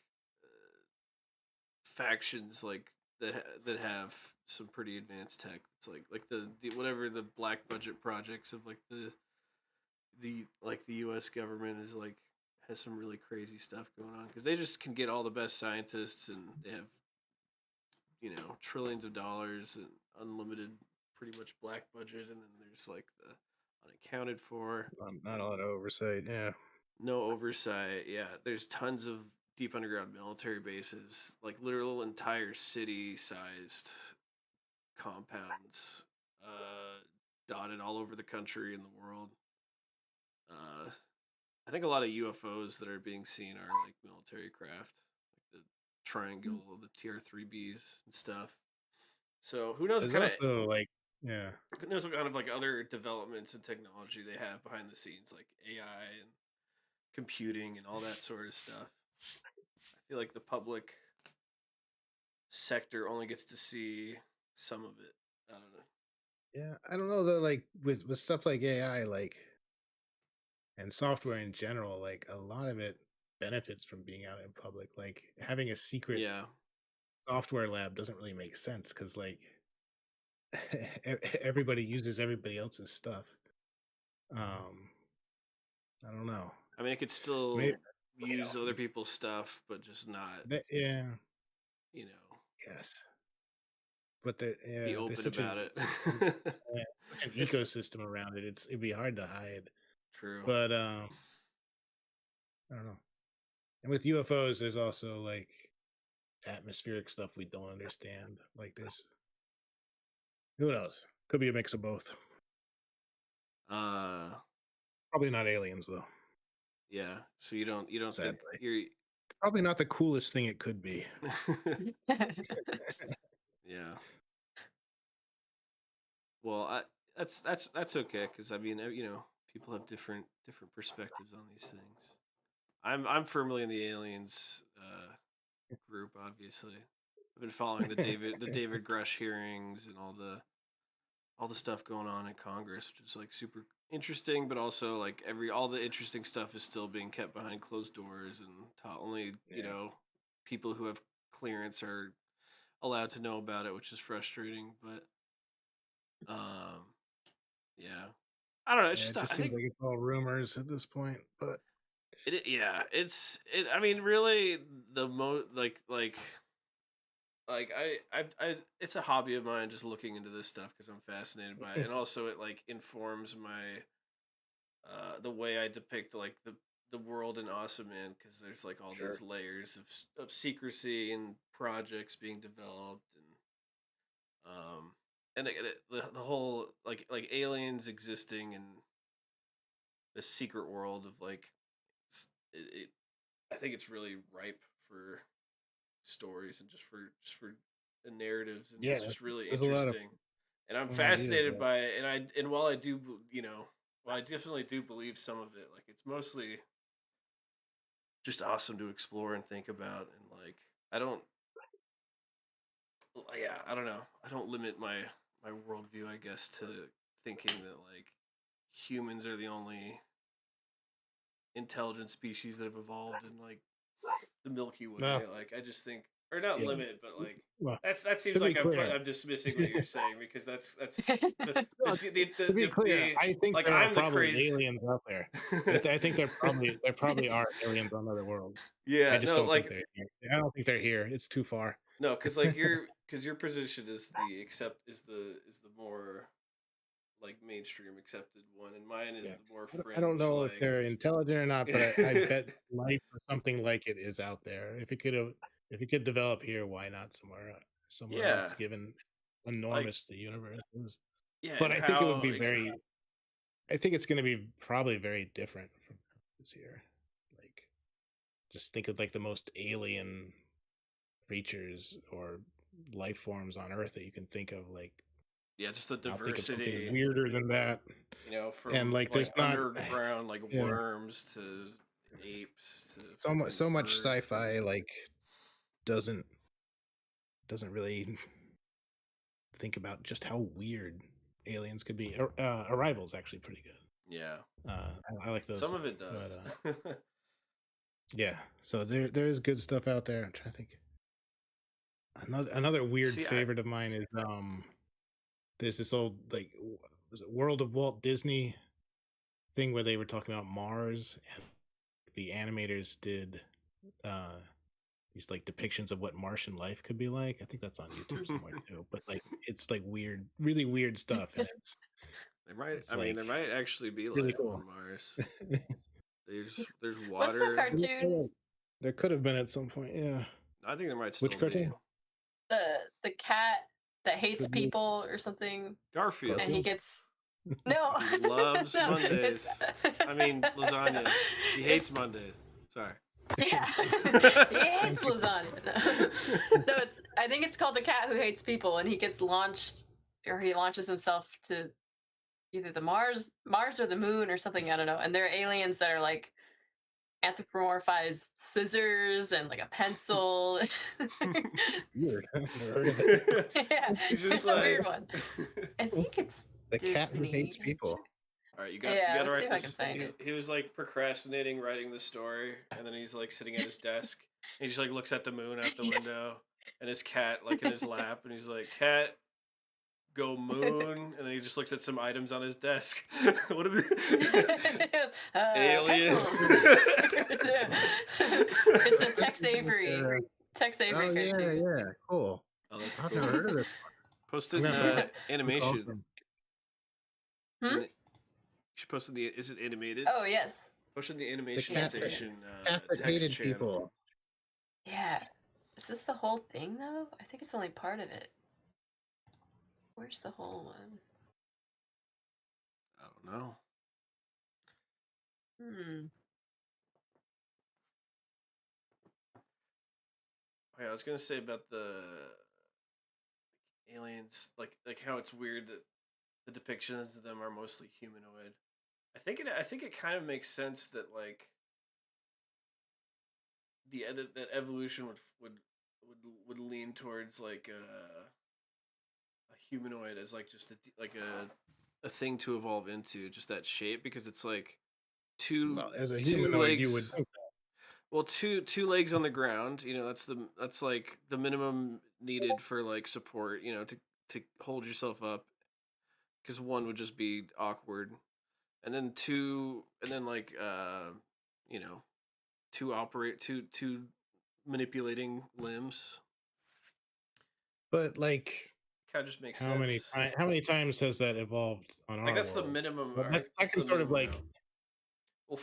factions like that have some pretty advanced tech. It's like the whatever the black budget projects of like the like the U.S. government is like has some really crazy stuff going on because they just can get all the best scientists and they have trillions of dollars and unlimited pretty much black budget, and then there's like the unaccounted for. Not a lot of oversight. Yeah. No oversight. Yeah, there's tons of deep underground military bases, like literal entire city-sized compounds, dotted all over the country and the world. Uh, I think a lot of UFOs that are being seen are like military craft, like the Triangle, the TR-3Bs and stuff. So There's also like, yeah. who knows what kind of like other developments and technology they have behind the scenes, like AI and computing and all that sort of stuff. I feel like the public sector only gets to see some of it. I don't know. Yeah, I don't know though. Like with stuff like AI, like and software in general, like a lot of it benefits from being out in public. Like having a secret Yeah, software lab doesn't really make sense because like everybody uses everybody else's stuff. Um, I don't know. I mean, it could Maybe still you use other people's stuff, but just not, yeah, you know, yes, but the be yeah, there's open such about it. such an It's ecosystem around it. It'd be hard to hide. true. But I don't know. And with UFOs, there's also like atmospheric stuff we don't understand. Like there's who knows? Could be a mix of both. Uh, Probably not aliens though. yeah. So you don't think Sadly. you're Probably not the coolest thing it could be. yeah. Well, that's okay because I mean, people have different perspectives on these things. I'm firmly in the aliens group. Obviously, I've been following the David Grush hearings and all the stuff going on in Congress, which is like super interesting, but also like all the interesting stuff is still being kept behind closed doors, and only people who have clearance are allowed to know about it, which is frustrating. But yeah, I don't know. It's Yeah, just it just I seems think like it's all rumors at this point. But I mean, really, the I it's a hobby of mine just looking into this stuff because I'm fascinated by it, and also it like informs my the way I depict like the world in Awesome Man because there's like all these layers of secrecy and projects being developed and the whole like aliens existing in this secret world of like I think it's really ripe for stories and just for the narratives, and yeah, it's just really there's a lot of interesting. And I'm fun ideas. fascinated by it, and while I do, I definitely do believe some of it. Like it's mostly just awesome to explore and think about, and like I don't, yeah, I don't know. I don't limit my worldview, I guess, to thinking that like humans are the only intelligent species that have evolved in like the Milky Way. No. Like I just think, or not Yeah. limit, but like Well, that seems to be like clear. I'm dismissing what you're saying because that's No, to be clear, I think like there are I'm the probably crazy. aliens out there. I think there probably are aliens on other worlds. Yeah, I just no, don't like think they're here. I don't think they're here. It's too far. no, because like your position is the more like mainstream accepted one, and mine is Yeah. the more I don't fringe. know if Like they're intelligent or not, but I bet life or something like it is out there. If it could develop here, why not somewhere yeah, else? Given like enormous the universe is, yeah, but and I think it would how be very. I think it's going to be probably very different from this year. Like, just think of like the most alien creatures or life forms on Earth that you can think of. Like, yeah, just the I'll think of something diversity. weirder than that. From And like, there's like not. underground like Yeah. worms to apes to So much birds. sci-fi like doesn't really think about just how weird aliens could be. Arrival's actually pretty good. Yeah, I like those. some of it does. But, yeah, so there is good stuff out there. I'm trying to think. Another weird favorite of mine is there's this old like was it World of Walt Disney thing where they were talking about Mars and the animators did these like depictions of what Martian life could be like. I think that's on YouTube somewhere too. But like it's like weird, really weird stuff. And there might like, there might actually be really life cool. on Mars. There's water. What's the cartoon? There could have been at some point, yeah. I think there might still Which cartoon? be. The cat that hates people or something. Garfield. And he gets no. He loves No, Mondays. I mean lasagna. He hates Mondays. Sorry. Yeah, he hates lasagna. No, I think it's called The Cat Who Hates People, and he gets launched, or he launches himself to either the Mars or the moon or something. I don't know. And there are aliens that are like anthropomorphized scissors and like a pencil. Weird. I've never heard of it. Yeah, it's a weird one. I think it's The Cat Who Hates People. All right, you got to write this. He was like procrastinating writing the story, and then he's like sitting at his desk. And he just like looks at the moon out the window, and his cat like in his lap, and he's like, "Cat, go moon," and then he just looks at some items on his desk. What are the aliens? It's a Tex Avery. Tex Avery cartoon. Yeah, cool. Oh, that's I've cool. never heard of it. Post it in animation. You should post in the. Is it animated? Oh yes. Post in the animation station. Cat that text hated channel. people. Yeah. Is this the whole thing though? I think it's only part of it. Where's the whole one? I don't know. Okay, I was gonna say about the aliens, like how it's weird that the depictions of them are mostly humanoid. I think it kind of makes sense that like that evolution would lean towards like a humanoid as like just a thing to evolve into, just that shape, because it's like Well, as a two humanoid, you would legs. think Well, two legs on the ground. You know, that's like the minimum needed for like support. You know, to hold yourself up, because one would just be awkward, and then two, and then like you know, two manipulating limbs. but like, Kind of just makes how many sense. how many times has that evolved on Like our that's the world? minimum. Well, Or that that's can the sort of minimum like amount. Well,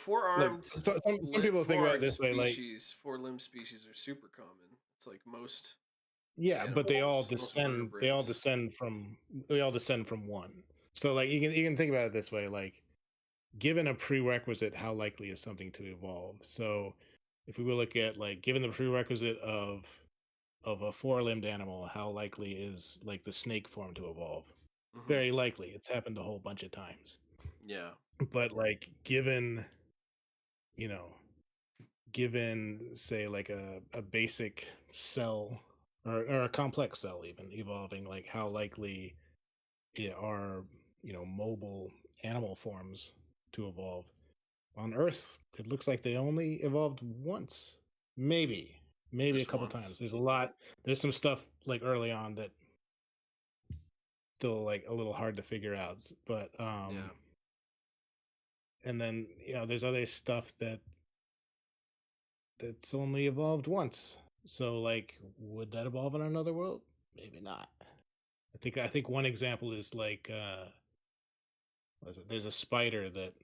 some people think about it four-armed this way, like, species, four-limb species are super common. It's like most yeah, but most vertebrates. they all descend from one. So like you can think about it this way, like, given a prerequisite, how likely is something to evolve? So if we will look at, like, given the prerequisite of a four-limbed animal, how likely is like the snake form to evolve? Mm-hmm. Very likely. It's happened a whole bunch of times. Yeah. But like, given, you know, given say like a basic cell, or a complex cell even evolving, like how likely are, mobile animal forms to evolve? On Earth, it looks like they only evolved once, maybe a Just couple once. times. There's some stuff like early on that still like a little hard to figure out, but Yeah. and then there's other stuff that's only evolved once. So like, would that evolve in another world? Maybe not. I think one example is like, what is it? There's a spider that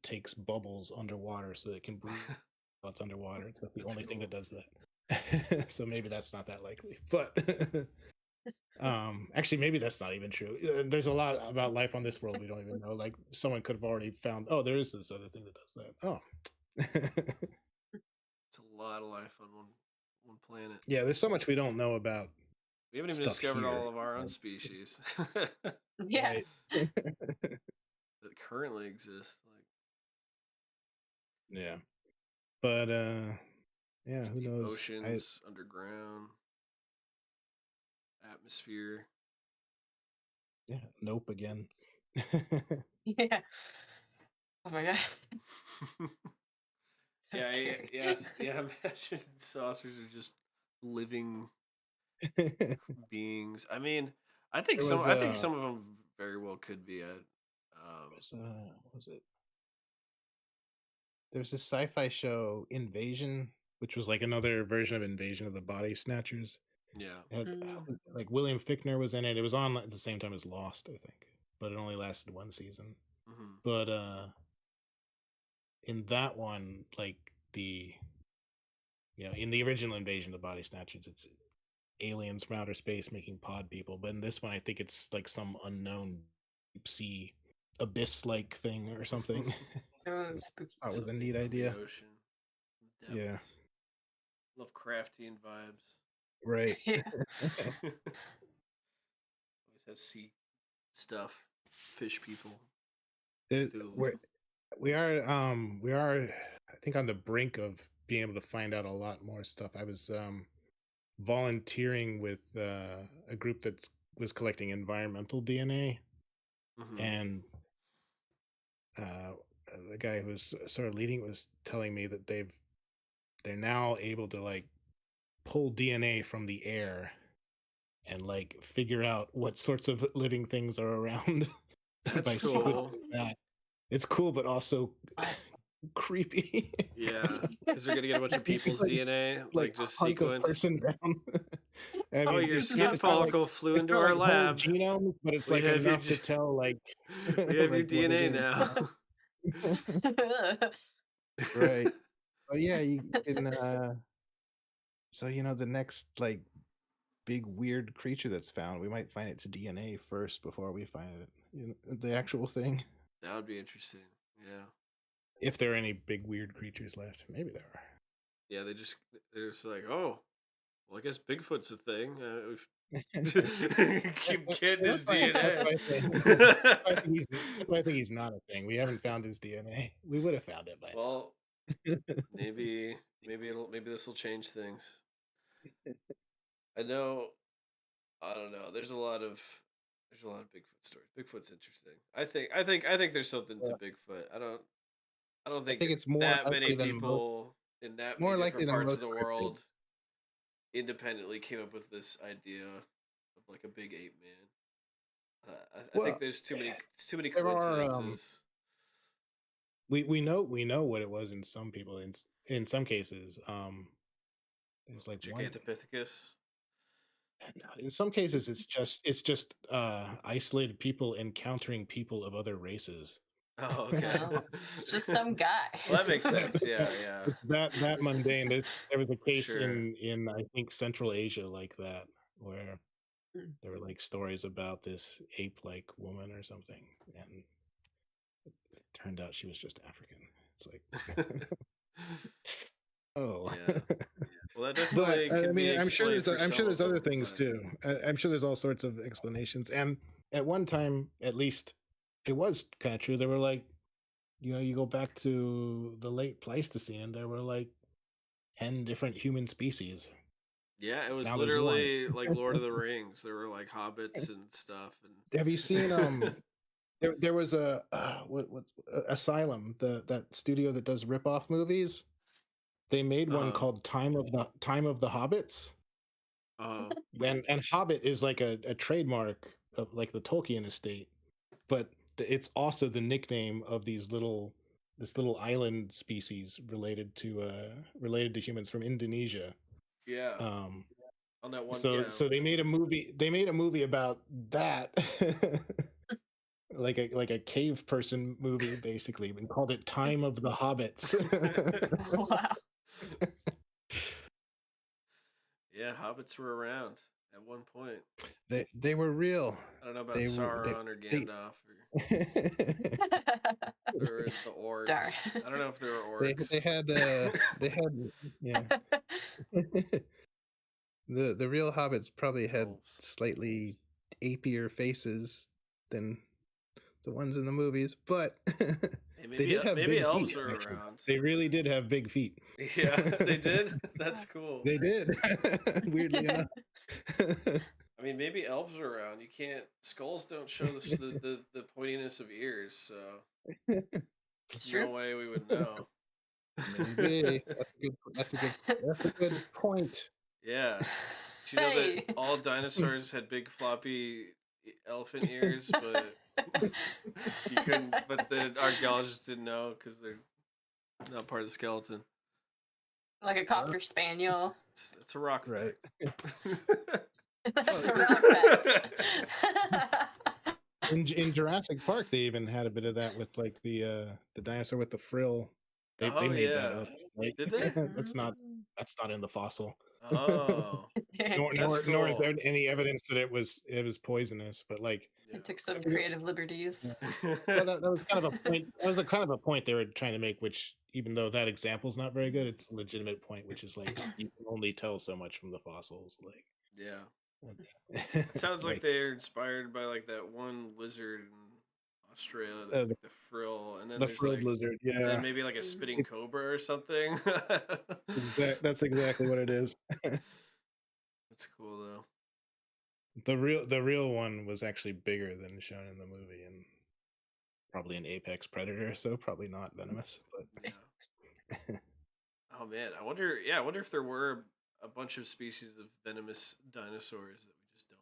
takes bubbles underwater so that it can breathe while it's underwater. It's like the That's only thing cool. that does that. So maybe that's not that likely. But actually, maybe that's not even true. There's a lot about life on this world we don't even know. Like, someone could have already found, oh, there is this other thing that does that. Oh. It's a lot of life on one planet. Yeah, there's so much we don't know about We haven't even stuff discovered here. all of our own species Yeah. Right. that currently exist. Like, Yeah. But yeah, who deep knows? oceans, underground, atmosphere. Yeah, nope again. Yeah. Oh my god. So Yeah, scary. yes, yeah. Imagine saucers are just living beings. I mean, There was I think some of them very well could be. what was it? There's this sci-fi show, Invasion, which was like another version of Invasion of the Body Snatchers. Yeah. It had, Mm. like, William Fichtner was in it. It was on at the same time as Lost, I think, but it only lasted one season. Mm-hmm. But in that one, like, in the original Invasion of the Body Snatchers, it's aliens from outer space making pod people. But in this one, I think it's like some unknown deep sea abyss-like thing or something. Oh, spooky. That was a Something neat from idea. the ocean, Yeah. depths. Lovecraftian vibes. Right. Yeah. Always has sea stuff, fish people. It, Cthulhu. we are I think on the brink of being able to find out a lot more stuff. I was volunteering with a group that was collecting environmental DNA, Mm-hmm. and the guy who was sort of leading it was telling me that they're now able to like pull DNA from the air and like figure out what sorts of living things are around That's by cool. sequencing that. It's cool, but also creepy. Yeah, because they're gonna get a bunch of people's like, DNA, like just hunt a sequenced. person down. I Oh, mean, your it's skin not like follicle flew it's into not our like whole lab. genomes, but it's We like have your enough to tell like we have your like what it DNA is. now. Right. But yeah, you can So the next like big weird creature that's found, we might find its DNA first before we find it, the actual thing. That would be interesting. Yeah. If there are any big weird creatures left, maybe there are. Yeah, they're just like, oh, well, I guess Bigfoot's a thing. We've keep getting his DNA. That's why I think he's not a thing. We haven't found his DNA. We would have found it by Well, maybe this will change things. I know. I don't know. There's a lot of Bigfoot stories. Bigfoot's interesting. I think there's something to Bigfoot. I don't think it's more that many likely than people in that more many likely different than parts of most the cryptids. world independently came up with this idea of like a big ape man. I think there's too many there are, coincidences. we know what it was in some people. In some cases, there's like one. Gigantopithecus. In some cases, it's just isolated people encountering people of other races. Oh, okay. No, it's just some guy. Well, that makes sense. Yeah. It's that mundane. There was a case Sure. in I think Central Asia like that, where Hmm. there were like stories about this ape-like woman or something, and it turned out she was just African. It's like, oh, Yeah. Well, that definitely but I can be mean, I'm sure explained for some there's of other them, things but- too. I'm sure there's all sorts of explanations. And at one time, at least, it was kind of true. There were like, you go back to the late Pleistocene, and there were like 10 different human species. Yeah, it was Now there's literally one. like Lord of the Rings. There were like hobbits and stuff. And Have you seen there was a what Asylum, that studio that does rip-off movies? They made one called Time of the Hobbits. And Hobbit is like a trademark of like the Tolkien estate, but it's also the nickname of this little island species related to humans from Indonesia. yeah. On that one. So Yeah. they made a movie about that. like a cave person movie, basically, and called it Time of the Hobbits. Wow. Yeah, hobbits were around at one point. They were real. I don't know about Sauron or Gandalf or the orcs. Darn. I don't know if there were orcs. They had yeah. The real hobbits probably had slightly apier faces than the ones in the movies, but they did have maybe big elves feet, are actually. around. They really did have big feet. Yeah, they did. That's cool. They did. Weirdly enough. I mean, maybe elves are around. You can't. Skulls don't show the pointiness of ears, so It's no true. way we would know. Maybe. That's a good point. Yeah. Do you know that all dinosaurs had big floppy elephant ears, but you couldn't? But the archaeologists didn't know because they're not part of the skeleton. Like a cocker spaniel. It's a rock Right. fact. That's a rock fact. In Jurassic Park, they even had a bit of that with like the dinosaur with the frill. They made that up. Like, Did they? That's not in the fossil. Oh, nor that's is cool. there any evidence that it was poisonous, but like They took some creative liberties. well, that was kind of a point. That was the kind of a point they were trying to make, which even though that example's not very good, it's a legitimate point, which is like you can only tell so much from the fossils. Like, yeah, it sounds like they're inspired by like that one lizard in Australia, like the frill, and then the there's frilled like, lizard. Yeah, and then maybe like a spitting cobra or something. That's exactly what it is. That's cool though. The real one was actually bigger than shown in the movie, and probably an apex predator, so probably not venomous. But yeah. Oh man, I wonder. Yeah, I wonder if there were a bunch of species of venomous dinosaurs that we just don't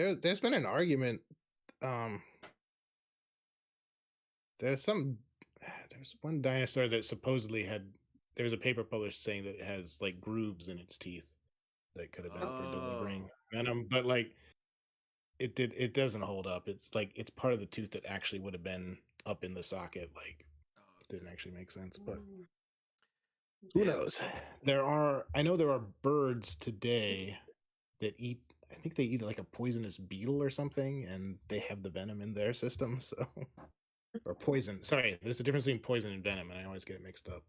know. There's been an argument. There's one dinosaur that supposedly had. There's a paper published saying that it has like grooves in its teeth that could have been for delivering venom, but like it doesn't hold up. It's like it's part of the tooth that actually would have been up in the socket. Like, didn't actually make sense, but Who Yeah. knows? I know there are birds today that eat. I think they eat like a poisonous beetle or something, and they have the venom in their system. So, or poison. Sorry, there's a difference between poison and venom, and I always get it mixed up.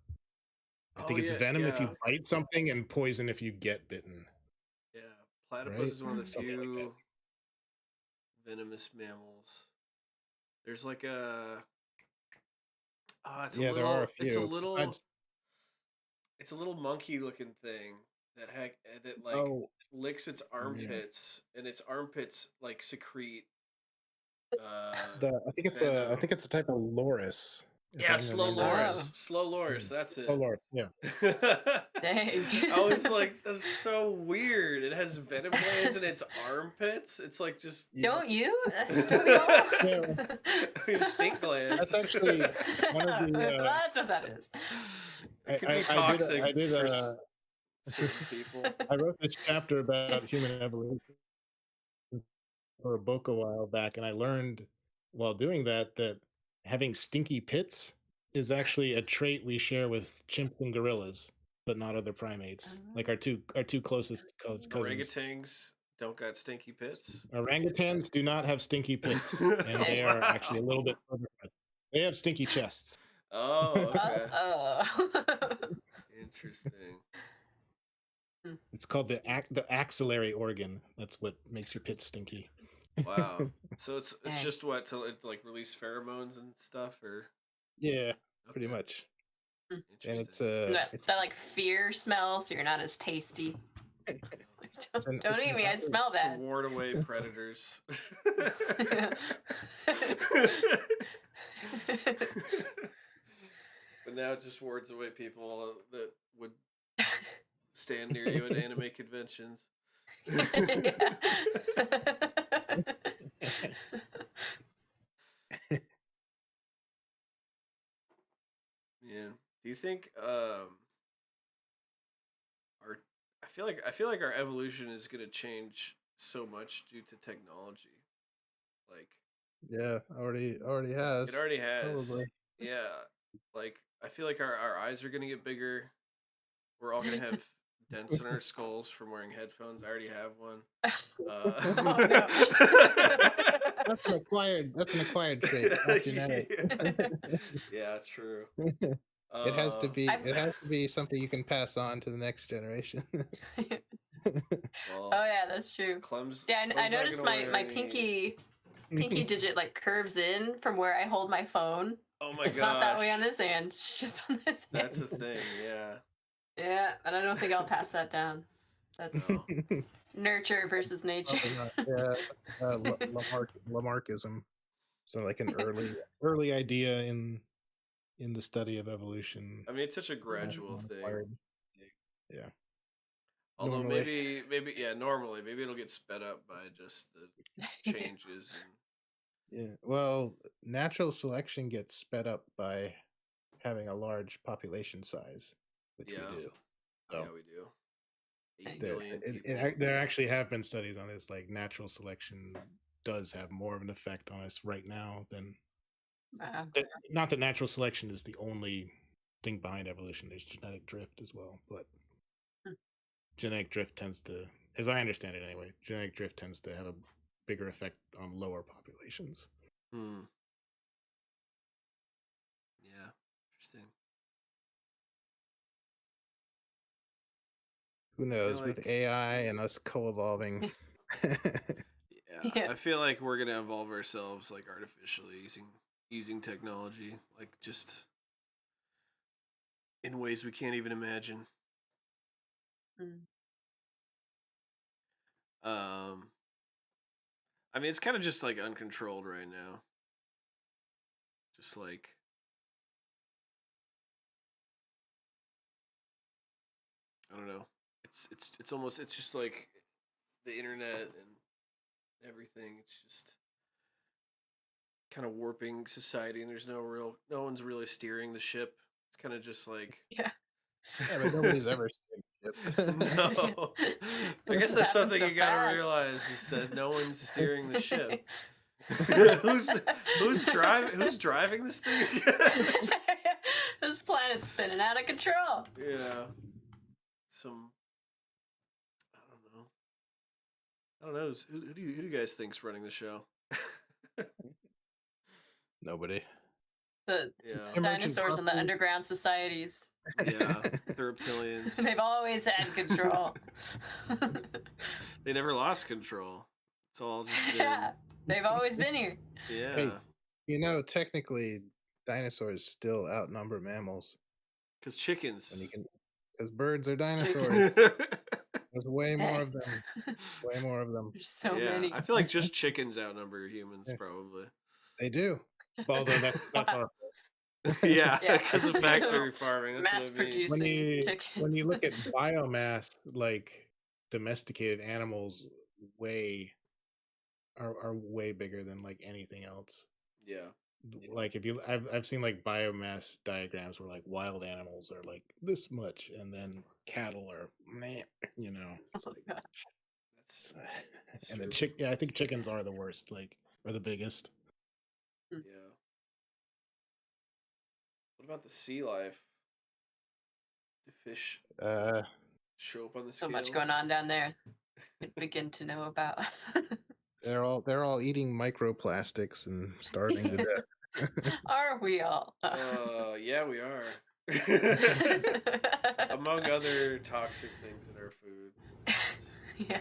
I Oh think it's yeah, venom if yeah, you bite something, and poison if you get bitten. yeah. Platypus Right? is one of the Something like that. few venomous mammals. There's like a Yeah, there are a it's a few. little Besides, it's a little monkey looking thing that like oh, licks its yeah. armpits, and its armpits like secrete I venom. think it's a type of loris, if Yeah, I'm remembering. Slow Loris, that's Oh, it. loris, yeah. Dang. I was like, that's so weird. It has venom glands in its armpits. It's like just Don't you? Don't we all? Yeah. we have stink glands. That's actually one of the. That's what that is. It could be toxic for certain people. I wrote this chapter about human evolution for a book a while back, and I learned while doing that having stinky pits is actually a trait we share with chimps and gorillas, but not other primates. Like our two closest cousins. Orangutans don't got stinky pits. Orangutans do not have stinky pits, and they are actually a little bit further. They have stinky chests. Oh, okay. Oh. Interesting. It's called the axillary organ. That's what makes your pit stinky. Wow. So it's Dang. just what to like release pheromones and stuff, or Yeah, pretty Okay. much. And Interesting. it's that like fear smell, so you're not as tasty. an- Don't eat me, I smell to that. ward away predators. But now it just wards away people that would stand near you at anime conventions. Yeah. Do you think our I feel like our evolution is going to change so much due to technology. Like yeah, already has. it already has. Probably. Yeah. Like I feel like our eyes are going to get bigger. We're all going to have dents in our skulls from wearing headphones. I already have one. Oh, no. That's an acquired trait, not genetic. Yeah, true. It has to be something you can pass on to the next generation. Well, Oh yeah, that's true. Clem's, Yeah, I Clem's not noticed gonna wear my any- pinky digit like curves in from where I hold my phone. Oh my It's gosh. not that way on this hand. It's just on this hand. That's a thing, yeah. Yeah, and I don't think I'll pass that down. That's No. nurture versus nature. Yeah, Lamarckism. So like an early idea in the study of evolution. I mean, it's such a gradual thing. Acquired. Yeah. Although Normally. normally maybe it'll get sped up by just the changes and Yeah. Well, natural selection gets sped up by having a large population size, which Yeah. we do. yeah, So we do. 8 there, billion people. there actually have been studies on this. Like natural selection does have more of an effect on us right now than. Not that natural selection is the only thing behind evolution. There's genetic drift as well, but genetic drift tends to, as I understand it anyway, genetic drift tends to have a bigger effect on lower populations. Hmm. Yeah, interesting. Who knows? like- With AI and us co-evolving. Yeah, I feel like we're gonna evolve ourselves like artificially using technology, like just in ways we can't even imagine. I mean, it's kind of just like uncontrolled right now. Just like I don't know. It's almost it's just like the internet and everything. It's just kind of warping society, and there's no one's really steering the ship. It's kind of just like Yeah. Yeah, but nobody's ever seen it. no. I guess that's something you gotta realize is that no one's steering the ship. who's driving this thing? This planet's spinning out of control. Yeah. I don't know. Who do you guys think's running the show? Nobody. The dinosaurs and the underground societies. Yeah, the reptilians. They've always had control. They never lost control. It's all just been... Yeah, they've always been here. Yeah. Hey, technically, dinosaurs still outnumber mammals. Because chickens. Because birds are dinosaurs. There's way more of them. Way more of them. There's so many. I feel like just chickens outnumber humans, probably. They do. Although that's our yeah, because of factory farming. That's mass producing chickens. When you look at biomass, like domesticated animals, are way bigger than like anything else. Yeah. Like I've seen like biomass diagrams where like wild animals are like this much, and then cattle are, you know. Oh my God. That's and true. I think chickens are the worst, like, or the biggest. Yeah. What about the sea life? Do fish show up on the scale? So much going on down there. Could begin to know about. They're all eating microplastics and starving to death. Are we all? Yeah, we are. Among other toxic things in our food. Yeah.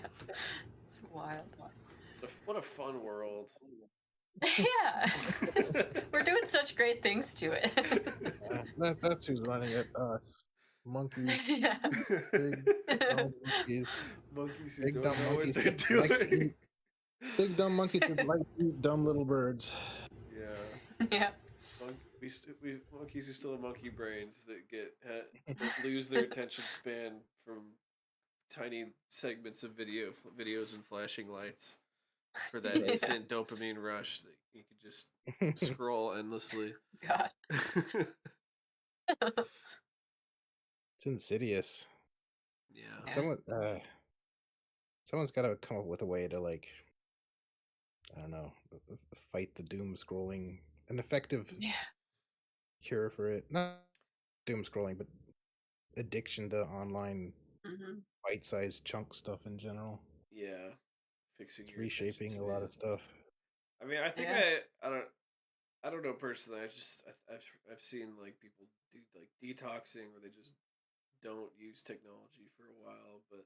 It's wild. What a fun world. Yeah. We're doing such great things to it. That's who's running it. Us. Monkeys. Yeah. Big dumb monkeys. Monkeys who Big don't dumb know monkeys what they're who like to doing. eat- Big dumb monkeys who like to eat dumb little birds. Yeah. Yeah. Monkeys who still have monkey brains that lose their attention span from tiny segments of videos and flashing lights for that instant dopamine rush that you could just scroll endlessly. God. It's insidious. Yeah. Someone's got to come up with a way to, like, I don't know, fight the doom scrolling. An effective cure for it. Not doom scrolling, but addiction to online bite-sized chunk stuff in general. Yeah. Fixing your Reshaping attention a lot span. of stuff. I mean, I think I don't know personally. I've seen like people do like detoxing where they just don't use technology for a while, but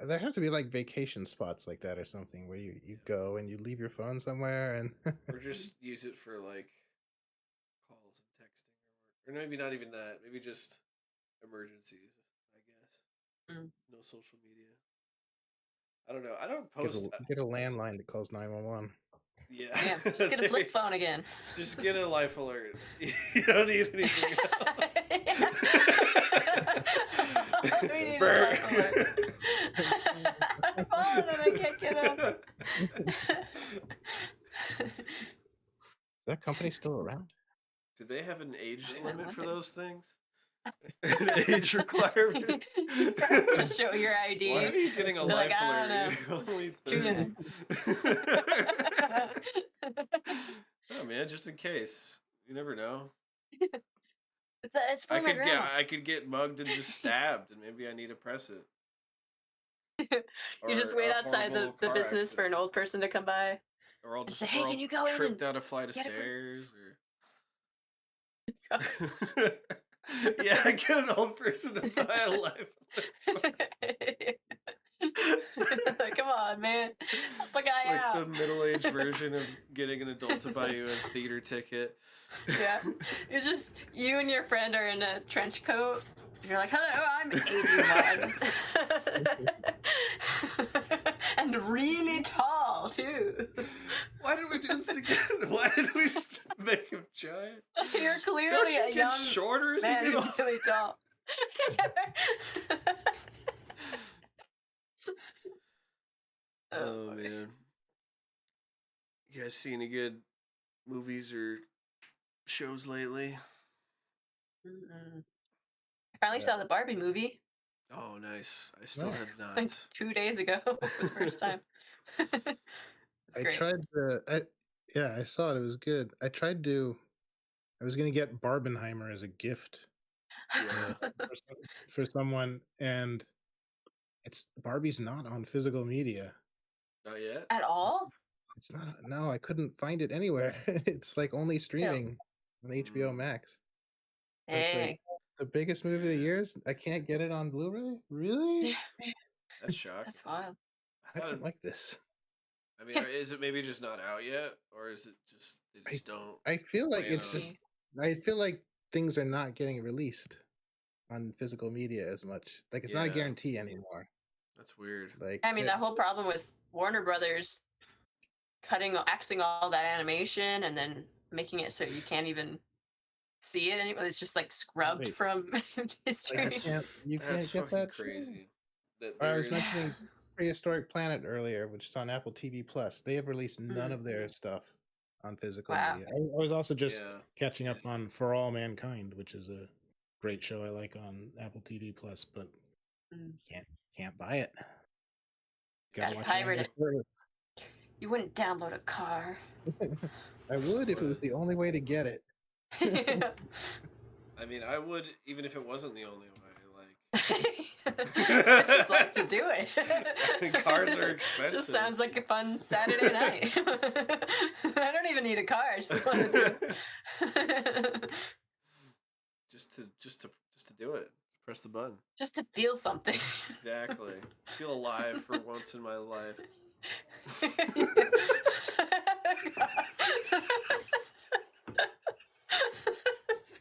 there have to be like vacation spots like that or something where you go and you leave your phone somewhere and or just use it for like calls and texting, or maybe not even that. Maybe just emergencies. I guess no social media. I don't know. I don't post. Get a landline that calls 911. Yeah. Just get a flip phone again. Just get a life alert. You don't need anything else. We need a life alert. I'm falling and I can't get up. Is that company still around? Do they have an age limit for those things? An age requirement? To show your ID. Why are you getting a life alert? You're Only 30. Oh man, just in case. You never know. It's for my grandma. I could get mugged and just stabbed, and maybe I need to press it. You just wait outside the business for an old person to come by. Or I'll just say, hey, can you go in trip and down a flight of stairs, or yeah, get an old person to buy a life. Come on, man. Help a guy It's like out. the middle-aged version of getting an adult to buy you a theater ticket. Yeah. It's just you and your friend are in a trench coat. You're like, hello, I'm 81. And really tall, too. Why did we do this again? Why did we make him giant? You're clearly Don't you a get young shorter as man you get who's really tall. Oh man. You guys see any good movies or shows lately? I finally saw the Barbie movie. Oh, nice. I still have not. Like 2 days ago for the first time. It's great. I saw it. It was good. I tried to I was gonna get Barbenheimer as a gift Yeah. for someone, and Barbie's not on physical media. Not yet. At all? It's not. No, I couldn't find it anywhere. It's like only streaming on HBO Max. It's Dang. like the biggest movie of the years. I can't get it on Blu-ray. Really? That's shocking. That's wild. I don't like this. I mean, is it maybe just not out yet, or is it just they just don't? I feel like plan it's on just. I feel like things are not getting released on physical media as much. Like it's not a Yeah. guarantee anymore. That's weird. Like I mean, that whole problem with Warner Brothers axing all that animation and then making it so you can't even see it anymore. It's just like scrubbed Wait. from history. Like, you can't That's get fucking that crazy. That I was there is- mentioning Prehistoric Planet earlier, which is on Apple TV Plus. They have released none of their stuff on physical Wow. media. I was also just Yeah. catching up on For All Mankind, which is a great show I like on Apple TV Plus, but can't buy it. Gotta watch pirate it. service. You wouldn't download a car. I would if it was the only way to get it. I mean, I would even if it wasn't the only way. I just like to do it. Cars are expensive. Just sounds like a fun Saturday night. I don't even need a car. I just want to do it. just to do it. Press the button. Just to feel something. Exactly. Feel alive for once in my life.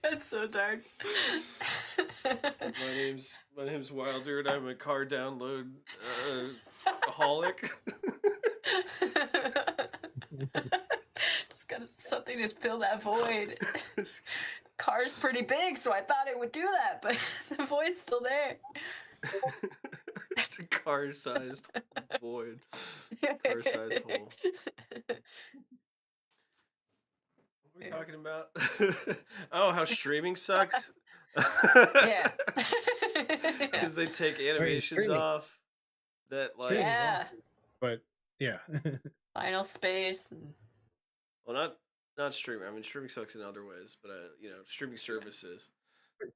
That's so dark. My name's Wylder, and I'm a car download aholic. Just got something to fill that void. Car's pretty big, so I thought it would do that, but the void's still there. It's a car-sized void. Car-sized hole. What are we talking about? Oh, how streaming sucks. Yeah. Because they take animations streaming. off that like Yeah. But yeah. Final Space. well not streaming. I mean streaming sucks in other ways, but streaming services.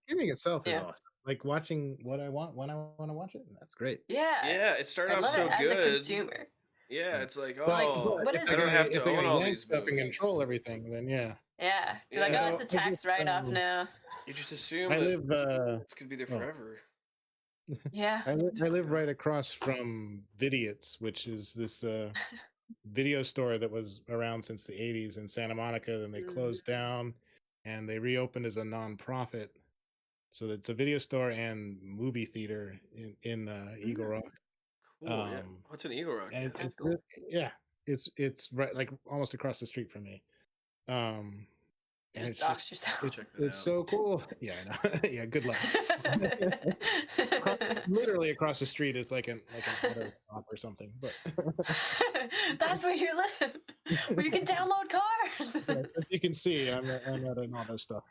Streaming itself is Yeah. awesome. Like watching what I want when I want to watch it. That's great. Yeah. Yeah, it started I off love so it as good. a consumer. Yeah, it's like, Like, oh, what is I don't have if to I own gotta all yank these stuff and movies. control everything, then yeah. Yeah. You're like, Yeah. oh, it's a tax write-off now. You just assume I that live it's gonna be there forever. Yeah. I live right across from Vidiots, which is this video store that was around since the 80s in Santa Monica. Then they closed down and they reopened as a nonprofit. So it's a video store and movie theater in Eagle Rock. Cool. Yeah. What's an Eagle Rock? And Yeah. it's really, it's right like almost across the street from me. And Just it's dox yourself. Check that it's out. so cool. Yeah, I know. Yeah, good luck. Literally across the street is like an auto shop or something. But That's where you live. Where you can download cars. yes, as you can see, I'm at an auto stuff.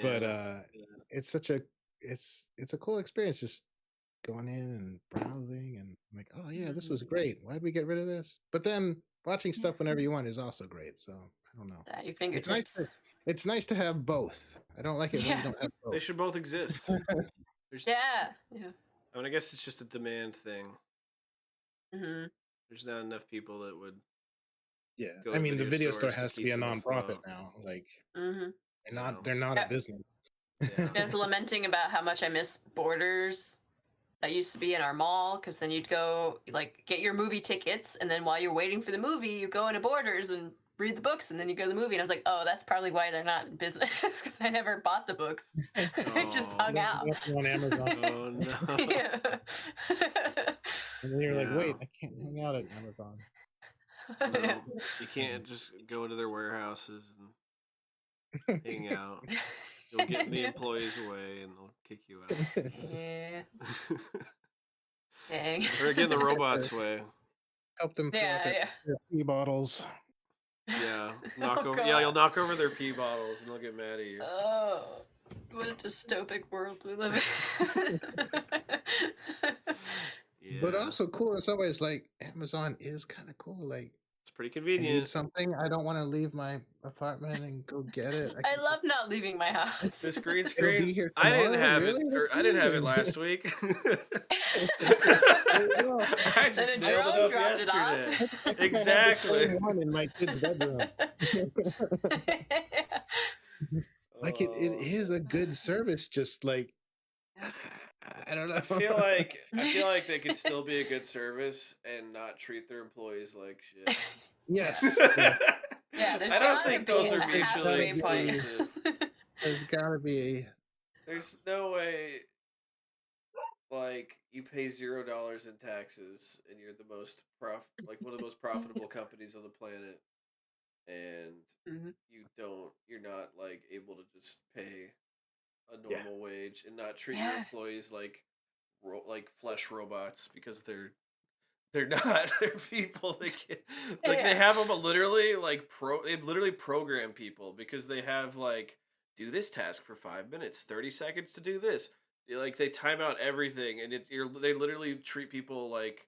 But it's such a it's a cool experience just going in and browsing and I'm like, oh yeah, this was great. Why'd we get rid of this? But then watching stuff whenever you want is also great. So I don't know. It's at your It's fingertips. it's nice to have both. I don't like it when you don't have both. They should both exist. There's, Yeah. I mean, I guess it's just a demand thing. Mm-hmm. There's not enough people that would. Yeah, go I to mean the video video store stores to has to keep be a them nonprofit afloat. now. Like Mm-hmm. they're not Yeah. a business. Yeah. I was lamenting about how much I miss Borders. That used to be in our mall, because then you'd go like get your movie tickets, and then while you're waiting for the movie, you go into Borders and read the books, and then you go to the movie. And I was like, oh, that's probably why they're not in business, because I never bought the books. I just Oh. hung out. On Amazon. Oh no. Yeah. And then you're like, Yeah. wait, I can't hang out at Amazon. No, you can't just go into their warehouses and hang out. You'll get the employees away and they'll kick you out. Yeah. Dang. Or get in the robots' way. Help them fill out Yeah, their pee bottles. Yeah. Oh, Yeah, God. you'll knock over their pee bottles and they'll get mad at you. Oh, what a dystopic world we live in. Yeah. But also cool in some ways. Like Amazon is kind of cool. Like It's pretty I need convenient. something. I don't want to leave my apartment and go get it. I love not leaving my house. This green It'll be screen, here I didn't tomorrow. have Really? it, or That's I didn't have it amazing. last week. There you go. I Then just a nailed drone it up dropped it off. yesterday. I think I have the Exactly. same one in my kid's bedroom. Like it is a good service. Just like I don't know. I feel like they could still be a good service and not treat their employees like shit. Yes. Yeah, there's I don't gotta think be those a are mutually halfway point. exclusive. There's gotta be. There's no way, like, you pay $0 in taxes and you're the most one of the most profitable companies on the planet, and Mhm. you're not like able to just pay a Yeah. normal wage and not treat your Yeah. employees like flesh robots, because they're not. They're people. They can't, like, they Yeah. have them literally they've literally programmed people, because they have like, do this task for 5 minutes, 30 seconds to do this. They time out everything, and they literally treat people like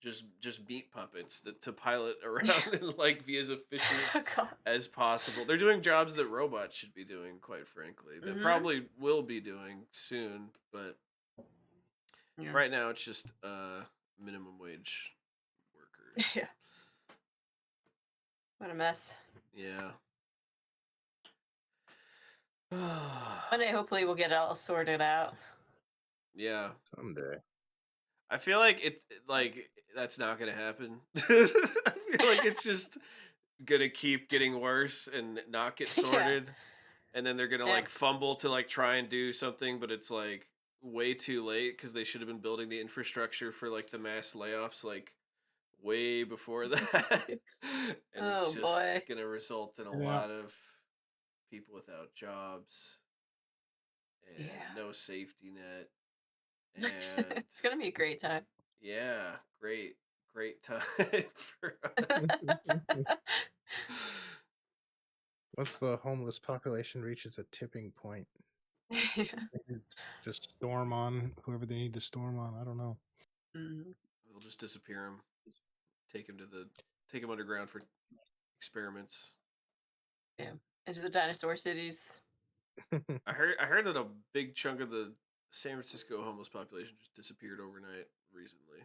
just meat puppets to pilot around Yeah. and like be as efficient Oh, God. as possible. They're doing jobs that robots should be doing, quite frankly. That Mhm. probably will be doing soon, but Yeah. right now it's just minimum wage workers. Yeah. What a mess. Yeah. One day, hopefully, we'll get it all sorted out. Yeah. Someday. I feel like that's not gonna happen. I feel like it's just gonna keep getting worse and not get Yeah. sorted. And then they're gonna Yeah. like fumble to like try and do something, but it's like way too late, because they should have been building the infrastructure for like the mass layoffs like way before that. And Oh, it's just boy. gonna result in a Yeah. lot of people without jobs and Yeah. no safety net. And It's gonna be a great time. yeah, great time for us. Once the homeless population reaches a tipping point, Yeah. maybe just storm on whoever they need to storm on. I don't know. Mhm. We'll just disappear him. Take him underground for experiments. Yeah. Into the dinosaur cities. I heard that a big chunk of the San Francisco homeless population just disappeared overnight recently.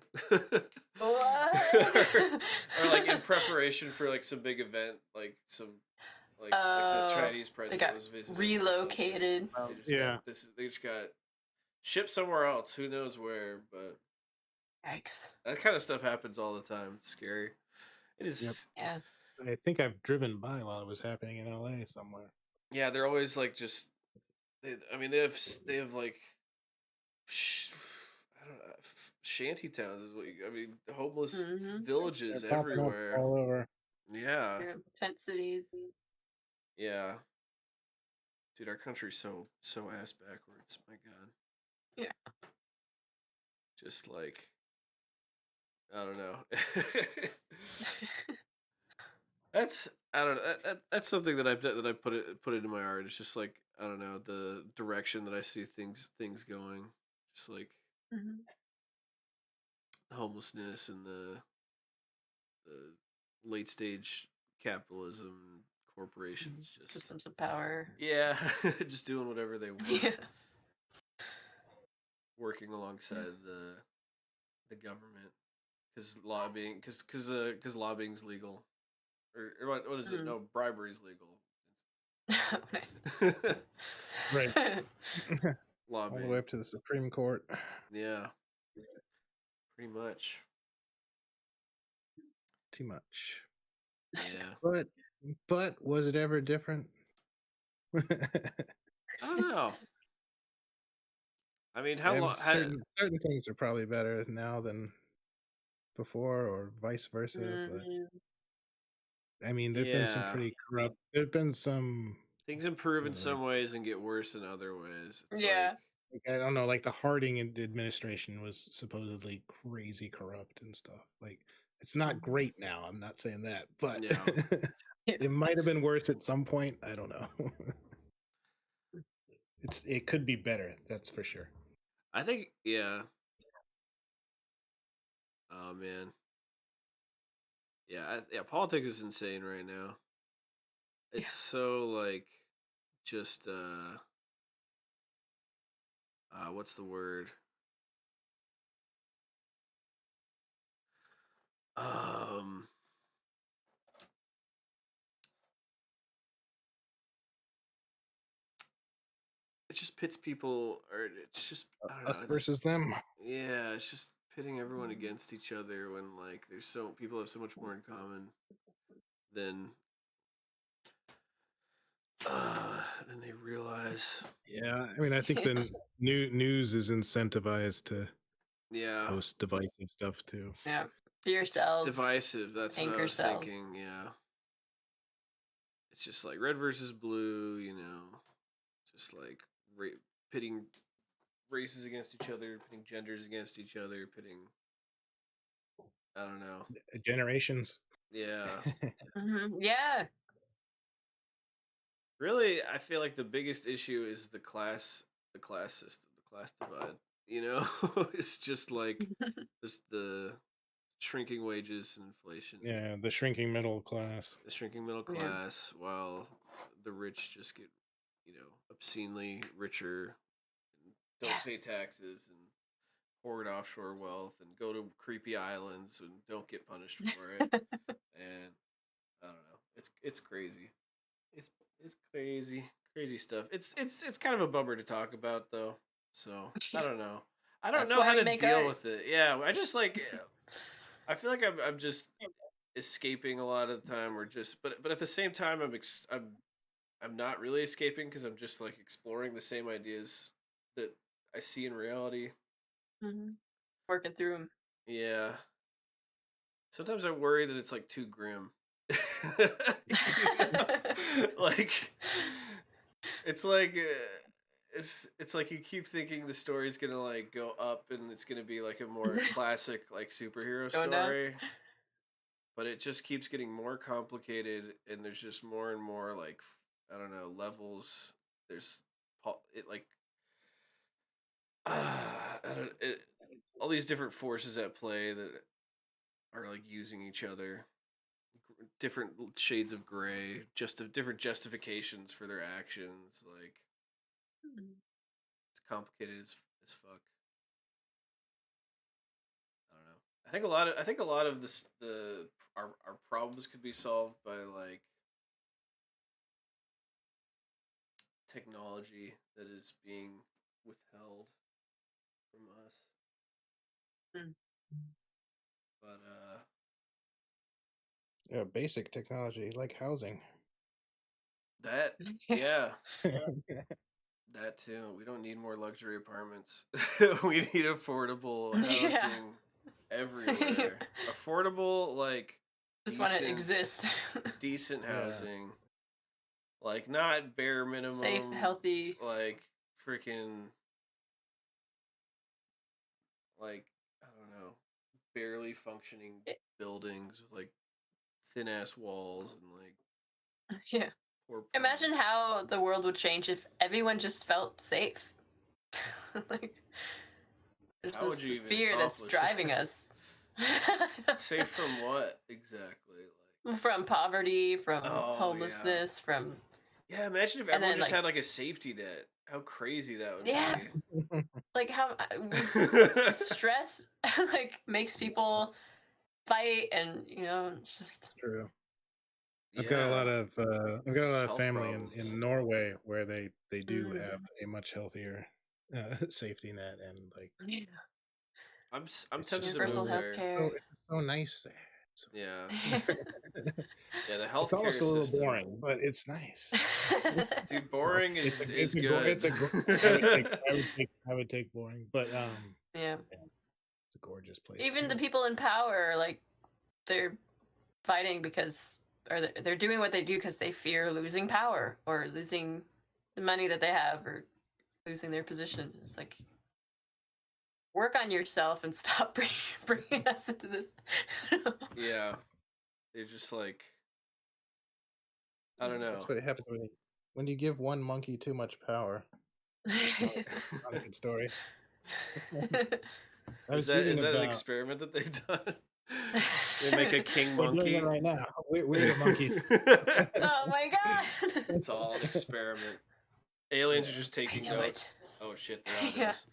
What? or like in preparation for like some big event, like the Oh, Chinese they president got was visiting or something. relocated. Yeah. They just got shipped somewhere else. Who knows where? But Yikes. that kind of stuff happens all the time. It's scary. It is. Yeah. I think I've driven by while it was happening in LA somewhere. Yeah, they're always like just. They have like. I don't know. Shanty towns. Homeless Mhm. villages They're popping up everywhere. all over. Yeah, Yeah. Tent cities. yeah. Dude, our country's so ass backwards. My God. Yeah. Just like, I don't know. I don't know. That's something that I put into my art. It's just like, I don't know, the direction that I see things going. Just like Mhm. homelessness and the late stage capitalism, corporations just Systems of power. yeah, just doing whatever they want, Yeah. working alongside the government, because lobbying's legal, or what is it? No, bribery's legal. Right. All the way Lobbying, up to the Supreme Court. yeah, pretty much, Too much. yeah. But was it ever different? I don't know. I mean, how long? Certain things are probably better now than before, or vice versa. But Mhm. I mean, there've been some pretty corrupt. There've been some things improve in some ways and get worse in other ways. It's Yeah. like, I don't know, like the Harding administration was supposedly crazy corrupt and stuff. Like, it's not great now. I'm not saying that, but Yeah. it might have been worse at some point. I don't know. It could be better. That's for sure. I think, yeah. Oh man. Yeah, politics is insane right now. It's so like just what's the word? Um it just pits people, or it's just, I don't know, Us it's versus them. yeah, it's just pitting everyone against each other when like there's so people have so much more in common than than they realize. Yeah, I mean, I think the news is incentivized to Yeah. post divisive stuff too. Yeah. Fear It's cells. divisive. That's what I Anchor was cells. thinking. Yeah. It's just like red versus blue, just like pitting races against each other, pitting genders against each other, pitting, I don't know. Generations. Yeah. Yeah. Really, I feel like the biggest issue is the class system, the class divide. It's just like just the shrinking wages and inflation. Yeah, the shrinking middle class. The shrinking middle Yeah. class, while the rich just get, obscenely richer and don't pay taxes and hoard offshore wealth and go to creepy islands and don't get punished for it. And I don't know. It's crazy. It's crazy stuff. It's kind of a bummer to talk about though. So I don't know. I don't That's know why how we to make deal art. with it. Yeah, I just like. I feel like I'm just escaping a lot of the time, or just, but at the same time I'm not really escaping because I'm just like exploring the same ideas that I see in reality. Working through them. Yeah. Sometimes I worry that it's like too grim. Like it's like it's like you keep thinking the story's gonna like go up and it's gonna be like a more classic like superhero Going down. story, but it just keeps getting more complicated and there's just more and more like I don't know levels. There's it like I don't all these different forces at play that are like using each other, different shades of gray, just of different justifications for their actions. Like it's complicated as fuck. I don't know. I think a lot of this our problems could be solved by like technology that is being withheld from us. But Yeah, basic technology like housing. that yeah, that too. We don't need more luxury apartments. We need affordable housing everywhere. Affordable, like Just want to exist. decent housing. Like not bare minimum. Safe, healthy. Like freaking. Like I don't know, barely functioning buildings with like thin ass walls and like. Yeah. Imagine how the world would change if everyone just felt safe. Like, there's How would this you even fear that's accomplish driving that? us. Safe from what exactly? Like From poverty, from Oh, homelessness, from yeah. Imagine if And everyone then, just like- had like a safety net. How crazy that would Yeah. be. like how stress like makes people fight, and it's just True. I've got a lot of Health family problems. in Norway where they do Mm. have a much healthier safety net, and like I'm it's tempted just to universal move health there. care. it's so nice there. So, Yeah, yeah. The it's healthcare almost a little system, boring, but it's nice. dude. Boring is It's a good. I would take boring, but Yeah. it's a gorgeous place. Even the people in power, like, they're fighting because, or they're doing what they do because they fear losing power or losing the money that they have or losing their position. It's like, work on yourself and stop bringing us into this. Yeah, they're just like I don't know. That's what happens when you give one monkey too much power. Not a good story. Is that an experiment that they've done? They make a king We're doing monkey. it right now. We're the monkeys. Oh my god! It's all an experiment. Aliens are just taking knew notes. it. Oh shit, they're on Yeah. us.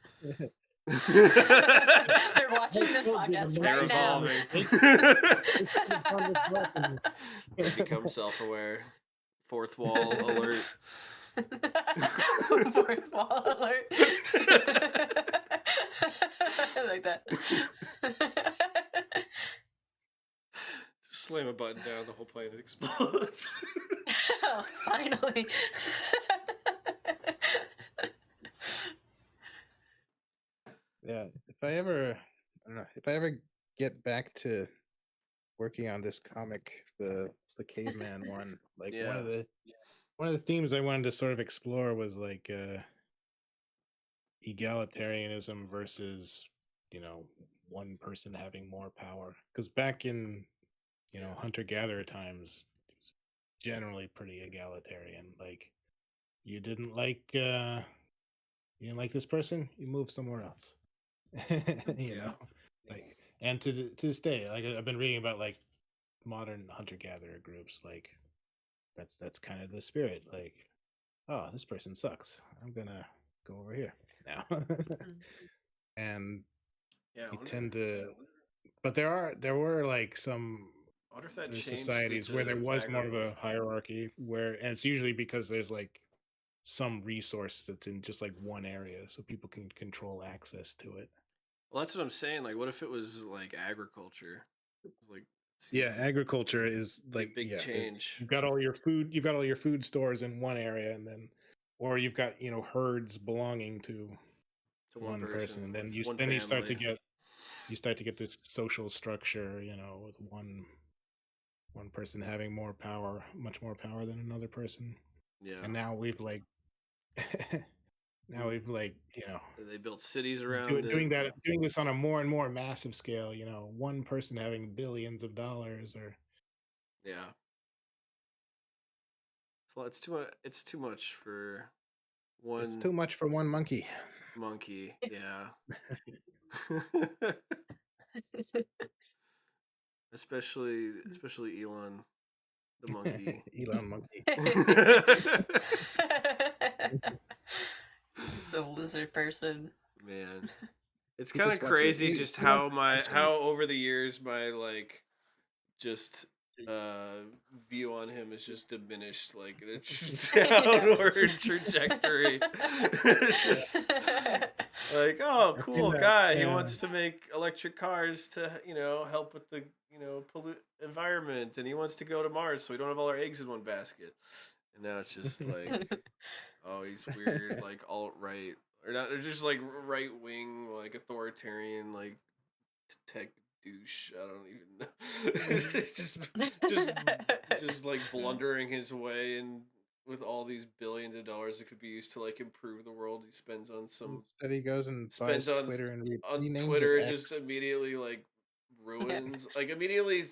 They're watching this podcast They're right now. evolving. They become self-aware. Fourth wall alert. Fourth wall alert. I like that. Just slam a button down, the whole planet explodes. Oh, finally. Yeah, if I ever get back to working on this comic, the caveman one, like Yeah. one of the themes I wanted to sort of explore was like egalitarianism versus, one person having more power. Because back in, hunter-gatherer times, it's generally pretty egalitarian. Like, you didn't like this person, you move somewhere else. Like, and to this day, like I've been reading about like modern hunter-gatherer groups, like that's kind of the spirit. Like, oh, this person sucks, I'm gonna go over here now. And Yeah, you tend to, but there were like some I wonder if that there's changed societies due where there to was more of a agriculture. hierarchy, and it's usually because there's like some resource that's in just like one area, so people can control access to it. Well, that's what I'm saying. Like, what if it was like agriculture? Like, Yeah, agriculture is like a big change. You've got all your food stores in one area, and then, or you've got herds belonging to one person, and then you start to get this social structure, with one person having much more power than another person. Yeah. And now we've like they built cities around doing this on a more and more massive scale, one person having billions of dollars, or yeah. So it's too much. It's too much for one. It's too much for one monkey. Monkey, yeah. especially Elon, the monkey. Elon monkey. It's a lizard person. Man, it's kind of crazy just how over the years my just view on him is just diminished, like it's downward trajectory. It's just like, oh, cool guy. He wants to make electric cars to help with the pollute environment, and he wants to go to Mars so we don't have all our eggs in one basket. And now it's just like, oh, he's weird, like alt-right, or not, or just like right-wing, like authoritarian, like tech douche. I don't even know. It's just like blundering his way, and with all these billions of dollars that could be used to like improve the world, he spends on some. Instead he goes and spends buys on Twitter and on Twitter, and just immediately like ruins, like immediately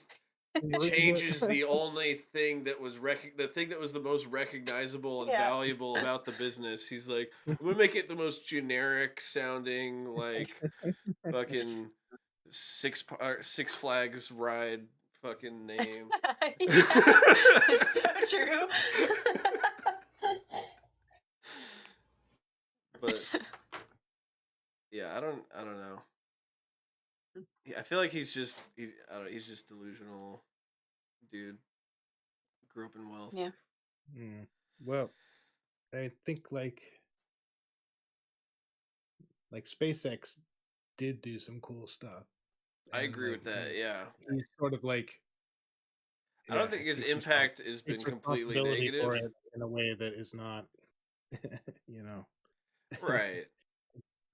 changes the only thing that was the thing that was the most recognizable and valuable about the business. He's like, I'm gonna make it the most generic sounding, like fucking Six Flags ride fucking name. It's so true. But yeah, I don't know. I feel like he's just he's just delusional dude. Grew up in wealth. Yeah. Well, I think like SpaceX did do some cool stuff. I agree with that. Yeah. He's sort of like. I don't think his impact has been completely negative for it in a way that is not, Right.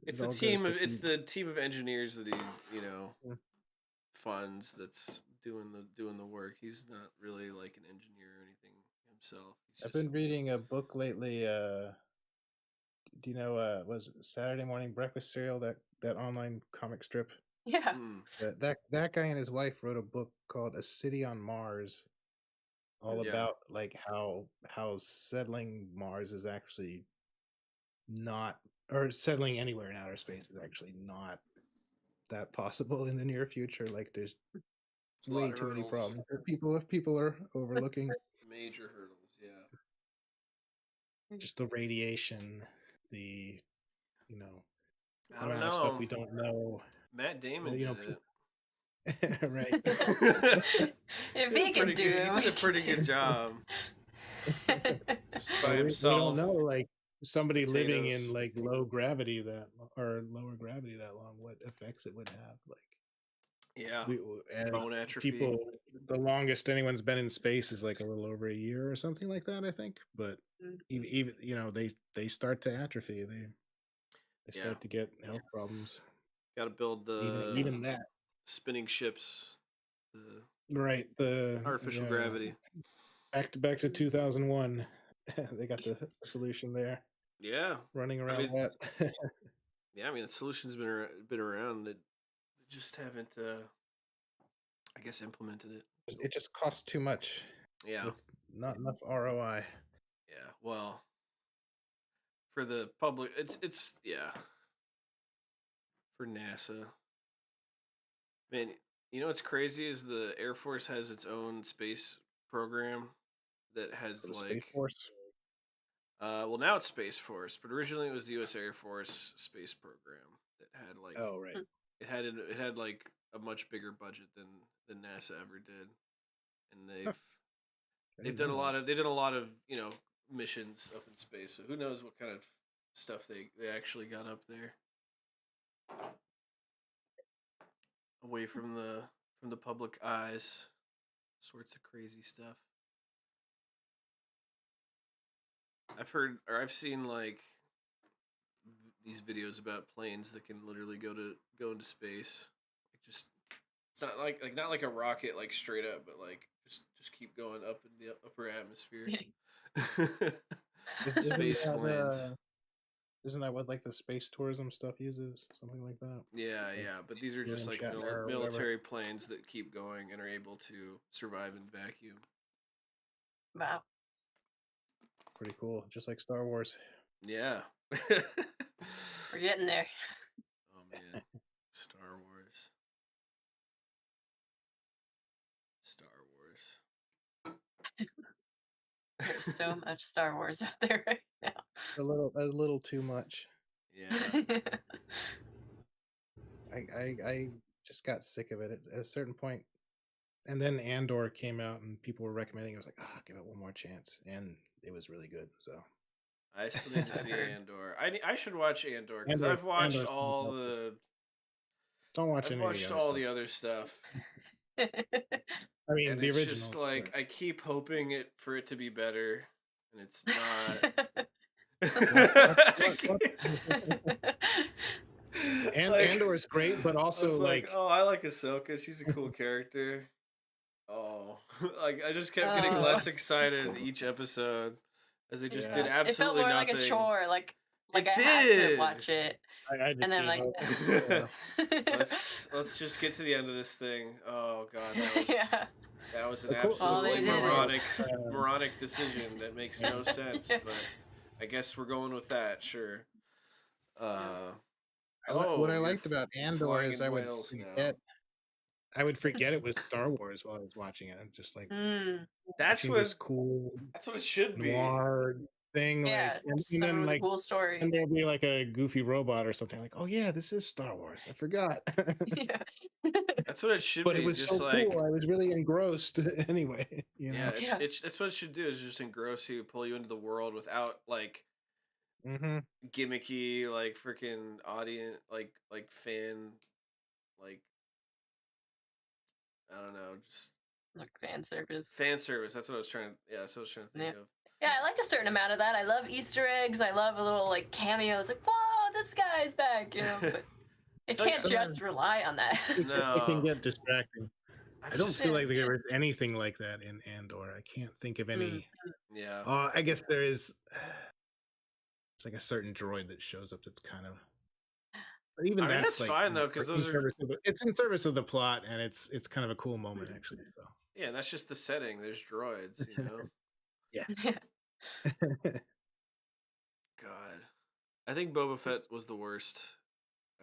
It's the team of engineers that he funds that's doing the work. He's not really like an engineer or anything himself. I've been reading a book lately. Do you know was Saturday Morning Breakfast Cereal, that online comic strip? Yeah. That guy and his wife wrote a book called A City on Mars, all about like how settling Mars is actually not, or settling anywhere in outer space is actually not that possible in the near future. Like there's There's a lot way of too many hurdles. problems that people are overlooking. Major hurdles, yeah. Just the radiation, the I don't amount of stuff know. we don't know. Matt Damon You know, did right. it. If he can do it, He we did a can pretty do good job. Just by we don't himself. know, like somebody living in potatoes. like low gravity or lower gravity that long, what effects it would have. Like, Yeah. and Bone atrophy. people, the longest anyone's been in space is like a little over a year or something like that, I think. But even they start to atrophy. They start to get health problems. Got to build the even that spinning ships. Right, the artificial gravity. Back to 2001. They got the solution there. Yeah, running around that. Yeah, I mean the solution's been around. They just haven't, I guess, implemented it. It just costs too much. Yeah, with not enough ROI. Yeah, well, for the public, it's yeah. For NASA, man, you know what's crazy is the Air Force has its own space program that has Space Force. Well, now it's Space Force, but originally it was the U.S. Air Force space program that had like. Oh right. It had like a much bigger budget than NASA ever did, and they did a lot of missions up in space. So who knows what kind of stuff they actually got up there, away from the public eyes, sorts of crazy stuff. I've seen like these videos about planes that can literally go into space. Like just it's not like a rocket like straight up, but like just keep going up in the upper atmosphere. Space planes. Isn't that what like the space tourism stuff uses? Something like that. Yeah, yeah. But these are just like military planes that keep going and are able to survive in vacuum. Wow. Pretty cool. Just like Star Wars. Yeah. We're getting there. Oh man. Star Wars. There's so much Star Wars out there right now. A little too much. Yeah. I just got sick of it at a certain point. And then Andor came out and people were recommending it. I was like, give it one more chance. And it was really good. So I still need to see Andor. I should watch Andor because I've watched all the. Don't watch I've watched all the other stuff. I mean, and the it's original. Just like I keep hoping for it to be better, and it's not. Andor is great, but also like I like Ahsoka. She's a cool character. Oh, like I just kept getting less excited each episode as they just did absolutely it felt more nothing. like a chore, like I had to watch it. I just and then like let's just get to the end of this thing. Oh god, that was an cool, absolutely moronic decision that makes no sense, but I guess we're going with that, sure. What I liked about Andor is I would forget it was Star Wars while I was watching it. I'm just like, that's what cool. That's what it should be. Noir thing, yeah, like, and then like cool story. And there'll be like a goofy robot or something. Like, oh yeah, this is Star Wars. I forgot. Yeah. That's what it should but be. It was just so like cool. I was really engrossed anyway. You know? It's what it should do is just engross you, pull you into the world without like gimmicky, like freaking audience, like fan, like I don't know, just like fan service. Fan service. That's what I was trying. Yeah, that's what I was trying to think of. Yeah, I like a certain amount of that. I love Easter eggs. I love a little like cameos. Like, whoa, this guy's back. You know, but it can't just rely on that. No, it can get distracting. I don't feel like there was anything like that in Andor. I can't think of any. Yeah. I guess there is. It's like a certain droid that shows up that's kind of. But even that's like, fine though, because it's in service of the plot, and it's kind of a cool moment actually. So yeah, that's just the setting. There's droids, you know. Yeah. God, I think Boba Fett was the worst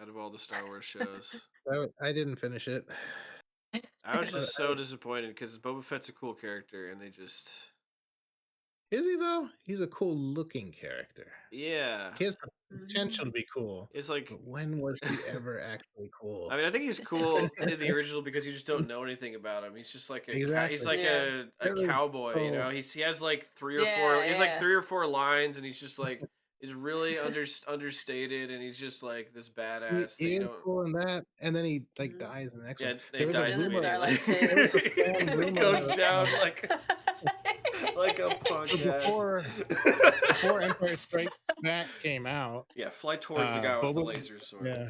out of all the Star Wars shows. I didn't finish it. I was just so disappointed because Boba Fett's a cool character, and they just Is he though? He's a cool looking character. yeah. He has the potential to be cool. It's like, but when was he ever actually cool? I mean, I think he's cool in the original because you just don't know anything about him. He's just like he's like a cowboy, you know. He has like three or four. He has like 3 or 4 lines, and he's just like he's really understated, and he's just like this badass. He is cool in that, and then he like dies in the next one. He dies immediately. He goes down like a punk ass. Before Empire Strikes Back came out, fly towards the guy with the laser sword. Yeah.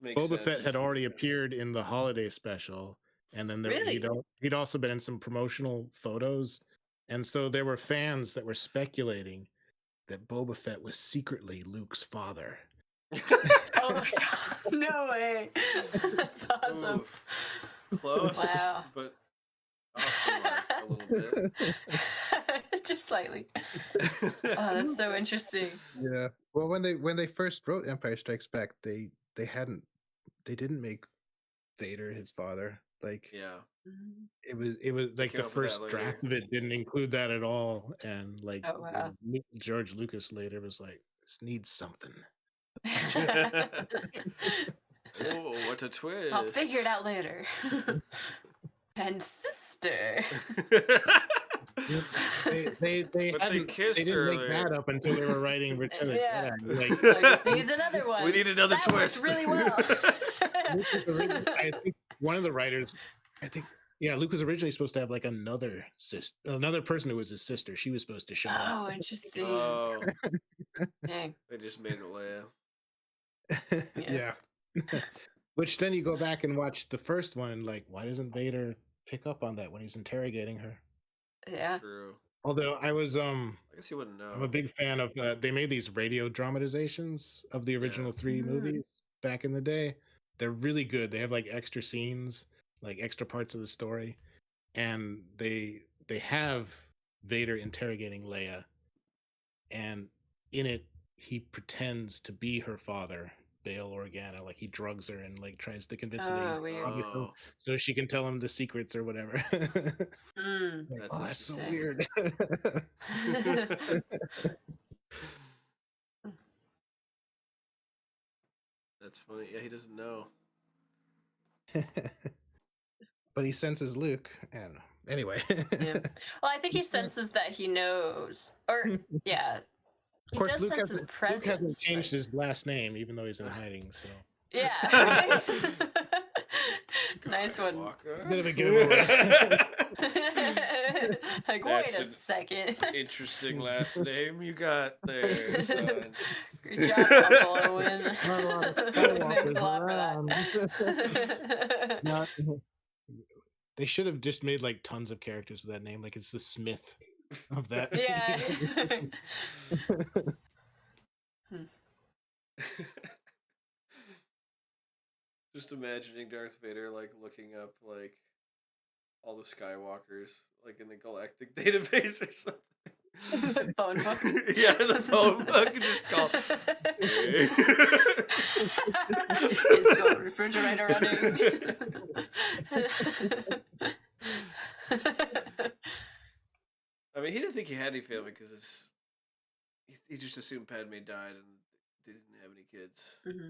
Makes Boba sense. Fett had already appeared in the holiday special, and then he'd also been in some promotional photos, and so there were fans that were speculating that Boba Fett was secretly Luke's father. Oh my god! No way! That's awesome. Oof. Close, wow. But off the mark a little bit. Just slightly. Oh, that's so interesting. Yeah. Well, when they first wrote Empire Strikes Back, they didn't make Vader his father. Like, it was like the first draft of it didn't include that at all, and like George Lucas later was like, "This needs something." Oh, what a twist! I'll figure it out later. And sister. They didn't earlier. make that up until they were writing Return of the Jedi. Like, this needs another one. We need another twist. Worked really well. I think one of the writers, Luke was originally supposed to have like another person who was his sister. She was supposed to show up. Oh, interesting. Oh, dang. They just made it Leia. Yeah. Which then you go back and watch the first one, and like, why doesn't Vader pick up on that when he's interrogating her? Yeah. True. Although I was I guess you wouldn't know. I'm a big fan of they made these radio dramatizations of the original 3 movies back in the day. They're really good. They have like extra scenes, like extra parts of the story, and they have Vader interrogating Leia, and in it he pretends to be her father, Bail Organa. Like, he drugs her and like tries to convince her that he's father, so she can tell him the secrets or whatever. That's so weird. That's funny. Yeah, he doesn't know. But he senses Luke, and anyway. Well, I think he senses that he knows, or of course, does Luke sense his presence. Luke hasn't changed his last name, even though he's in hiding. So yeah. Nice one. Bit of a giveaway. Like, wait a second. Interesting last name you got there, son. Good job, Uncle Owen. Thanks a lot for that. They should have just made like tons of characters with that name. Like, it's the Smith of that. Yeah. Just imagining Darth Vader like looking up like all the Skywalkers like in the galactic database or something. The phone book. Yeah, the phone book. Just call. Hey. Is your refrigerator running? I mean, he didn't think he had any family because he just assumed Padme died and they didn't have any kids. Mm-hmm.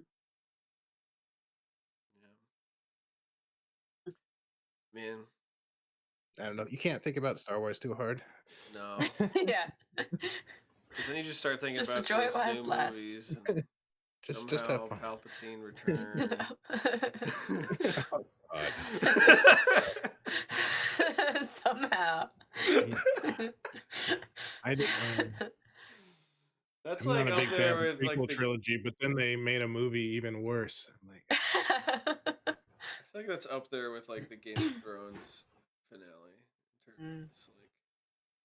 Yeah. Man. I don't know. You can't think about Star Wars too hard. No. Yeah. Because then you just start thinking Just about enjoy those it while new it lasts. movies. And Just somehow have fun. Palpatine returned. Somehow. I didn't. That's I'm like not a up big fan there of the with like prequel trilogy, but then they made a movie even worse. I'm like, I feel like that's up there with like the Game of Thrones finale. In terms of, like,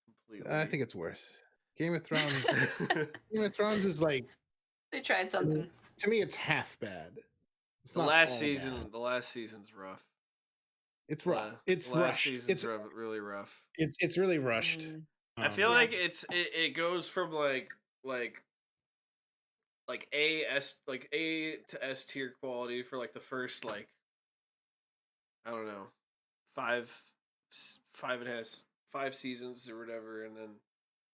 completely. I think it's worse. Game of Thrones. Game of Thrones is like, they tried something. To me, it's half bad. It's the not last all season. bad. The last season's rough. It's rough. It's the last rushed. season's really rough. It's really rushed. I feel like it goes from like A to S tier quality for like the first like I don't know five seasons or whatever, and then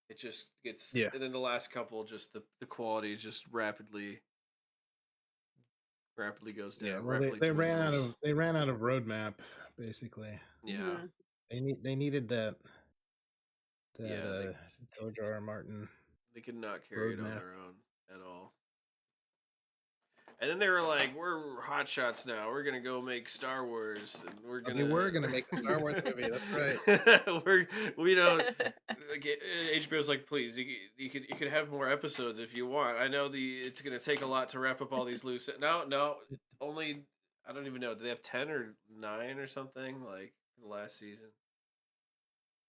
it just gets. Yeah. And then the last couple, just the quality just rapidly goes down. Yeah, well, rapidly they ran dwindles. out of roadmap basically. Yeah. They needed that Yeah, George R. Martin. they could not carry it on roadmap. their own at all. And then they were like, "We're hot shots now. We're gonna go make Star Wars, and we're gonna." They were gonna make a Star Wars movie. That's right. we don't. Like, HBO's like, please, you could have more episodes if you want. I know it's gonna take a lot to wrap up all these loose. No, only I don't even know. Do they have 10 or 9 or something like the last season?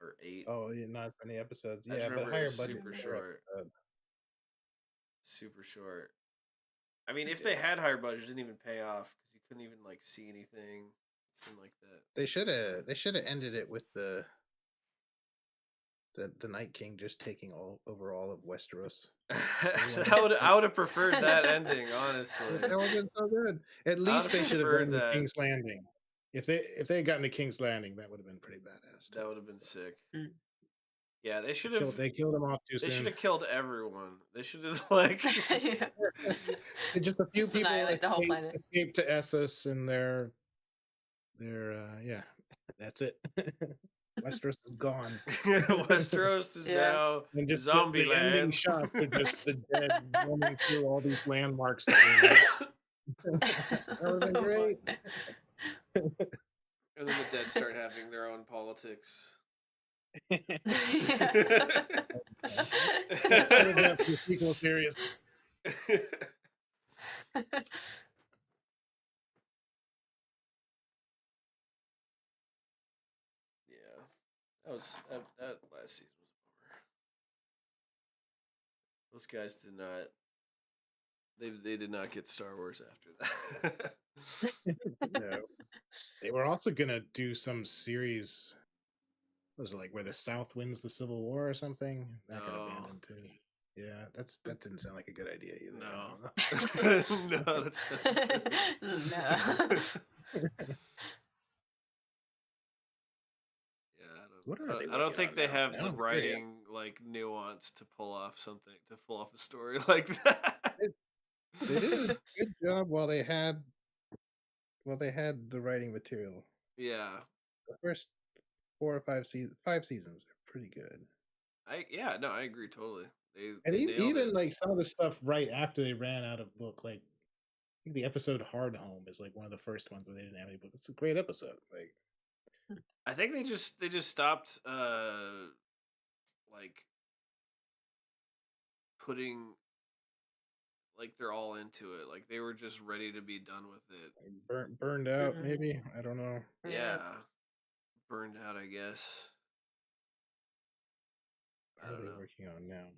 Or 8? Oh, yeah, not as many episodes. I just Yeah, but remember it higher was budget. super per short. episode. Super short. I mean, if they had higher budget, it didn't even pay off because you couldn't even like see anything like that. They should have ended it with the Night King just taking over all of Westeros. I would have preferred that ending, honestly. That would have been so good. At least they should have gotten the King's Landing. If they had gotten the King's Landing, that would have been pretty badass. That would have been sick. Mm. Yeah, they should have. They killed him off too soon. They should have killed everyone. They should have like. Yeah. Just a few people the whole planet. escaped to Essos, and they're yeah, that's it. Westeros is gone. Westeros is now And just zombie the ending land. shots are just the dead roaming through all these landmarks. That would have been great. And then the dead start having their own politics. Sequel series. That last season was a bummer. Those guys did not. They did not get Star Wars after that. No. They were also gonna do some series. Was it like where the South wins the Civil War or something? That got abandoned too. Yeah, that didn't sound like a good idea either. No, no, that sounds. No. I don't think they have the writing like nuance to pull off a story like that. They did a good job while they had the writing material. Yeah. The first 4 or 5 seasons are pretty good. I agree totally. And they even it. like some of the stuff right after they ran out of book, like I think the episode Hard Home is like one of the first ones where they didn't have any book. It's a great episode. Like I think they just stopped like putting like they're all into it. Like they were just ready to be done with it. Burned out, maybe. I don't know. Yeah. Burned out, I guess. What are they working on now?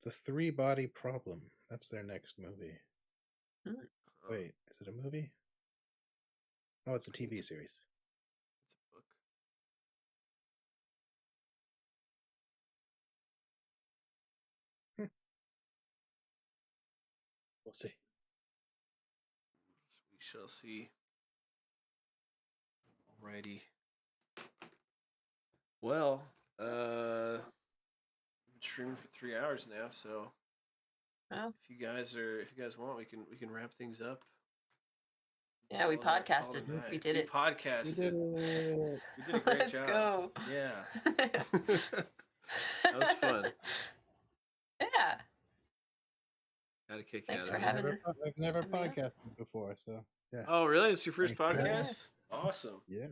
The 3-Body Problem. That's their next movie. Wait, is it a movie? Oh, it's a TV series. It's a book. We'll see. We shall see. Alrighty. Well, we've been streaming for 3 hours now, so if you guys want, we can wrap things up. Yeah, we podcasted. We did it. We podcasted. We did a great Let's job. go. Yeah. That was fun. Yeah. Had a kick Thanks out for of it. having me. I've never podcasted before, so yeah. Oh, really? It's your first Thanks. podcast? Awesome. Yes.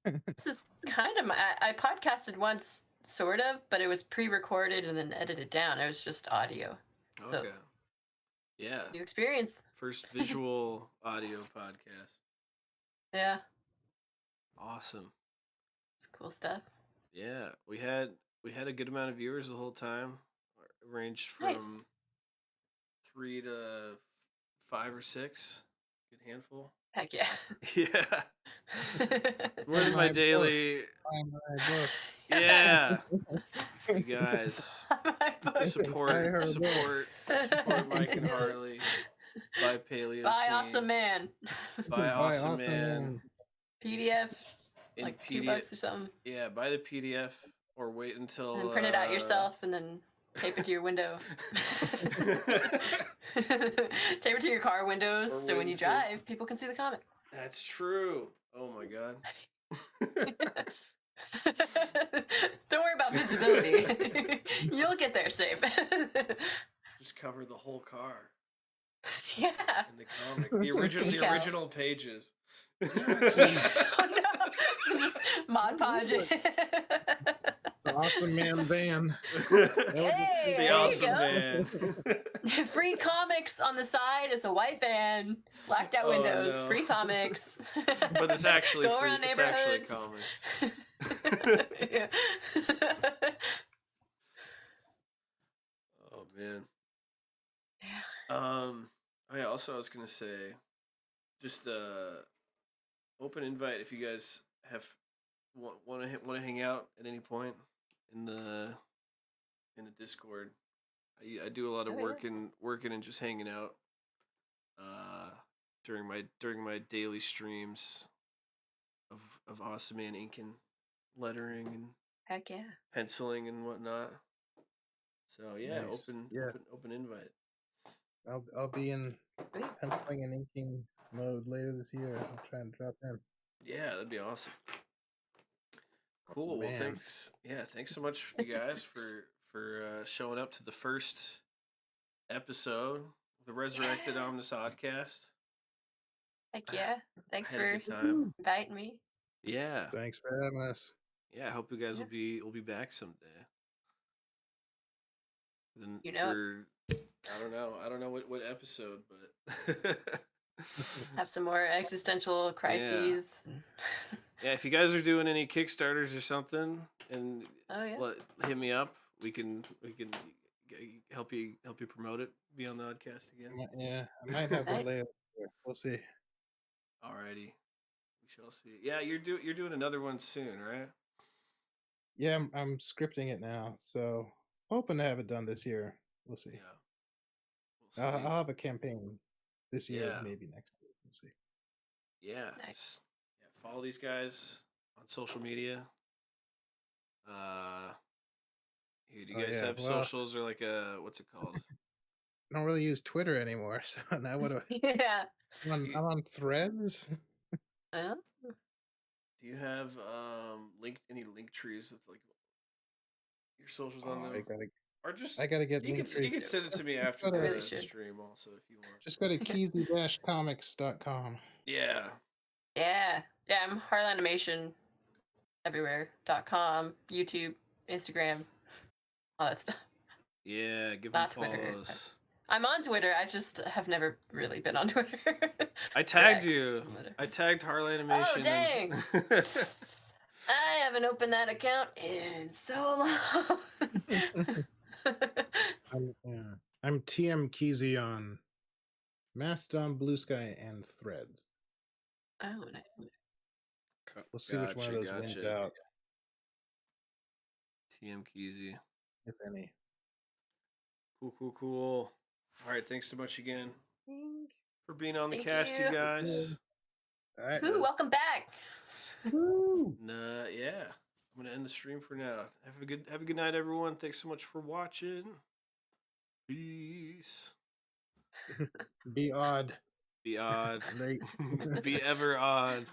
This is kind of I podcasted once, sort of, but it was pre-recorded and then edited down. It was just audio. So, Okay. Yeah. new experience. First visual audio podcast. Yeah, Awesome. it's cool stuff. Yeah, we had a good amount of viewers the whole time. Ranged from Nice. 3 to 5 or 6. Good handful. Heck yeah. Yeah. More than my daily. Yeah. You guys My book. support Mike and Harley. Buy Paleocene. Buy Awesome Man. Buy Awesome Man. PDF, In like PDF, $2 or something. Yeah, buy the PDF or wait until. And then print it out yourself and then tape it to your window. Tape it to your car windows so when you drive, people can see the comic. That's true. Oh my god. Don't worry about visibility. You'll get there safe. Just cover the whole car. Yeah. In the comic, the original pages. Oh no! Just Mod Podge. The Awesome Man van. Hey, the Awesome Man. Free comics on the side. It's a white van, blacked out windows. No. Free comics. But it's actually Go free. around It's actually comics. Yeah. Oh man. Oh yeah. Also, I was gonna say, just open invite if you guys have want to hang out at any point in the Discord. I do a lot of working and just hanging out during my daily streams of Awesome Man inking, lettering, and heck yeah, penciling and whatnot. So yeah, nice. open invite. I'll be in penciling and inking mode later this year. I'll try and drop in. Yeah, that'd be awesome. Cool. Well, thanks. Yeah, thanks so much, you guys, for showing up to the first episode of the Resurrected Omnis Oddcast. Heck yeah! Thanks for inviting me. Yeah. Thanks for having us. Yeah, I hope you guys will be back someday. Then I don't know what episode, but have some more existential crises. Yeah, if you guys are doing any Kickstarters or something, and hit me up, we can help you promote it. Be on the Oddcast again. Yeah, I might have one later. We'll see. Alrighty, we shall see. Yeah, you're doing another one soon, right? Yeah, I'm scripting it now, so hoping to have it done this year. We'll see. Yeah, I'll have a campaign this year, maybe next year. We'll see. Yeah. Nice. Yeah, follow these guys on social media. Do you guys have socials or like what's it called? I don't really use Twitter anymore, so now what do I? Yeah. I'm on Threads. Do you have any link trees with like your socials on them? I gotta get. You can send it to me after the stream also if you want. Just go to keesey-comics.com. Yeah. Yeah. Yeah. I'm Harley Animation everywhere.com, YouTube, Instagram, all that stuff. Yeah, give them follows. I'm on Twitter. I just have never really been on Twitter. I tagged you. I tagged Harley Animation. Oh, dang. I haven't opened that account in so long. I'm TM Keesey on Mastodon, Blue Sky, and Threads. Oh, nice. We'll see which one of those wins out. TM Keesey. If any. Cool. All right, thanks so much again for being on the cast, you guys. All right. Ooh, welcome back. Yeah. I'm gonna end the stream for now. Have a good night, everyone. Thanks so much for watching. Peace. Be odd. Be odd. Be ever odd.